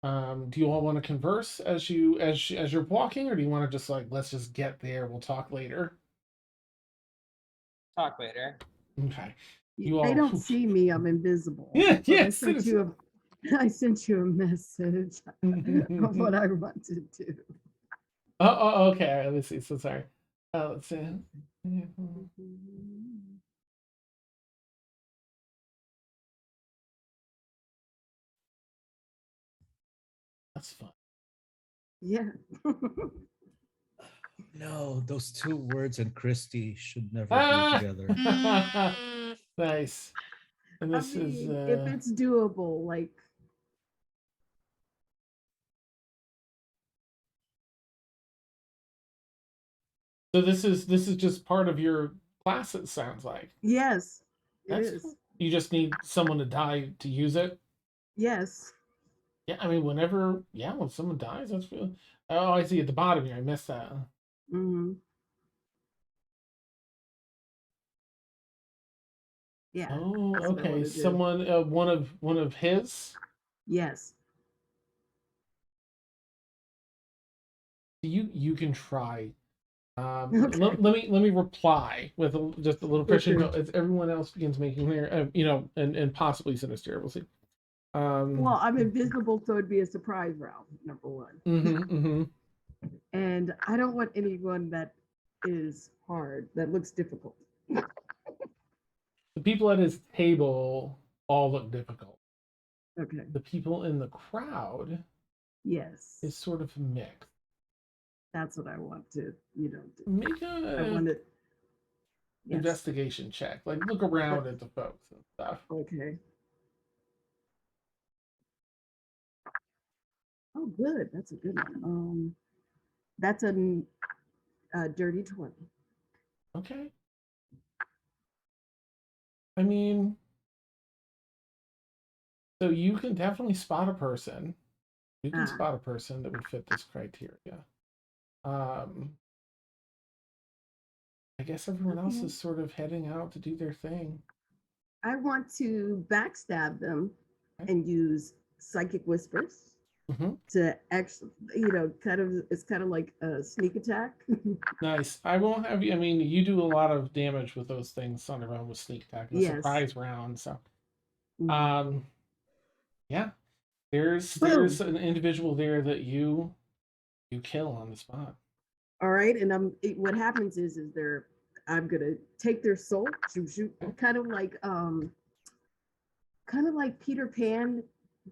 Do you all want to converse as you're walking, or do you want to just like, let's just get there, we'll talk later? Talk later. Okay. They don't see me. I'm invisible. Yeah, But yes. I sent you a message of what I want to do. Oh, okay. All right, let's see. So sorry. Let's see. That's fun. Yeah. No, those two words and Christy should never be together. Nice. And this is if it's doable, like. So this is just part of your class, it sounds like. Yes, That's it is. cool. You just need someone to die to use it. Yes. Yeah, I mean, when someone dies, that's really. Oh, I see at the bottom here. I missed that. Mm-hmm. Yeah. Oh, that's what I okay. wanna do. Someone, one of his. Yes. You can try. Okay. Let me reply with just a little pressure. Okay. As everyone else begins making their, and possibly Sinister. We'll see. Well, I'm invisible, so it'd be a surprise round, number one. And I don't want anyone that is hard, that looks difficult. The people at his table all look difficult. Okay. The people in the crowd Yes. is sort of mixed. That's what I want to, do. Make I want a it. Yes. investigation check. Like look around at the folks and stuff. Okay. Oh, good. That's a good one. That's a dirty 20. Okay. I mean, so you can definitely spot a person. You can spot a person that would fit this criteria. I guess everyone else is sort of heading out to do their thing. I want to backstab them and use psychic whispers to actually, it's kind of like a sneak attack. Nice. I won't have you. I mean, you do a lot of damage with those things on their own with sneak attack and a surprise round. So, yeah, there's an individual there that you kill on the spot. All right, and what happens is they're I'm gonna take their soul, shoot, shoot, kind of like Peter Pan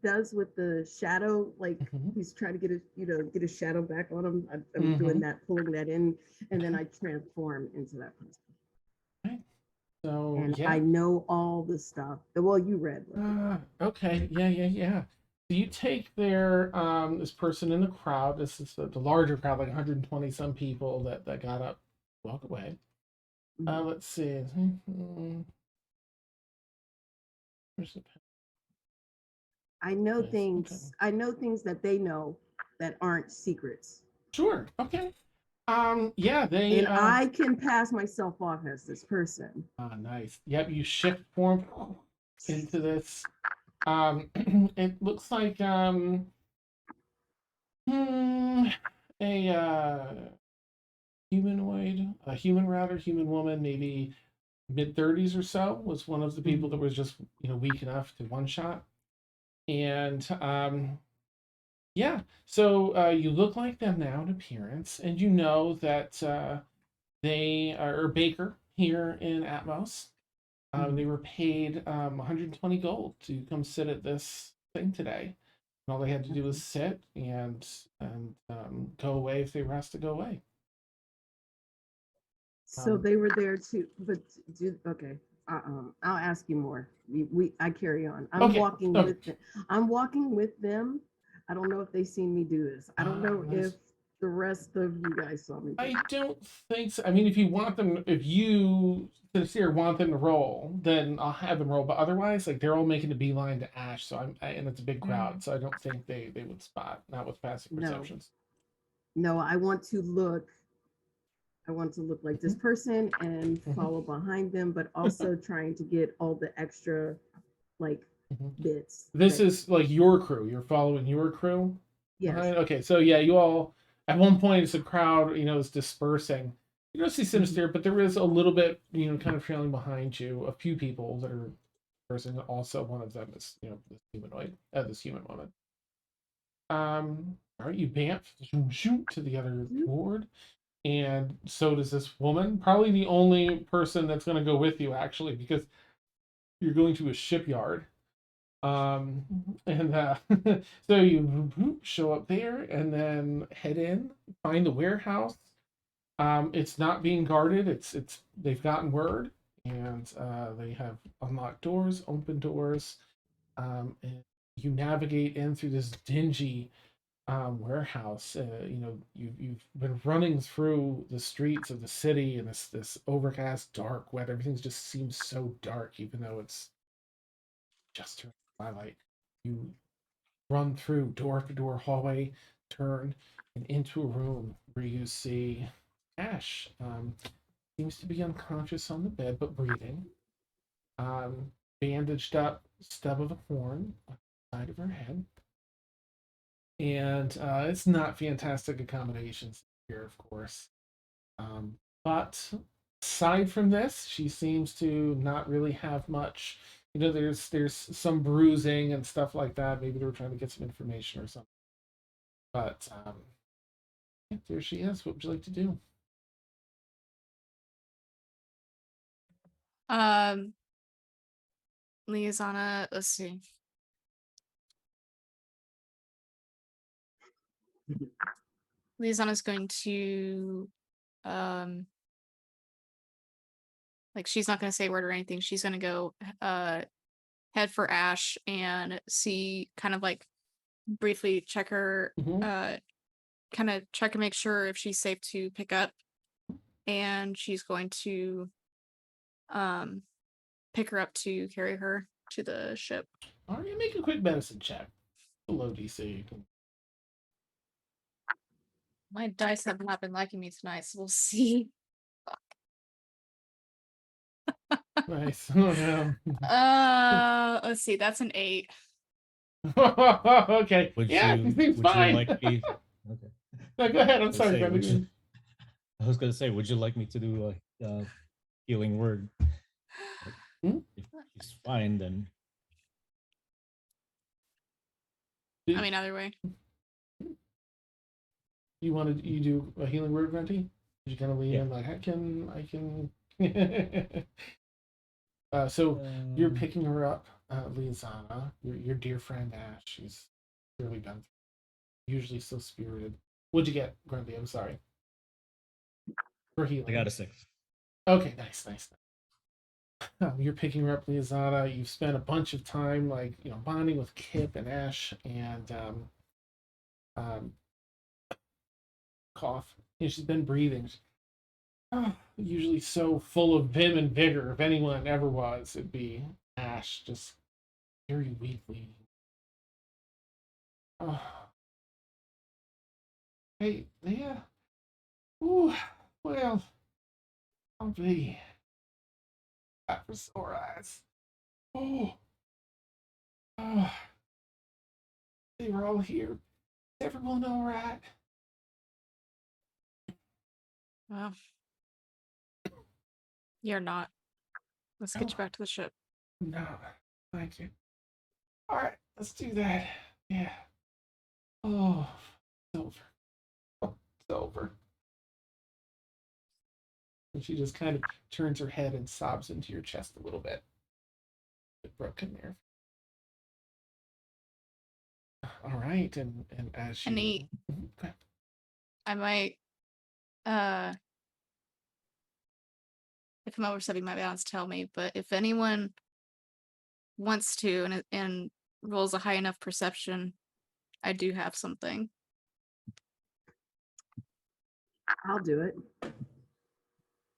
does with the shadow, like he's trying to get his shadow back on him. I'm doing that, pulling that in, and then I transform into that person. Okay. So And yeah. I know all the stuff. Well, you read. Okay. Yeah. So you take their this person in the crowd. This is the larger crowd, like 120 some people that got up, walk away. Let's see. I know Nice. things. Okay. I know things that they know that aren't secrets. Sure. Okay. Yeah, they And I can pass myself off as this person. nice. Yep, you shift form into this. It looks like a humanoid, a human rather, human woman, maybe mid-30s or so, was one of the people that was just, weak enough to one shot. And yeah, so you look like them now in appearance, and you know that they are Baker here in Atmos. They were paid 120 gold to come sit at this thing today. And all they had to do was sit and go away if they were asked to go away. So they were there too, but okay. I'll ask you more. I carry on. I'm walking with them. I'm walking with them. I don't know if they seen me do this. I don't know if the rest of you guys saw me do I don't think so. I mean, if you sincere want them to roll, then I'll have them roll. But otherwise, like they're all making a beeline to Ash, so and it's a big crowd, so I don't think they would spot. Not with passive perceptions. No, I want to look like this person and follow behind them, but also trying to get all the extra bits. This is like your crew. You're following your crew. Yes. Behind? Okay, so yeah, you all at one point as a crowd, is dispersing. You don't see Sinister, but there is a little bit, kind of trailing behind you. A few people that are dispersing. Also, one of them is, this humanoid, this human woman. All right, you bamf shoot to the other board. And so does this woman. Probably the only person that's going to go with you, actually, because you're going to a shipyard. And so you show up there and then head in, find the warehouse. It's not being guarded. It's they've gotten word, and they have unlocked doors, open doors. And you navigate in through this dingy warehouse. You've been running through the streets of the city in this overcast, dark, wet. Everything just seems so dark, even though it's just twilight. You run through door to door hallway, turn, and into a room where you see Ash. Seems to be unconscious on the bed, but breathing. Bandaged up, stub of a horn on the side of her head. And it's not fantastic accommodations here, of course. But aside from this, she seems to not really have much. There's some bruising and stuff like that. Maybe they were trying to get some information or something. But there she is. What would you like to do? Liazana, let's see. Liazana's going to she's not going to say a word or anything. She's going to go head for Ash and see, kind of like briefly check her, kind of check and make sure if she's safe to pick up. And she's going to pick her up to carry her to the ship. All right, make a quick medicine check. Below DC. My dice have not been liking me tonight, so we'll see. Nice. Oh no. Let's see. That's an 8. Okay. Would yeah, you, seems would fine. you like me? Okay. No, go ahead. I'm sorry. I was gonna say, would you like me to do a healing word? If she's fine, then. I mean, either way. You do a healing word, Grunty? You kind of lean in like I can So you're Um, picking her up, Liazana, your dear friend Ash. She's really been usually so spirited. What'd you get, Grundy? I'm sorry. For healing. I got a 6. Okay, nice. You're picking her up, Liazana. You've spent a bunch of time, like, bonding with Kip and Ash, and um, cough. She's been breathing. Usually so full of vim and vigor. If anyone ever was, it'd be Ash. Just very weakly. Oh. Hey, yeah. Ooh, well, I'll be. Got for sore eyes. Oh, oh, they were all here. Is everyone all right? Well, you're not. Let's get you back to the ship. No, thank you. All right, let's do that. Yeah. Oh, it's over. Oh, it's over. And she just kind of turns her head and sobs into your chest a little bit. A broken nerve. All right, and as she. Any, Okay. I might, if I'm overstepping my bounds, tell me. But if anyone wants to and rolls a high enough perception, I do have something. I'll do it.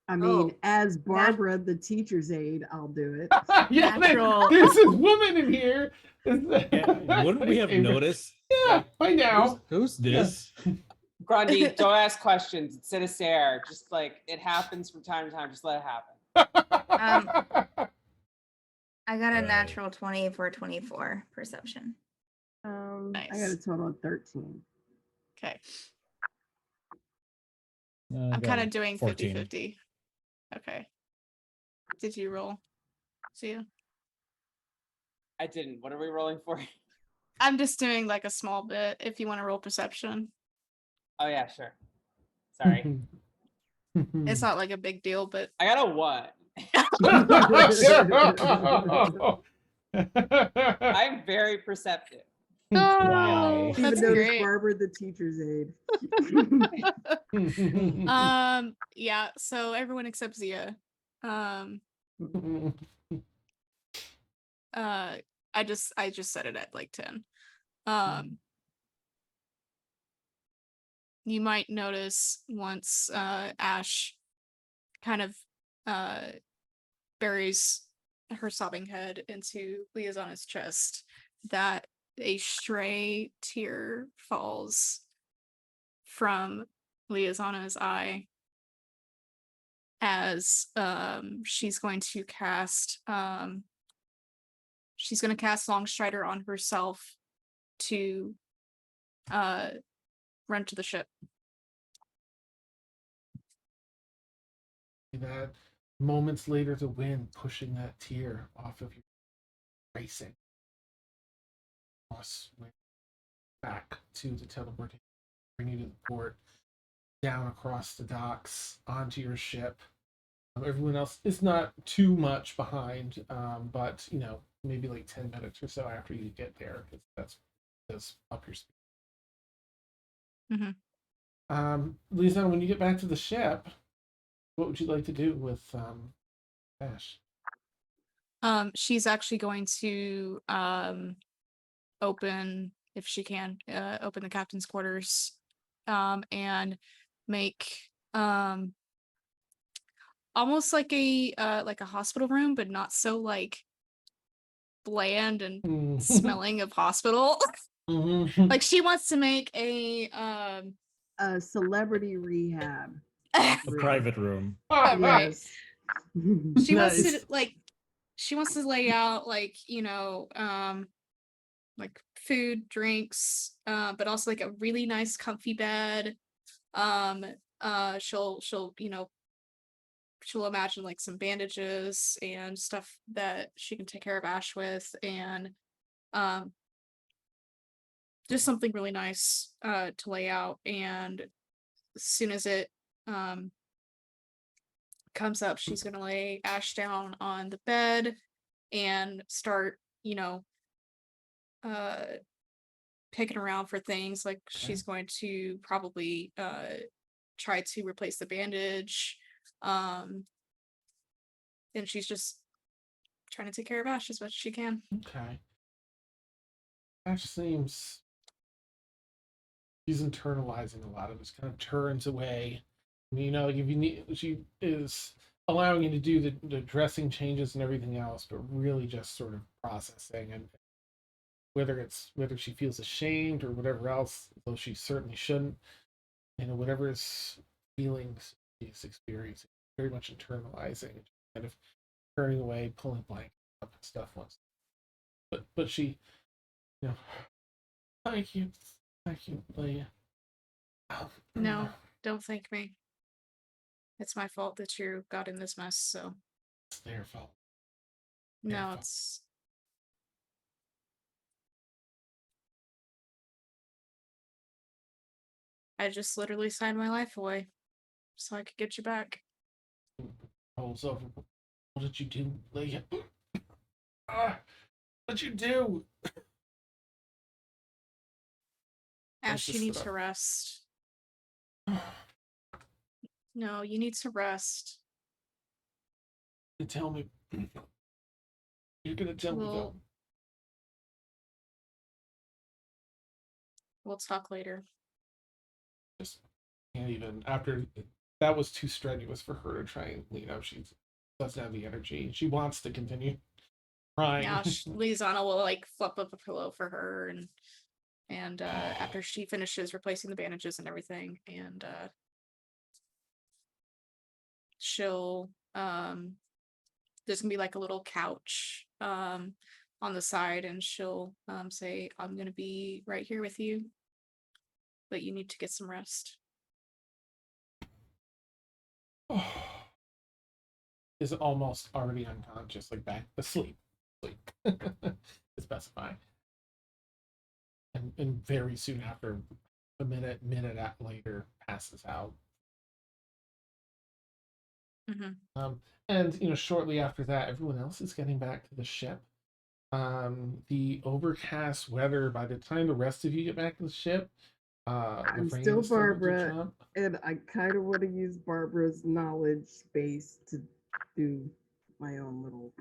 I mean, Oh, as Barbara, the teacher's aide, I'll do it. Yeah, Natural. there's this woman in here. Yeah, wouldn't we have noticed? Yeah, by now. Who's this? Grundy, don't ask questions. It's a stare. Just like it happens from time to time. Just let it happen. I got a Right. natural 20 for 24 perception. I got Nice. a total of 13. Okay. I I'm got kind of doing 14. 50-50. Okay. Did you roll? See you. I didn't. What are we rolling for? I'm just doing like a small bit if you want to roll perception. Oh yeah, sure. Sorry. It's not like a big deal, but I got a 1. I'm very perceptive. Wow. Even that's notice great. Barbara, the teacher's aide. Yeah, so everyone except Zia. I just set it at like 10. You might notice once Ash kind of buries her sobbing head into Liazana's chest that a stray tear falls from Liazana's eye as she's going to cast Longstrider on herself to run to the ship. That moments later, the wind pushing that tear off of you, racing across back to the teleportation, bring you to the port, down across the docks onto your ship. Everyone else is not too much behind, but maybe like 10 minutes or so after you get there, because that's up your speed. Lisa, when you get back to the ship, what would you like to do with Ash? She's actually going to open, if she can, open the captain's quarters and make almost like a hospital room, but not so like bland and smelling of hospital. Like she wants to make a celebrity rehab. A private room. Right. Yes. She wants Nice. to she wants to lay out like like food, drinks, but also like a really nice comfy bed. She'll she'll imagine like some bandages and stuff that she can take care of Ash with, and just something really nice to lay out. And as soon as it comes up, she's gonna lay Ash down on the bed and start, picking around for things. Like she's going to probably try to replace the bandage. And she's just trying to take care of Ash as much as she can. Okay. Ash seems she's internalizing a lot of this, kind of turns away. Like if you need, she is allowing you to do the dressing changes and everything else, but really just sort of processing, and whether she feels ashamed or whatever else, though she certainly shouldn't, whatever is feelings she's experiencing, very much internalizing, kind of turning away, pulling blank up and stuff once. But she, thank you, Leah. No, don't thank me. It's my fault that you got in this mess, so. It's their fault. No, it's. I just literally signed my life away so I could get you back. Rolls over. What did you do, Leah? What'd you do? Ash, you need to rest. No, you need to rest. You tell me. You're gonna tell me though. We'll talk later. Just can't even. After that was too strenuous for her to try and lean up. She doesn't have the energy. She wants to continue crying. Yeah, Lizana will like flip up a pillow for her, and after she finishes replacing the bandages and everything, and she'll there's gonna be like a little couch on the side, and she'll say, I'm gonna be right here with you, but you need to get some rest. Is almost already unconscious, like back asleep. To specify. And very soon after, a minute later, passes out. Mm-hmm. And shortly after that, everyone else is getting back to the ship. The overcast weather. By the time the rest of you get back to the ship, I'm still Barbara, and I kind of want to use Barbara's knowledge base to do my own little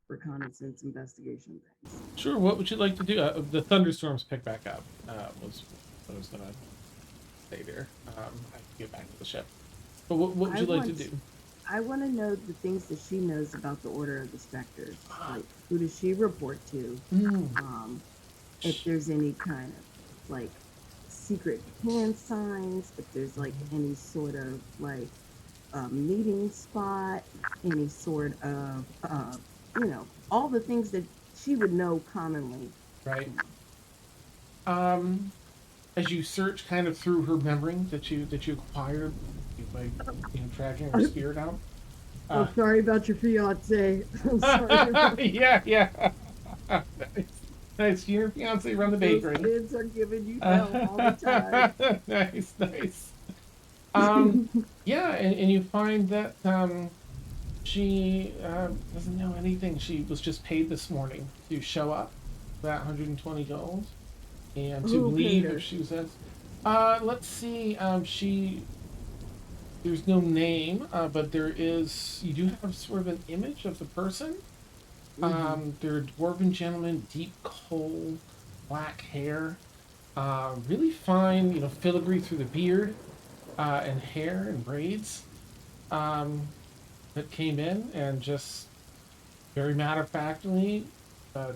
reconnaissance investigation things. Sure. What would you like to do? The thunderstorms pick back up. Was what I was gonna say there. I can get back to the ship. But what would you like to do? I want to know the things that she knows about the Order of the Spectres. Like, who does she report to? If there's any kind of like secret hand signs, if there's like any sort of like meeting spot, any sort of all the things that she would know commonly. Right. As you search kind of through her memory that you acquired by dragging her spirit out. Oh, sorry about your fiance. I'm sorry. Yeah. Nice. Your fiance run the bakery. Those kids are giving you hell all the time. Nice. Yeah, and you find that she doesn't know anything. She was just paid this morning to show up, that 120 gold, and to leave if she says. Let's see. There's no name, but there is. You do have sort of an image of the person. They're a dwarven gentleman, deep coal, black hair, really fine, filigree through the beard, and hair and braids. That came in and just very matter-of-factly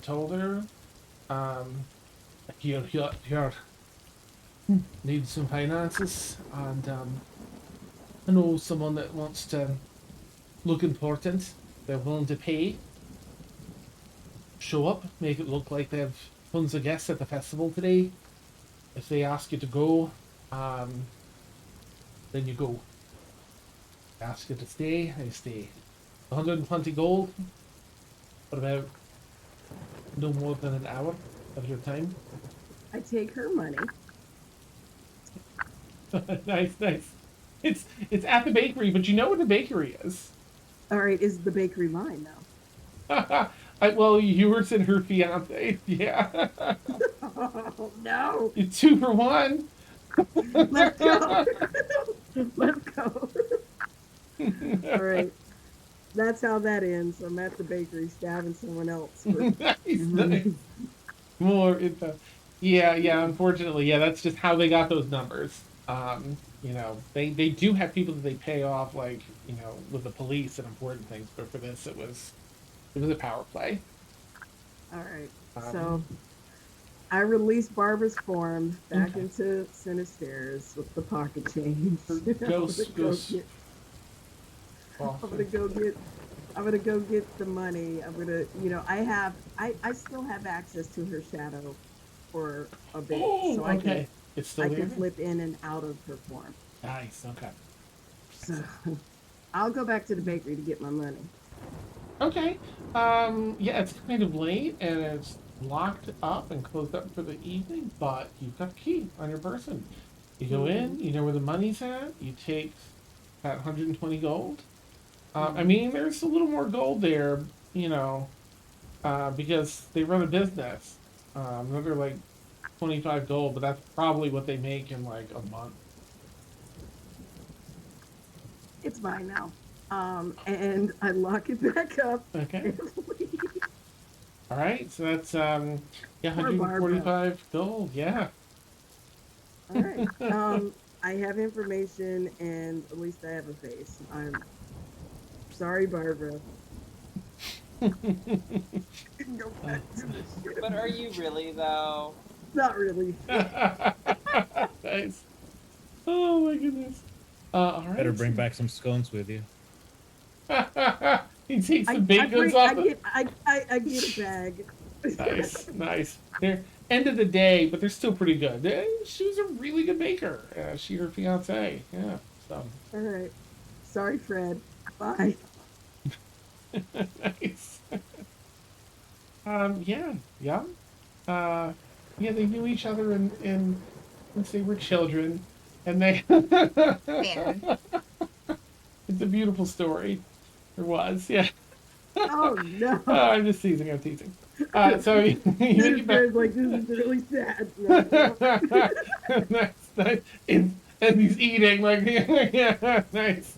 told her, here, need some finances, and I know someone that wants to look important. They're willing to pay. Show up, make it look like they have tons of guests at the festival today. If they ask you to go, then you go. Ask you to stay, I stay. 120 gold. What about no more than an hour of your time? I take her money. Nice. it's at the bakery, but you know where the bakery is. All right, is the bakery mine now? Well, yours and her fiance. Yeah. Oh no! It's 2 for 1. Let's go. Let's go. All right, that's how that ends. I'm at the bakery stabbing someone else for Nice, money. nice. More info. Yeah. Unfortunately, yeah, that's just how they got those numbers. They do have people that they pay off, like with the police and important things. But for this, it was a power play. All right, so Um, I released Barbara's form back Okay. into Sinistairs with the pocket change. Ghost. I'm gonna go get. I'm gonna go get the money. I'm gonna, I still have access to her shadow for a bit, Oh, so I can okay. It's still I there. can flip in and out of her form. Nice. Okay. So I'll go back to the bakery to get my money. Okay. Yeah, it's kind of late and it's locked up and closed up for the evening, but you've got the key on your person. You go in, you know where the money's at, you take that 120 gold. I mean, there's a little more gold there, because they run a business. Another like 25 gold, but that's probably what they make in like a month. It's mine now. And I lock it back up Okay. and leave. All right. So that's yeah, Poor Barbara. 145 gold. Yeah. All right. I have information, and at least I have a face. I'm sorry, Barbara. Go back to the ship. But are you really though? Not really. Nice. Oh my goodness. All right. Better bring back some scones with you. He takes the I baked goods bring, off. I get a bag. Nice. They're end of the day, but they're still pretty good. She was a really good baker. She her fiance. Yeah. So All right. Sorry, Fred. Bye. nice. Yeah. Yeah, they knew each other in since they were children, and they. Fair. It's a beautiful story. There was, yeah. Oh no. Oh, I'm just teasing. I'm teasing. So you make it back. Fred's like, this is really sad. No. Nice. And he's eating like yeah, nice.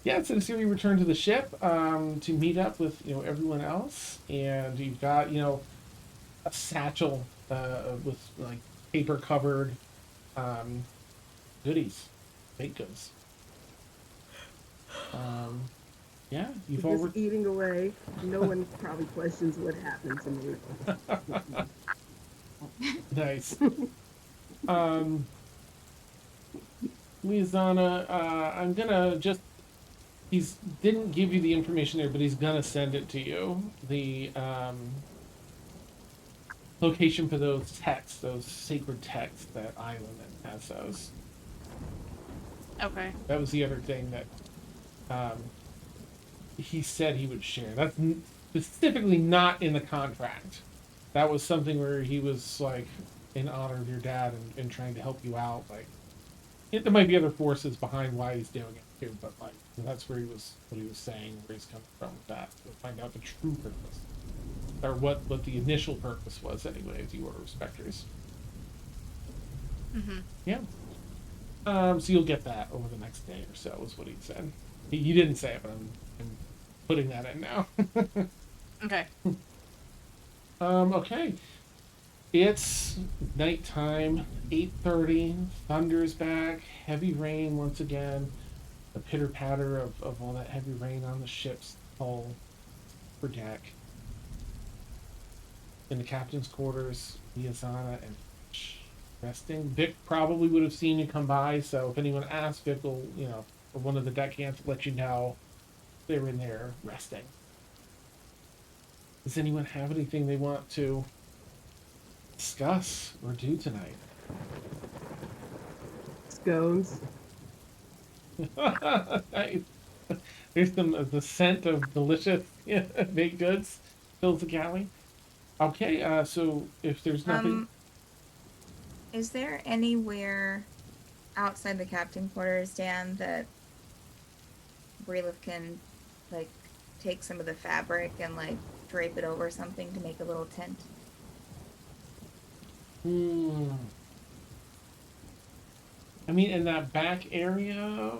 Yeah, so you return to the ship to meet up with everyone else, and you've got a satchel with like paper covered goodies, baked goods. Yeah, you've Just over. eating away. No one probably questions what happened to me. Nice. Liazana, I'm gonna just. He's didn't give you the information there, but he's gonna send it to you. The location for those texts, those sacred texts, that island that has those. Okay. That was the other thing that he said he would share. That's specifically not in the contract. That was something where he was like, in honor of your dad and trying to help you out. Like, there might be other forces behind why he's doing it too, but like that's where what he was saying, where he's coming from with that. To find out the true purpose, or what the initial purpose was, anyway, as you Order of Spectres. Mm-hmm. Yeah. So you'll get that over the next day or so, is what he said. He didn't say it, but I'm putting that in now. Okay. Okay. It's nighttime, 8:30, thunder's back, heavy rain once again, the pitter-patter of all that heavy rain on the ship's hull for deck. In the captain's quarters, Liazana and Fish resting. Vic probably would have seen you come by, so if anyone asks, Vic will, or one of the deckhands will let you know they were in there resting. Does anyone have anything they want to discuss or do tonight? Scones. Nice. There's the scent of delicious baked goods fills the galley. Okay, so if there's nothing, Is there anywhere outside the captain quarters, Dan, that Breelith can like take some of the fabric and like drape it over something to make a little tent? I mean, in that back area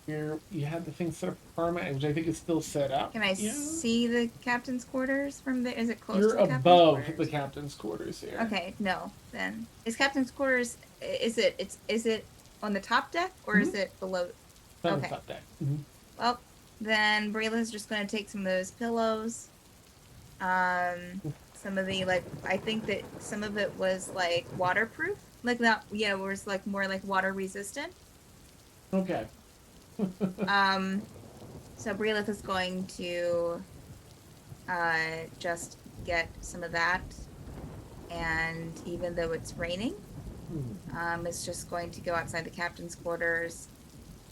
where you had the thing set up for Karma, which I think is still set up. Can I Yeah. see the captain's quarters from there? Is it close You're to the captain's above quarters? the captain's quarters here. Okay, no. Then is captain's quarters? Is it on the top deck or is it below? It's on the Okay. top deck. Well, then Brayla's just gonna take some of those pillows. Some of the like, I think that some of it was like waterproof, like that. Yeah, it was like more like water resistant. Okay. So Brelith is going to just get some of that, and even though it's raining, it's just going to go outside the captain's quarters,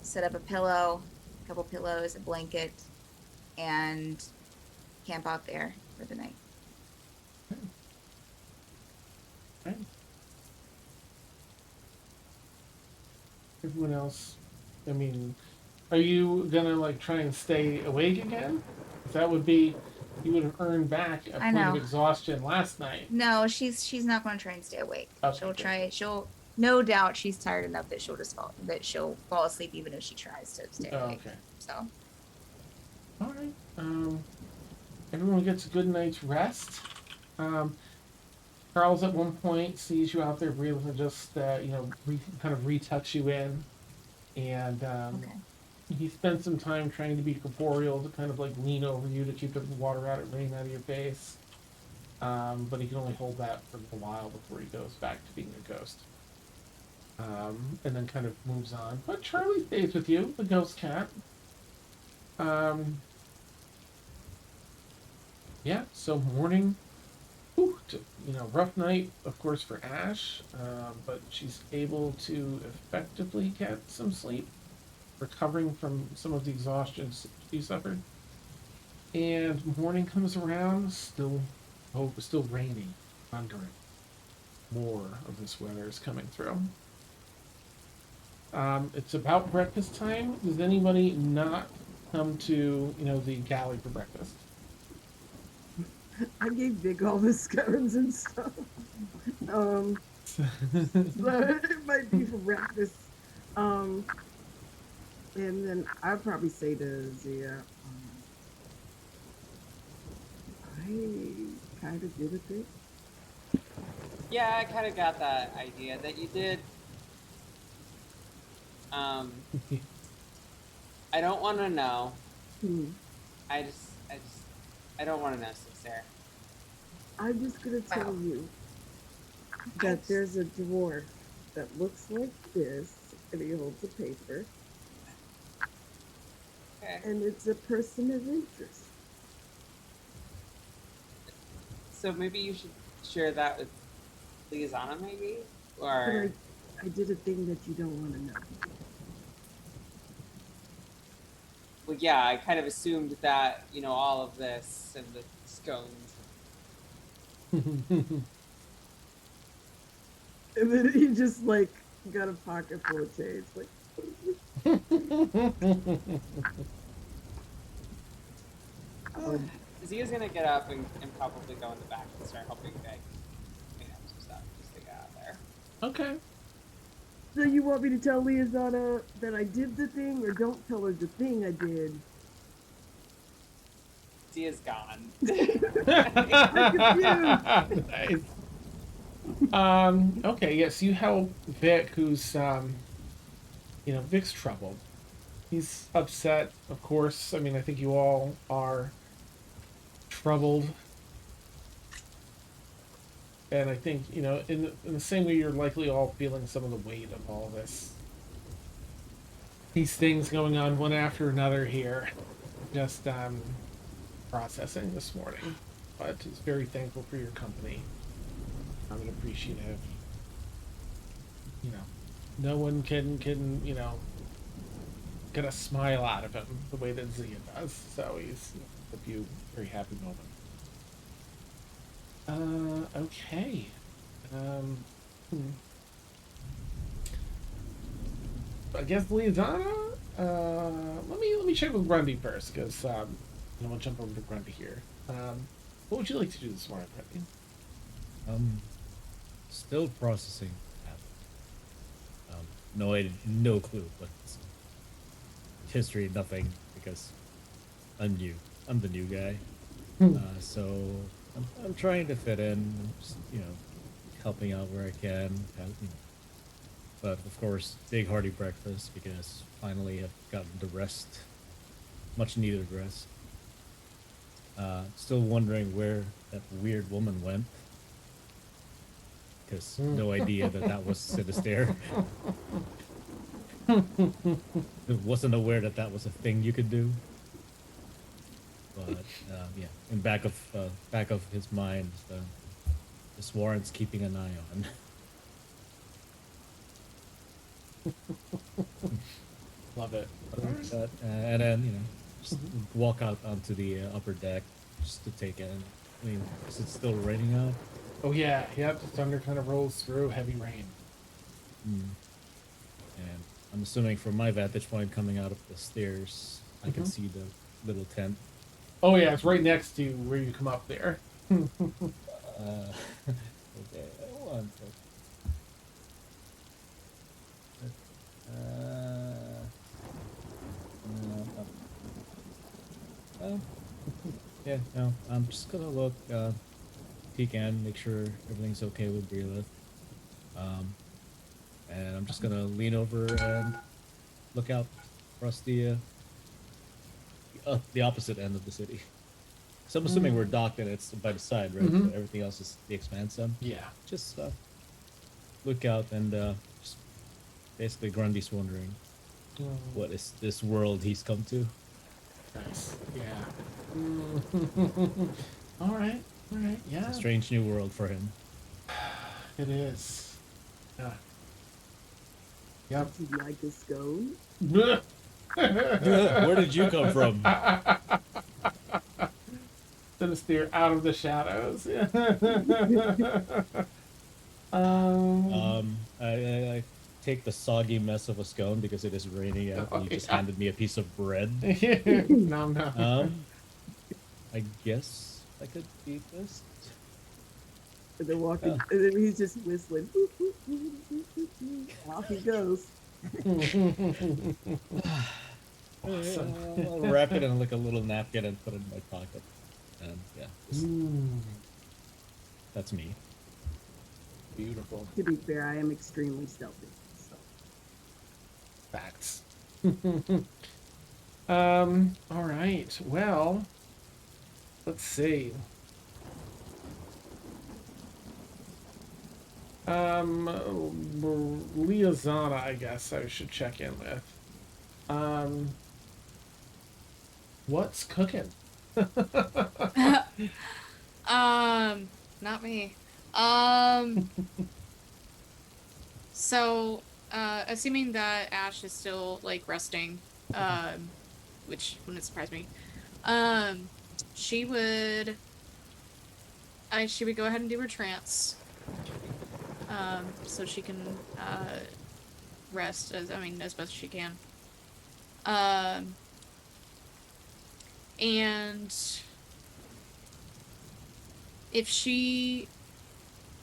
set up a pillow, a couple pillows, a blanket, and camp out there for the night. Right. Everyone else, I mean, are you gonna like try and stay awake again? 'Cause that would be, you would have earned back a point of know. exhaustion last night. No, she's not going to try and stay awake. Okay, She'll good. try. She'll no doubt she's tired enough that she'll fall asleep even if she tries to stay Oh, awake. okay. So All right. Everyone gets a good night's rest. Charles at one point sees you out there breathing and just kind of retucks you in, and okay. he spends some time trying to be corporeal to kind of like lean over you to keep the water out of rain out of your face. But he can only hold that for a while before he goes back to being a ghost. And then kind of moves on. But Charlie stays with you, the ghost cat. Yeah, so morning. Rough night, of course, for Ash, but she's able to effectively get some sleep, recovering from some of the exhaustion she suffered. And morning comes around, still raining, thundering. More of this weather is coming through. It's about breakfast time. Does anybody not come to, the galley for breakfast? I gave Big all the scones and stuff. So it might be for breakfast. And then I'd probably say to Zia, I kind of did a thing. Yeah, I kind of got that idea that you did. I don't want to know. I don't want to know, sister. I'm just gonna tell you that there's a dwarf that looks like this, and he holds a paper, Okay. and it's a person of interest. So maybe you should share that with Liazana, maybe? Or... But I did a thing that you don't want to know. Well, yeah, I kind of assumed that, all of this and the scones. And then he just like got a pocket full of change, like. Zia's gonna get up and probably go in the back and start helping Meg clean up some stuff just to get out of there. Okay. So you want me to tell Liazana that I did the thing, or don't tell her the thing I did? Zia's gone. Nice. Okay, yes, you help Vic, who's, Vic's troubled. He's upset, of course. I mean, I think you all are troubled. And I think, in the same way you're likely all feeling some of the weight of all this. These things going on one after another here. Just, processing this morning. But he's very thankful for your company. I'm appreciative. No one can get a smile out of him the way that Zia does. So he's a few very happy moments. Okay. I guess Liazana. Let me check with Grundy first, because and we'll jump over to Grundy here. What would you like to do this morning, Grundy? Still processing. No clue, but history, nothing, because I'm new. I'm the new guy. So I'm trying to fit in, just, helping out where I can. But of course, big hearty breakfast because finally I've gotten the rest, much needed rest. Still wondering where that weird woman went. Because no idea that was Sinister. Wasn't aware that was a thing you could do. But yeah, in back of his mind, this Warren's keeping an eye on. Love it. And then just walk out onto the upper deck just to take it. I mean, is it still raining out? Oh yeah, yep. The thunder kind of rolls through, heavy rain. And I'm assuming from my vantage point coming out of the stairs, I can see the little tent. Oh yeah, it's right next to where you come up there. Okay, one second. Yeah, no, I'm just gonna look, peek in, make sure everything's okay with Breelith. And I'm just gonna lean over and look out across the opposite end of the city. So I'm assuming we're docked and it's by the side, right? So everything else is the expanse end. Yeah. Just look out and just basically Grundy's wondering what is this world he's come to. Nice. Yeah. All right. Yeah. It's a strange new world for him. It is. Yeah. Yep. Do you like a scone? Where did you come from? Sinister out of the shadows. I take the soggy mess of a scone because it is raining out and you just handed me a piece of bread. No. I guess I could eat this. And they're walking, and then he's just whistling. Off he goes. I'll wrap it in like a little napkin and put it in my pocket. And yeah, that's me. Beautiful. To be fair, I am extremely stealthy. So. Facts. All right. Well, let's see. Liazana, I guess I should check in with. What's cooking? Not me. So, assuming that Ash is still, like, resting, which wouldn't surprise me, she would go ahead and do her trance, so she can, rest, as best as she can. And if she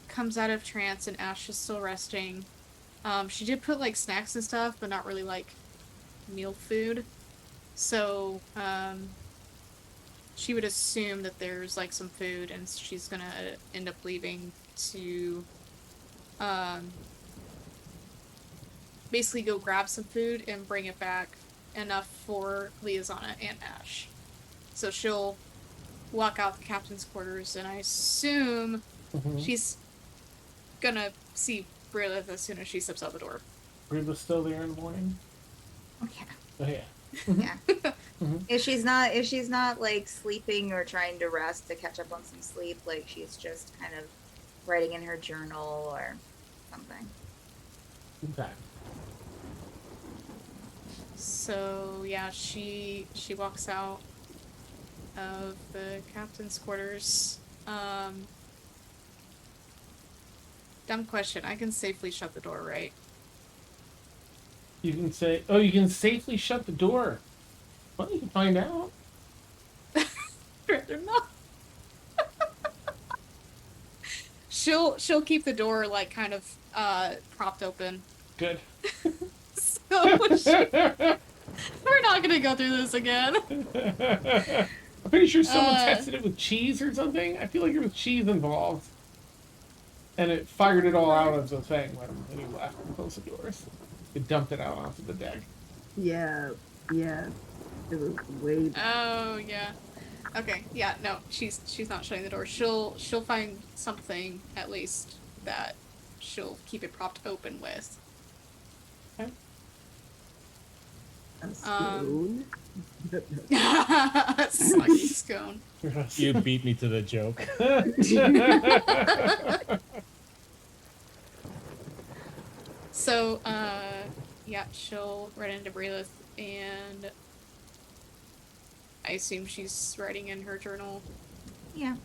comes out of trance and Ash is still resting, she did put, like, snacks and stuff, but not really, like, meal food. So, she would assume that there's, like, some food, and she's gonna end up leaving to, basically go grab some food and bring it back, enough for Liazana and Ash. So she'll walk out the captain's quarters, and I assume she's gonna see Brilith as soon as she steps out the door. Brilith's still there in the morning? Oh yeah. Oh yeah. Yeah. If she's not like sleeping or trying to rest to catch up on some sleep, like she's just kind of writing in her journal or something. Okay. So yeah, she walks out of the captain's quarters. Dumb question. I can safely shut the door, right? You can say, oh, you can safely shut the door. Well, you can find out. Rather not. She'll keep the door like kind of propped open. Good. So we're not gonna go through this again. I'm pretty sure someone Uh, tested it with cheese or something. I feel like there was cheese involved. And it fired it all out of the thing when he left and closed the doors. It dumped it out onto the deck. Yeah, yeah. It was way. Oh yeah. Okay. Yeah. No, she's not shutting the door. She'll find something at least that she'll keep it propped open with. Okay. A spoon. Sucky scone. You beat me to the joke. So, yeah, she'll run into Breelith, and I assume she's writing in her journal. Yeah.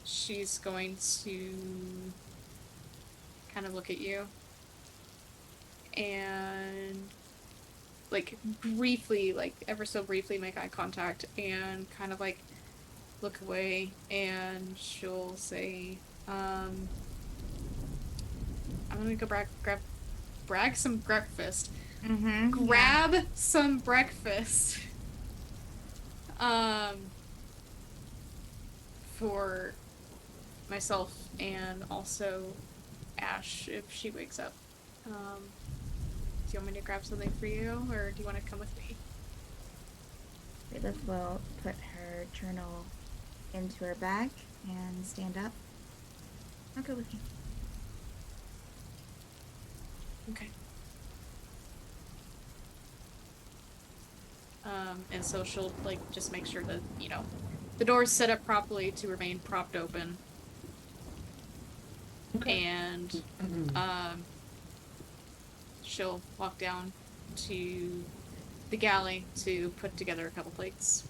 She's going to kind of look at you and like briefly, like ever so briefly make eye contact and kind of like look away, and she'll say, I'm gonna go brag some breakfast. Mm-hmm. Grab some breakfast. For myself and also Ash if she wakes up. Do you want me to grab something for you, or do you want to come with me? Lilith will put her journal into her bag and stand up. I'll go with you. Okay. And so she'll like just make sure that, you know, the door's set up properly to remain propped open. Okay. And she'll walk down to the galley to put together a couple plates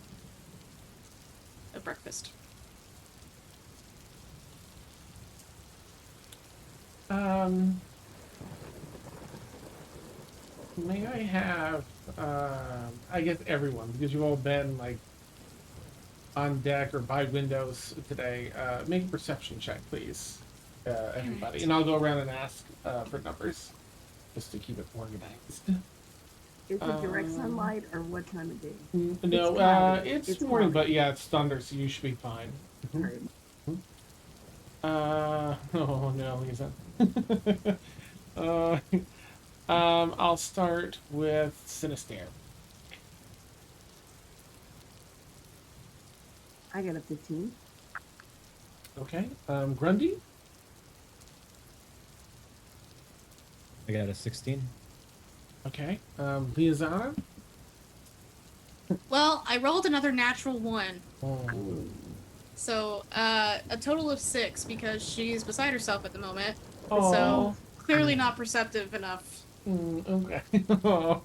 of breakfast. May I have, I guess everyone, because you've all been like on deck or by windows today, make a perception check, please, everybody. And I'll go around and ask for numbers, just to keep it organized. Is it direct sunlight or what time of day? No, cloudy. it's It's morning, cloudy. but yeah, it's thunder, so you should be fine. Right. Oh no, Lisa. I'll start with Sinister. I got a 15. Okay. Grundy? I got a 16. Okay. Liazana? Well, I rolled another natural 1. Oh. So, a total of 6 because she's beside herself at the moment. Oh. So, clearly not perceptive enough. Okay. Oh.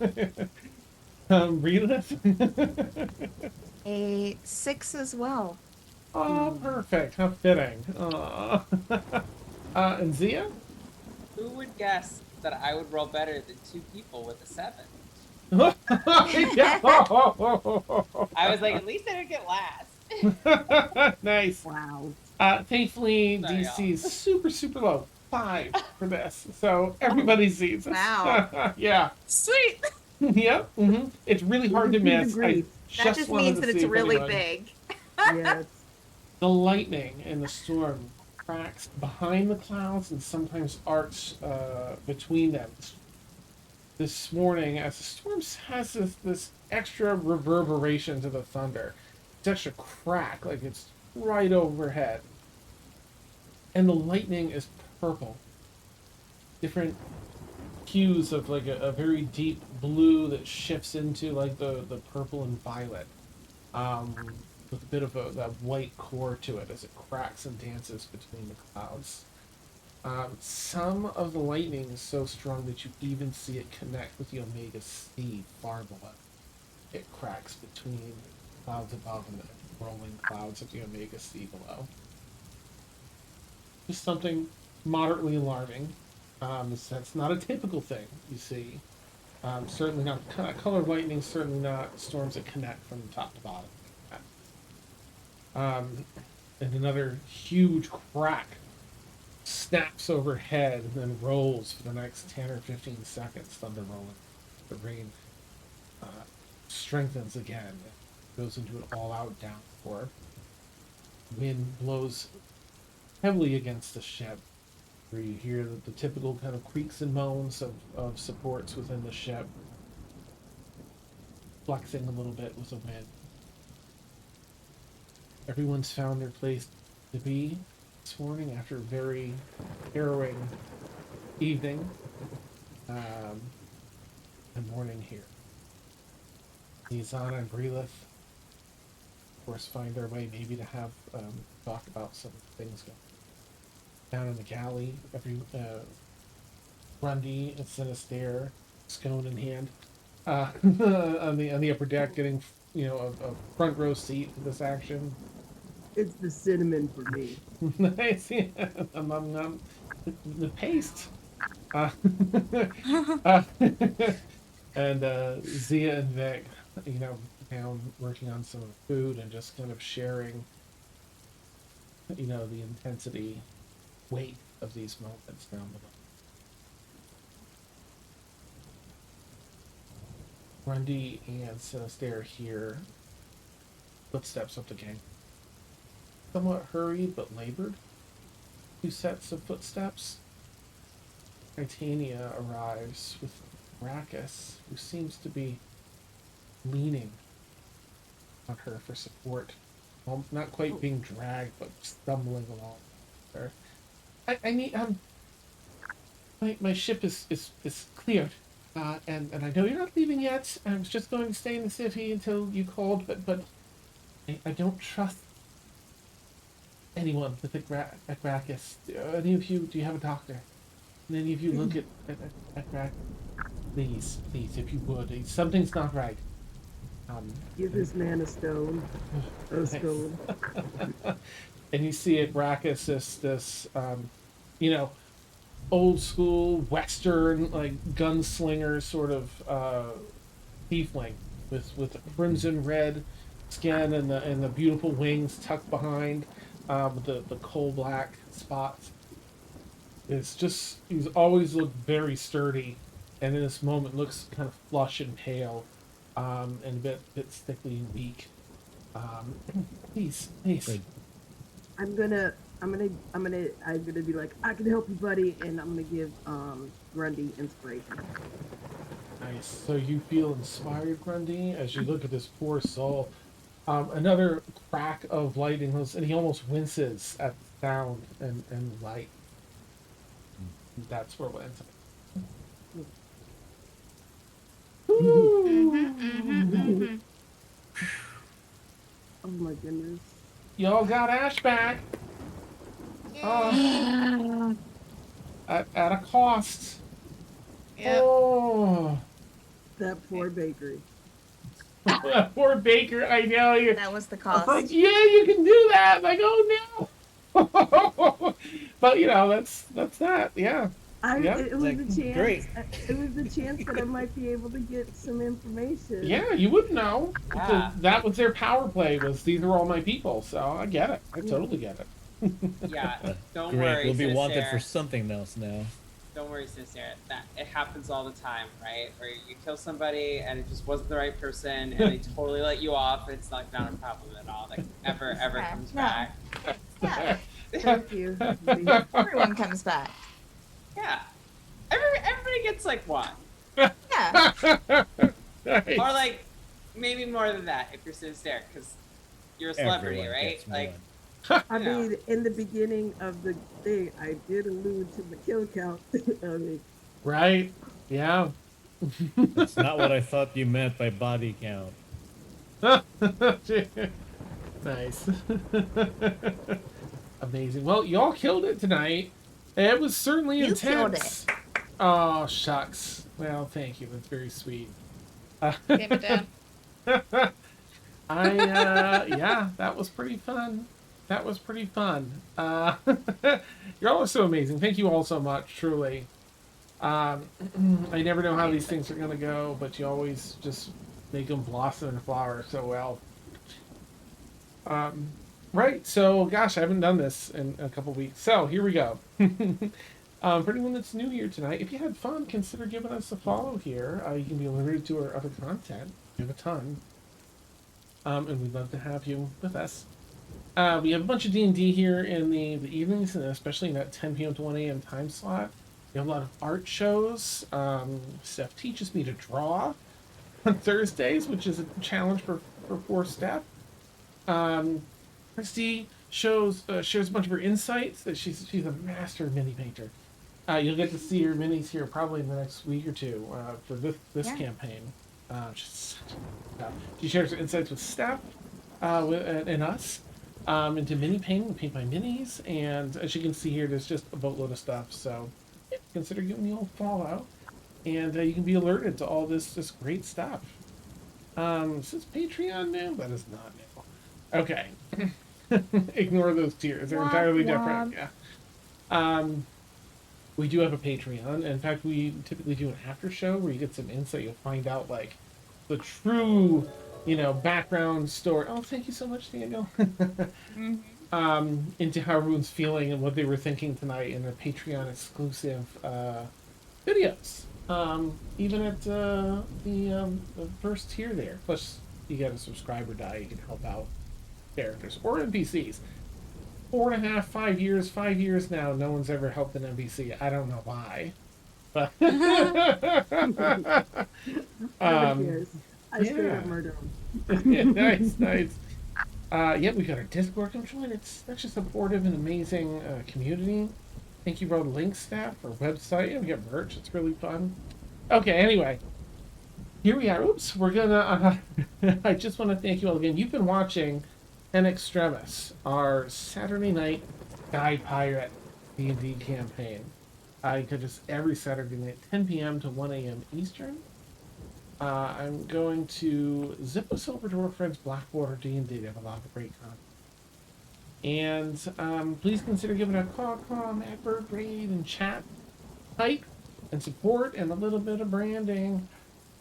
Relif? A 6 as well. Oh, perfect. How fitting. Oh. And Zia? Who would guess that I would roll better than 2 people with a 7? Yeah. I was like, at least I didn't get last. Nice. Wow. Thankfully, Sorry, DC is super, super low. 5 for this. So everybody sees this. Wow. Yeah. Sweet! Yep. It's really hard to miss. I That just wanted means to that see it's if really anyone- big. Yes. The lightning and the storm cracks behind the clouds and sometimes arcs between them. This morning, as the storm has this extra reverberation to the thunder, it's extra crack, like it's right overhead. And the lightning is purple. Different hues of like a very deep blue that shifts into like the purple and violet. With a bit of that white core to it as it cracks and dances between the clouds. Some of the lightning is so strong that you even see it connect with the Omega Sea far below. It cracks between clouds above and the rolling clouds of the Omega Sea below. just something moderately alarming. That's not a typical thing you see. Certainly not color lightning, certainly not storms that connect from top to bottom. And another huge crack snaps overhead and then rolls for the next 10 or 15 seconds, thunder rolling. The rain strengthens again, goes into an all-out downpour. Wind blows heavily against the ship, where you hear the typical kind of creaks and moans of supports within the ship, flexing a little bit with the wind. Everyone's found their place to be this morning after a very harrowing evening and morning here. Nizana and Brilith, of course, find their way maybe to have talk about some things going down in the galley. Grundy and Sinister, scone in hand, on the upper deck, getting a front row seat to this action. It's the cinnamon for me. Nice, yeah. The paste. And Zia and Vic, down working on some food and just kind of sharing, the intensity, weight of these moments down below. Grundy and Sinister hear footsteps up the gang. Somewhat hurried but labored. 2 sets of footsteps. Titania arrives with Rackus, who seems to be leaning on her for support. Well, not quite being dragged, but stumbling along with her. I need my ship is cleared. And I know you're not leaving yet. I was just going to stay in the city until you called, but I don't trust anyone with Rackus. Any of you, do you have a doctor? And any of you look at Rackus? Please, if you would. Something's not right. Give this man a stone. A stone. And you see at Rackus this old school Western, like, gunslinger sort of tiefling with crimson red skin and the beautiful wings tucked behind, with the coal black spots. He's always looked very sturdy, and in this moment looks kind of flush and pale, and a bit sickly and weak. Please. Good. I'm gonna be like, I can help you, buddy, and I'm gonna give Grundy inspiration. Nice. So you feel inspired, Grundy, as you look at this poor soul. Another crack of lightning, and he almost winces at the sound and light. That's where we'll end up. Oh my goodness. Y'all got Ash back. At a cost. Yep. Oh. That poor bakery. That poor baker, I know you. That was the I'm cost. like, yeah, you can do that. I'm like, oh no. But that's that. Yeah. It was Like, a chance. great. It was a chance that I might be able to get some information. Yeah, you wouldn't know. Yeah. That was their power play. Was these are all my people. So I get it. I totally get it. Yeah, don't Great. worry. We'll be wanted Sincere. for something else now. Don't worry, Sincere. That it happens all the time, right? Where you kill somebody and it just wasn't the right person, and they totally let you off. It's like not a problem at all. Like ever Yeah, comes no. back. Yeah, Thank you. everyone comes back. Yeah, everybody gets like one, Yeah. Nice. or like maybe more than that if you're Sincere, because you're a celebrity, Everyone right? gets Like one. I Yeah. mean, in the beginning of the thing, I did allude to the kill count. I mean, Right? Yeah. That's not what I thought you meant by body count. Nice. Amazing. Well, y'all killed it tonight. It was certainly You killed intense. Oh, shucks. Well, thank you. That's very sweet. Gave it down. Yeah, that was pretty fun. that was pretty fun. You're all so amazing. Thank you all so much, truly. I never know how these things are gonna go, but you always just make them blossom and flower so well. Right, so gosh, I haven't done this in a couple weeks. So here we go. For anyone that's new here tonight, if you had fun, consider giving us a follow here. You can be alerted to our other content. We have a ton. And we'd love to have you with us. We have a bunch of D&D here in the evenings, and especially in that 10 p.m. to 1 a.m. time slot. We have a lot of art shows. Steph teaches me to draw on Thursdays, which is a challenge for poor Steph. Christy shares a bunch of her insights. That she's a master mini painter. You'll get to see her minis here probably in the next week or two for this campaign. She shares her insights with Steph and us into mini painting, paint by minis, and as you can see here, there's just a boatload of stuff. So consider giving me a little follow, and you can be alerted to all this great stuff. Is Patreon new? That is not new. Okay. Ignore those tiers. They're entirely different. Yeah. We do have a Patreon. In fact, we typically do an after show where you get some insight. You'll find out like the true, background story. Oh, thank you so much, Daniel. Into how everyone's feeling and what they were thinking tonight in a Patreon exclusive videos. Even at the first tier there. Plus, you get a subscriber die. You can help out characters or NPCs. 4.5, 5 years, 5 years now, no one's ever helped an NPC. I don't know why. But I straight up murder them. nice. Yeah, we got our Discord. Come join. It's such a supportive and amazing community. Thank you for all the links, staff, our website. And we got merch. It's really fun. Okay, anyway. Here we are. Oops, we're gonna. I just want to thank you all again. You've been watching Extremis, our Saturday night Guide Pirate D&D campaign. You catch us every Saturday night, 10 p.m. to 1 a.m. Eastern. I'm going to zip us over to our friends Blackwater D&D. They have a lot of great content. And please consider giving a call, advert, raid, and chat type, and support, and a little bit of branding.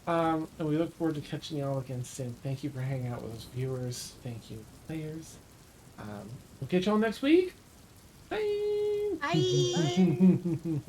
And we look forward to catching you all again soon. Thank you for hanging out with us, viewers. Thank you, players. We'll catch you all next week. Bye. Bye. Bye.